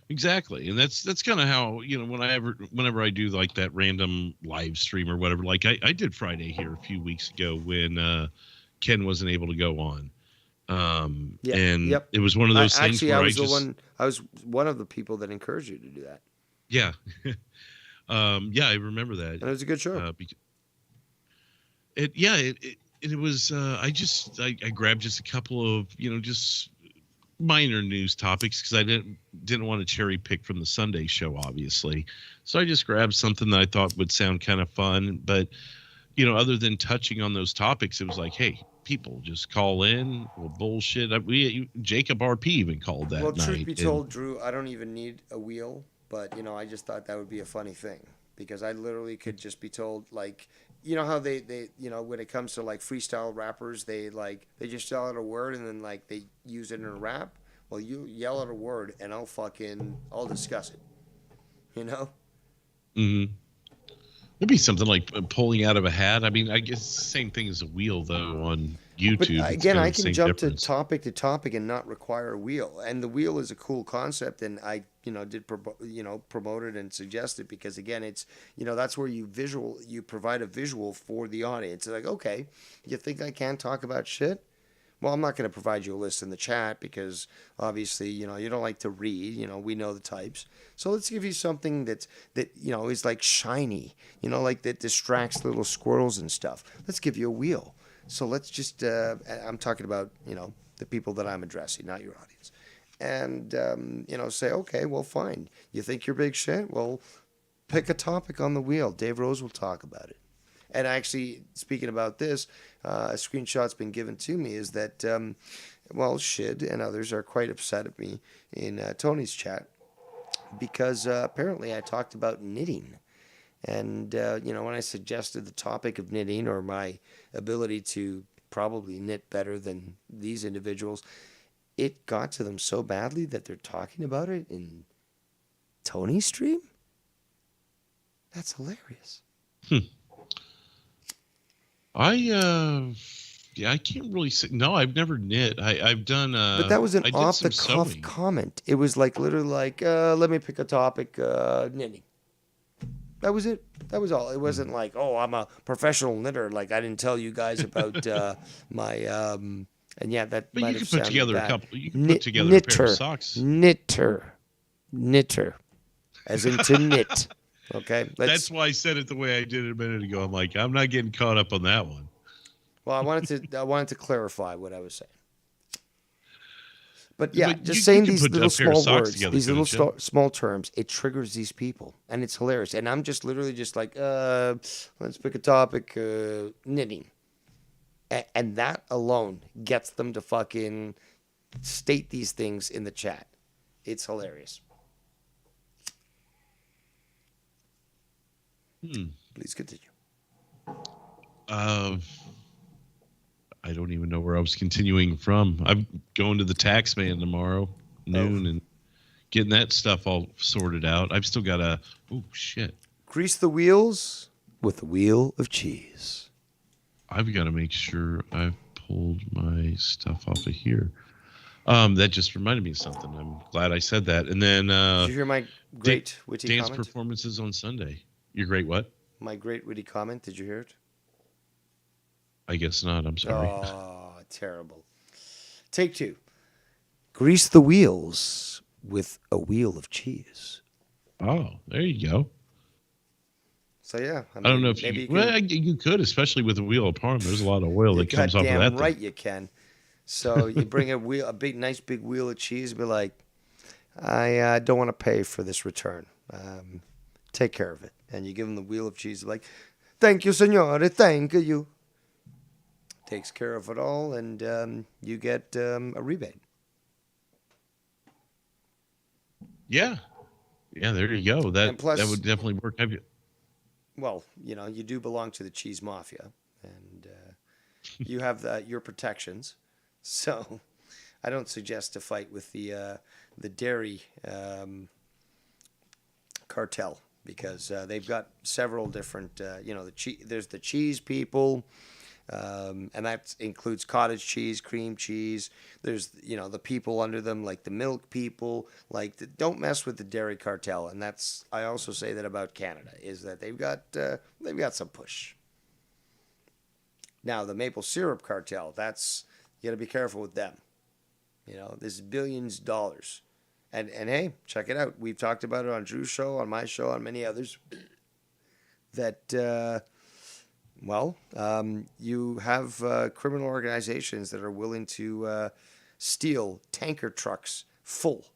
exactly, and that's kind of how, you know, whenever I do like that random live stream or whatever, like I did Friday here a few weeks ago when Ken wasn't able to go on, Yeah. and Yep. it was one of those things Actually, where I I was the just one. I was one of the people that encouraged you to do that, yeah. Yeah, I remember that. and it was a good show. Because it was I grabbed just a couple of, you know, just minor news topics, because I didn't want to cherry pick from the Sunday show, obviously. So I just grabbed something that I thought would sound kind of fun. But, you know, other than touching on those topics, it was like, hey, people just call in. Well, bullshit. Jacob RP even called Well, that truth night. be told, Drew, I don't even need a wheel, but you know, I just thought that would be a funny thing, because I literally could just be told, like, you know how they you know, when it comes to like freestyle rappers, they just yell out a word and then like they use it in a rap. Well, you yell out a word and I'll discuss it. You know? Mhm. It'd be something like pulling out of a hat. I mean, I guess same thing as a wheel, though, on But YouTube. It's again, kind I of the can same jump difference. to topic and not require a wheel. And the wheel is a cool concept, and I, you know, promote it and suggest it, because again, it's, you know, that's where you provide a visual for the audience. It's like, okay, you think I can't talk about shit? Well, I'm not going to provide you a list in the chat, because obviously, you know, you don't like to read. You know, we know the types. So let's give you something that you know is like shiny. You know, like that distracts little squirrels and stuff. Let's give you a wheel. So let's just. I'm talking about, you know, the people that I'm addressing, not your audience. And you know, say, okay, well, fine. You think you're big shit? Well, pick a topic on the wheel. Dave Rose will talk about it. And actually, speaking about this, a screenshot's been given to me is that, well, Shid and others are quite upset at me in Tony's chat, because apparently I talked about knitting. And, you know, when I suggested the topic of knitting, or my ability to probably knit better than these individuals, it got to them so badly that they're talking about it in Tony's stream? That's hilarious. I can't really say. No, I've never knit. I've done. But that was an I did off some the cuff sewing. comment. It was like literally like, let me pick a topic, knitting. That was it. That was all. It wasn't like, oh, I'm a professional knitter. Like I didn't tell you guys about my and yeah, that But might you have could put sounded together bad. a couple. You could put together a pair of socks. Knitter, as in to knit. Okay, That's why I said it the way I did it a minute ago. I'm like, I'm not getting caught up on that one. Well, I wanted to clarify what I was saying. But yeah, But just you saying can these put a little pair of small socks words, together, these little couldn't you? small terms, it triggers these people, and it's hilarious. And I'm just literally just like, let's pick a topic, knitting, and that alone gets them to fucking state these things in the chat. It's hilarious. Please continue. I don't even know where I was continuing from. I'm going to the tax man tomorrow noon and getting that stuff all sorted out. I've still got oh shit. Grease the wheels with the wheel of cheese. I've got to make sure I've pulled my stuff off of here. That just reminded me of something. I'm glad I said that. And then Did you hear my great witty dance comment? performances on Sunday. Your great what? My great witty comment. Did you hear it? I guess not. I'm sorry. Oh, terrible. Take two. Grease the wheels with a wheel of cheese. Oh, there you go. So yeah, I don't know if maybe you, can, well, you could, especially with the wheel of Parm. There's a lot of oil that comes off of goddamn that right thing. you can. So you bring a nice big wheel of cheese, and be like, I don't want to pay for this return. Take care of it, and you give them the wheel of cheese. Like, thank you, signore, thank you. Takes care of it all, and you get a rebate. Yeah. Yeah, there you go. And That plus- would definitely work. Have you? Well, you do belong to the cheese mafia, and you have your protections. So, I don't suggest to fight with the dairy cartel because they've got several different. There's the cheese people, and that includes cottage cheese, cream cheese. There's the people under them like the milk people. Don't mess with the dairy cartel, and I also say that about Canada is that they've got some push. Now the maple syrup cartel, you got to be careful with them. There's billions of dollars, and hey, check it out. We've talked about it on Drew's show, on my show, on many others. That you have criminal organizations that are willing to steal tanker trucks full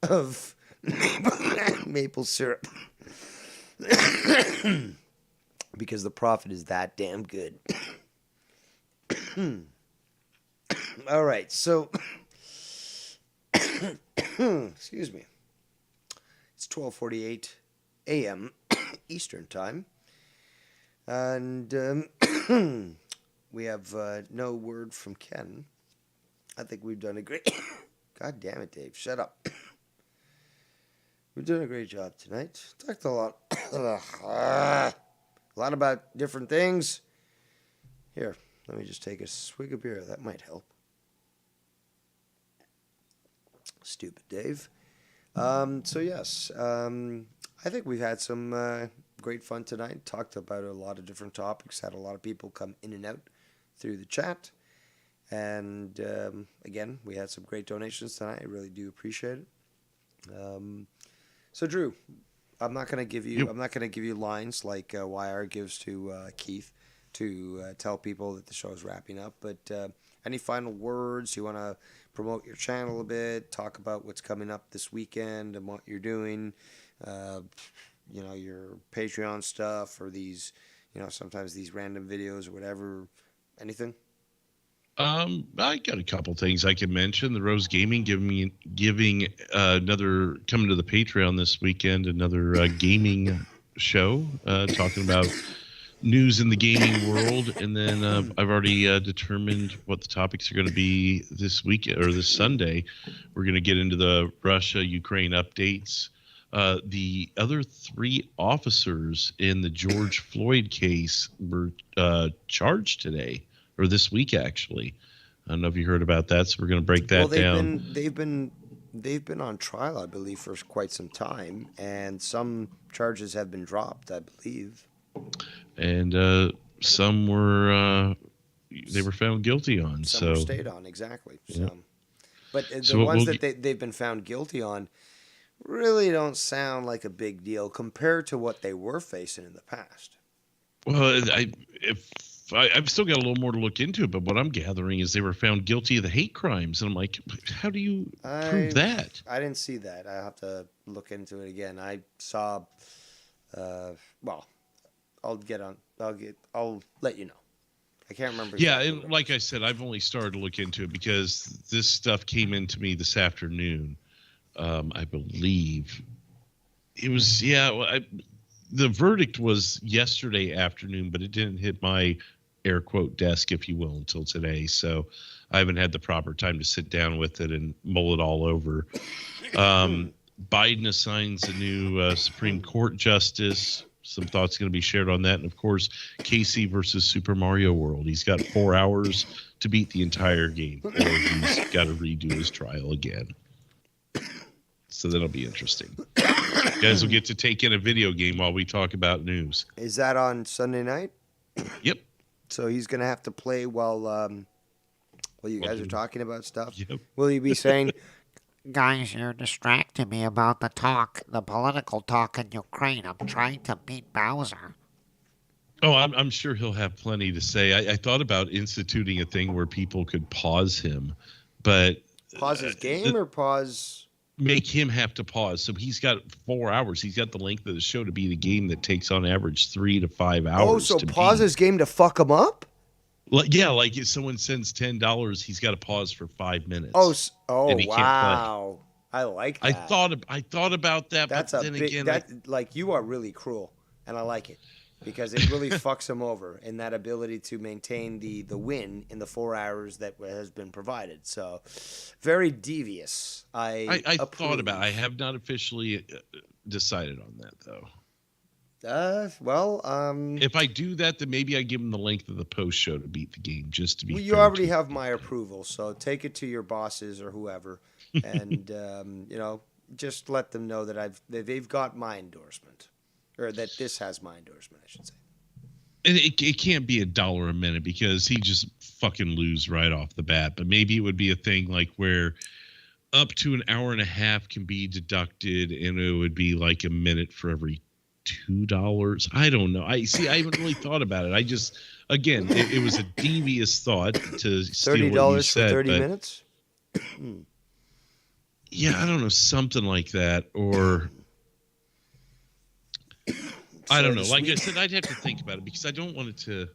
of maple syrup because the profit is that damn good. All right, so excuse me. It's 12:48 a.m. Eastern Time. And we have no word from Ken. I think we've done a great... God damn it, Dave. Shut up. We've done a great job tonight. Talked a lot. A lot about different things. Here, let me just take a swig of beer. That might help. Stupid Dave. So yes, I think we've had some great fun tonight. Talked about a lot of different topics. Had a lot of people come in and out through the chat. And again, we had some great donations tonight. I really do appreciate it. So Drew, I'm not going to give you lines like YR gives to Keith to tell people that the show is wrapping up. But any final words? You want to promote your channel a bit? Talk about what's coming up this weekend and what you're doing. Your Patreon stuff or these, sometimes these random videos or whatever. Anything? I got a couple things I can mention. The Rose Gaming giving another coming to the Patreon this weekend, another gaming show talking about news in the gaming world, and then I've already determined what the topics are going to be this weekend or this Sunday. We're going to get into the Russia-Ukraine updates. The other 3 officers in the George Floyd case were charged today, or this week actually. I don't know if you heard about that, so we're going to break that down. They've been on trial, I believe, for quite some time, and some charges have been dropped, I believe. And some were they were found guilty on. Some were stayed on, exactly. Yeah. But the ones that they've been found guilty on really don't sound like a big deal compared to what they were facing in the past. Well, I've still got a little more to look into it, but what I'm gathering is they were found guilty of the hate crimes, and I'm like, how do you prove that? I didn't see that. I have to look into it again. I saw, I'll let you know. I can't remember. Yeah, and like I said, I've only started to look into it because this stuff came into me this afternoon. I believe it was. Yeah, well, the verdict was yesterday afternoon, but it didn't hit my air quote desk, if you will, until today. So I haven't had the proper time to sit down with it and mull it all over. Biden assigns a new Supreme Court justice. Some thoughts going to be shared on that. And, of course, Casey versus Super Mario World. He's got 4 hours to beat the entire game, or he's got to redo his trial again. So that'll be interesting. You guys will get to take in a video game while we talk about news. Is that on Sunday night? Yep. So he's gonna have to play while you guys are talking about stuff. Yep. Will you be saying, Guys, you're distracting me about the political talk in Ukraine. I'm trying to beat Bowser. Oh, I'm sure he'll have plenty to say. I thought about instituting a thing where people could pause him, but pause his game or pause? Make him have to pause. So he's got 4 hours. He's got the length of the show to beat a game that takes on average 3 to 5 hours. Oh, so pause his game to fuck him up? Yeah, like if someone sends $10, he's got to pause for 5 minutes. Oh, and he can't wow! I like that. I thought about that. That's but a then big. again, like you are really cruel, and I like it because it really fucks him over in that ability to maintain the win in the 4 hours that has been provided. So, very devious. I thought about. I have not officially decided on that though. If I do that, then maybe I give him the length of the post show to beat the game, just to be. Well, you already have my approval, so take it to your bosses or whoever, and just let them know that they've got my endorsement, or that this has my endorsement, I should say. And it can't be $1 a minute because he just fucking lose right off the bat. But maybe it would be a thing like where up to an hour and a half can be deducted, and it would be like a minute for every $2. I don't know. I haven't really thought about it. I just, again, it was a devious thought to steal what you said, for 30 minutes. Yeah, I don't know, something like that, or I don't know. Like I said, I'd have to think about it because I don't want it to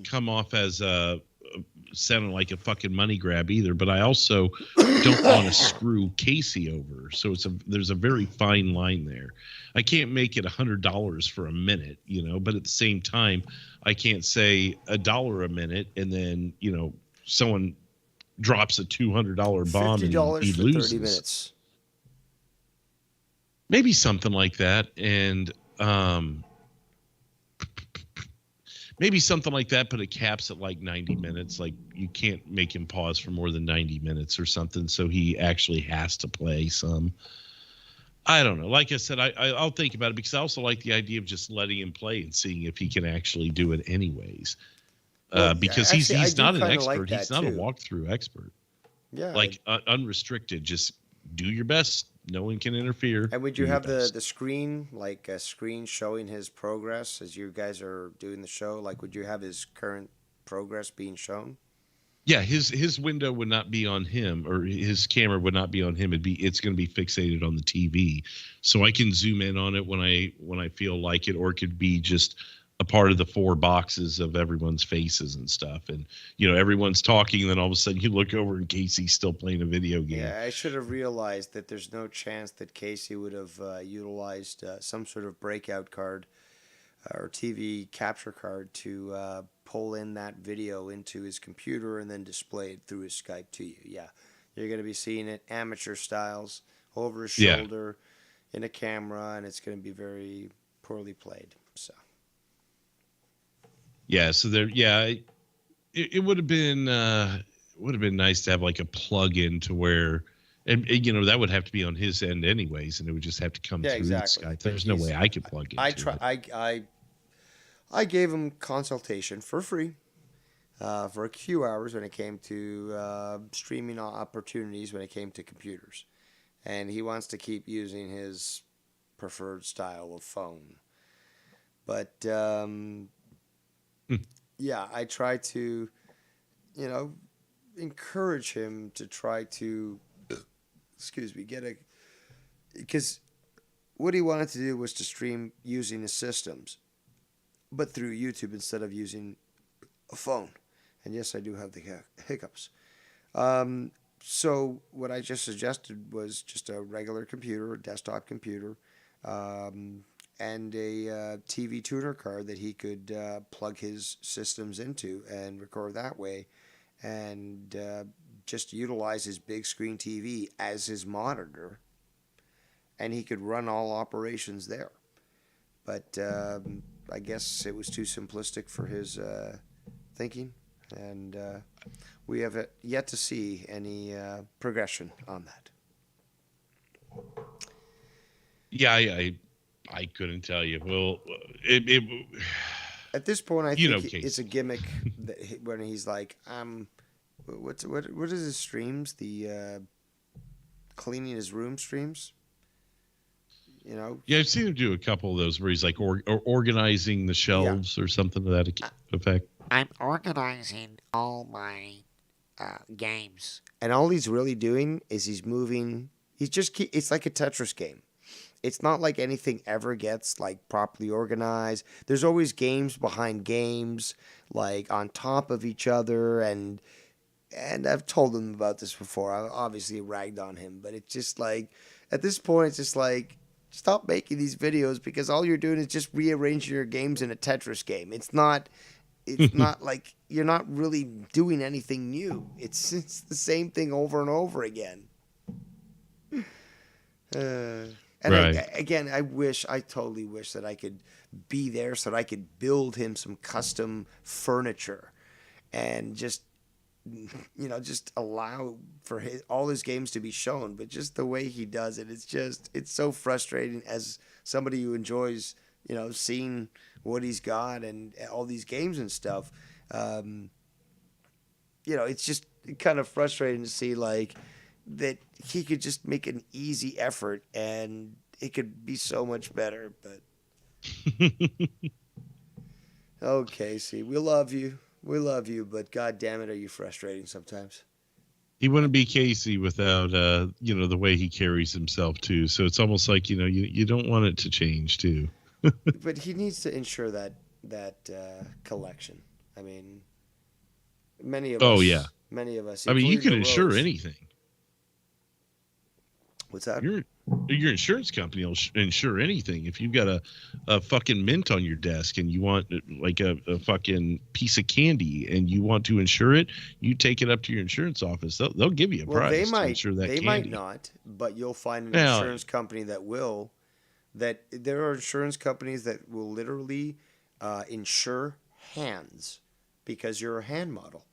come off as sounding like a fucking money grab either. But I also don't want to screw Casey over. So there's a very fine line there. I can't make it $100 for a minute, but at the same time, I can't say $1 a minute and then, someone drops a $200 bomb and he for loses. 30 minutes. Maybe something like that. And maybe something like that, but it caps at like 90 minutes. Like you can't make him pause for more than 90 minutes or something. So he actually has to play some. I don't know. Like I said, I'll think about it because I also like the idea of just letting him play and seeing if he can actually do it anyways. Because actually, he's not an like expert. He's not a walkthrough expert. Yeah. Like unrestricted. Just do your best. No one can interfere. And would you have the screen, like a screen showing his progress as you guys are doing the show? Like, would you have his current progress being shown? Yeah, his window would not be on him, or his camera would not be on him. It's going to be fixated on the TV, so I can zoom in on it when I feel like it, or it could be just a part of the 4 boxes of everyone's faces and stuff. And everyone's talking, and then all of a sudden you look over and Casey's still playing a video game. Yeah, I should have realized that there's no chance that Casey would have utilized some sort of breakout card or TV capture card to pull in that video into his computer and then display it through his Skype to you. Yeah, you're going to be seeing it amateur styles, over his shoulder, in a camera, and it's going to be very poorly played. So. Yeah, so there. Yeah, it would have been nice to have like a plug-in to where, and that would have to be on his end anyways, and it would just have to come through Skype. There's no way I could plug in. I gave him consultation for free for a few hours when it came to streaming opportunities when it came to computers, and he wants to keep using his preferred style of phone, but. Yeah, I try to, encourage him to try to, because what he wanted to do was to stream using his systems, but through YouTube instead of using a phone. And yes, I do have the hiccups. So what I just suggested was just a regular computer, a desktop computer, and a TV tuner card that he could plug his systems into and record that way, and just utilize his big screen TV as his monitor, and he could run all operations there. But I guess it was too simplistic for his thinking. and we have yet to see any progression on that. Yeah, I couldn't tell you. Well, it At this point, I you think know, it's a Casey. gimmick that when he's like, what is his streams? The cleaning his room streams. You know, Yeah, I've seen him do a couple of those where he's like organizing the yeah. shelves or something to that effect. I'm organizing all my games. And all he's really doing is he's moving. He's just. It's like a Tetris game. It's not like anything ever gets like properly organized. There's always games behind games, like on top of each other, and I've told him about this before. I obviously ragged on him, but it's just like at this point, it's just like stop making these videos because all you're doing is just rearranging your games in a Tetris game. It's not. It's not like you're not really doing anything new. It's the same thing over and over again. And Right. again, I totally wish that I could be there so that I could build him some custom furniture and just allow for all his games to be shown. But just the way he does it, it's so frustrating as somebody who enjoys, seeing what he's got and all these games and stuff. Um, it's just kind of frustrating to see like that he could just make an easy effort and it could be so much better. But okay, see, we love you. We love you, but god damn it, are you frustrating sometimes? He wouldn't be Casey without the way he carries himself too. So it's almost like, you don't want it to change too. But he needs to ensure that collection. I mean, many of Oh us, yeah. many of us, I mean, you including can the insure Rose. anything. What's that? Your insurance company will insure anything. If you've got a fucking mint on your desk and you want like a fucking piece of candy and you want to insure it, you take it up to your insurance office. They'll give you a Well, price to insure that they might candy. not, but you'll find an Now, insurance company that will. That there are insurance companies that will literally insure hands because you're a hand model.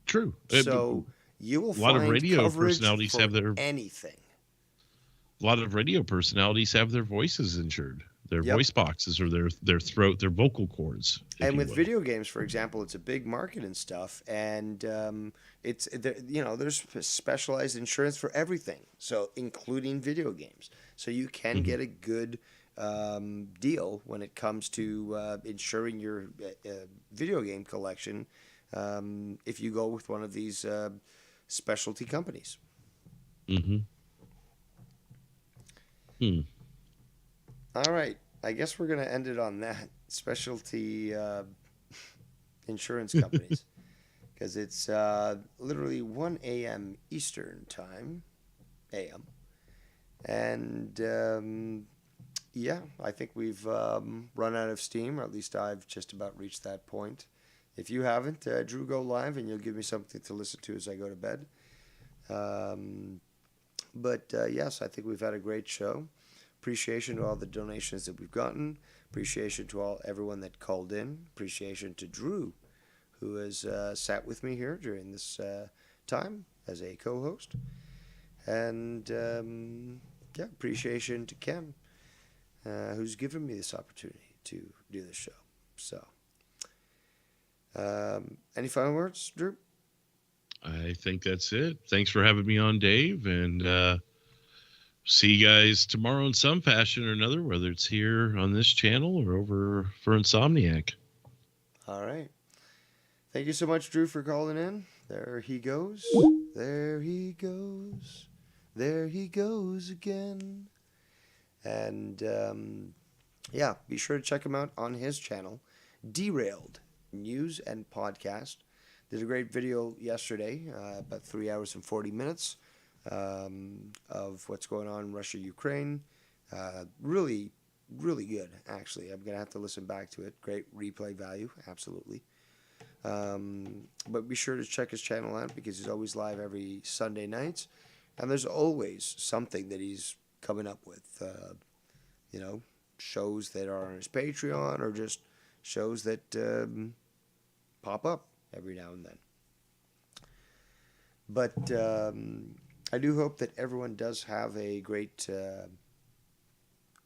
true. So you will A lot of find radio coverage personalities for have their anything. voices insured. Their Yep. voice boxes or their throat, their vocal cords, if And you with will. video games, for example, it's a big market and stuff, and it's there's specialized insurance for everything, so including video games. So you can get a good deal when it comes to insuring your video game collection if you go with one of these specialty companies. Mm-hmm. Hmm. All right, I guess we're gonna end it on that specialty insurance companies because it's literally 1 a.m. Eastern time, a.m. And yeah, I think we've run out of steam, or at least I've just about reached that point. If you haven't, Drew, go live and you'll give me something to listen to as I go to bed. But yes, I think we've had a great show. Appreciation to all the donations that we've gotten. Appreciation to everyone that called in. Appreciation to Drew, who has sat with me here during this time as a co-host. And yeah, appreciation to Ken, who's given me this opportunity to do this show. So, any final words, Drew? I think that's it. Thanks for having me on, Dave, and see you guys tomorrow in some fashion or another, whether it's here on this channel or over for Insomniac. All right. Thank you so much, Drew, for calling in. There he goes. There he goes. There he goes again. And yeah, be sure to check him out on his channel, Derailed News and Podcast. Did a great video yesterday, about 3 hours and 40 minutes of what's going on in Russia, Ukraine. Really, really good, actually. I'm going to have to listen back to it. Great replay value, absolutely. But be sure to check his channel out because he's always live every Sunday nights. And there's always something that he's coming up with. Shows that are on his Patreon or just shows that pop up. every now and then. But I do hope that everyone does have a great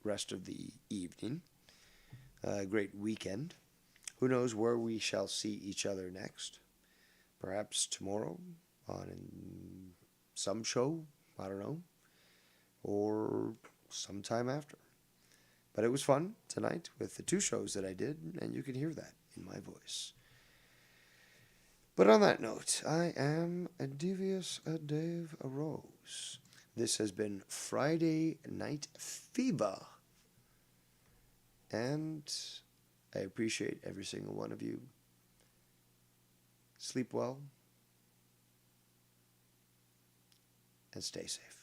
rest of the evening, a great weekend. Who knows where we shall see each other next? Perhaps tomorrow on some show, I don't know, or sometime after. But it was fun tonight with the 2 shows that I did, and you can hear that in my voice. But on that note, I am a Devious Dave Rose. This has been Friday Night Fever. And I appreciate every single one of you. Sleep well and stay safe.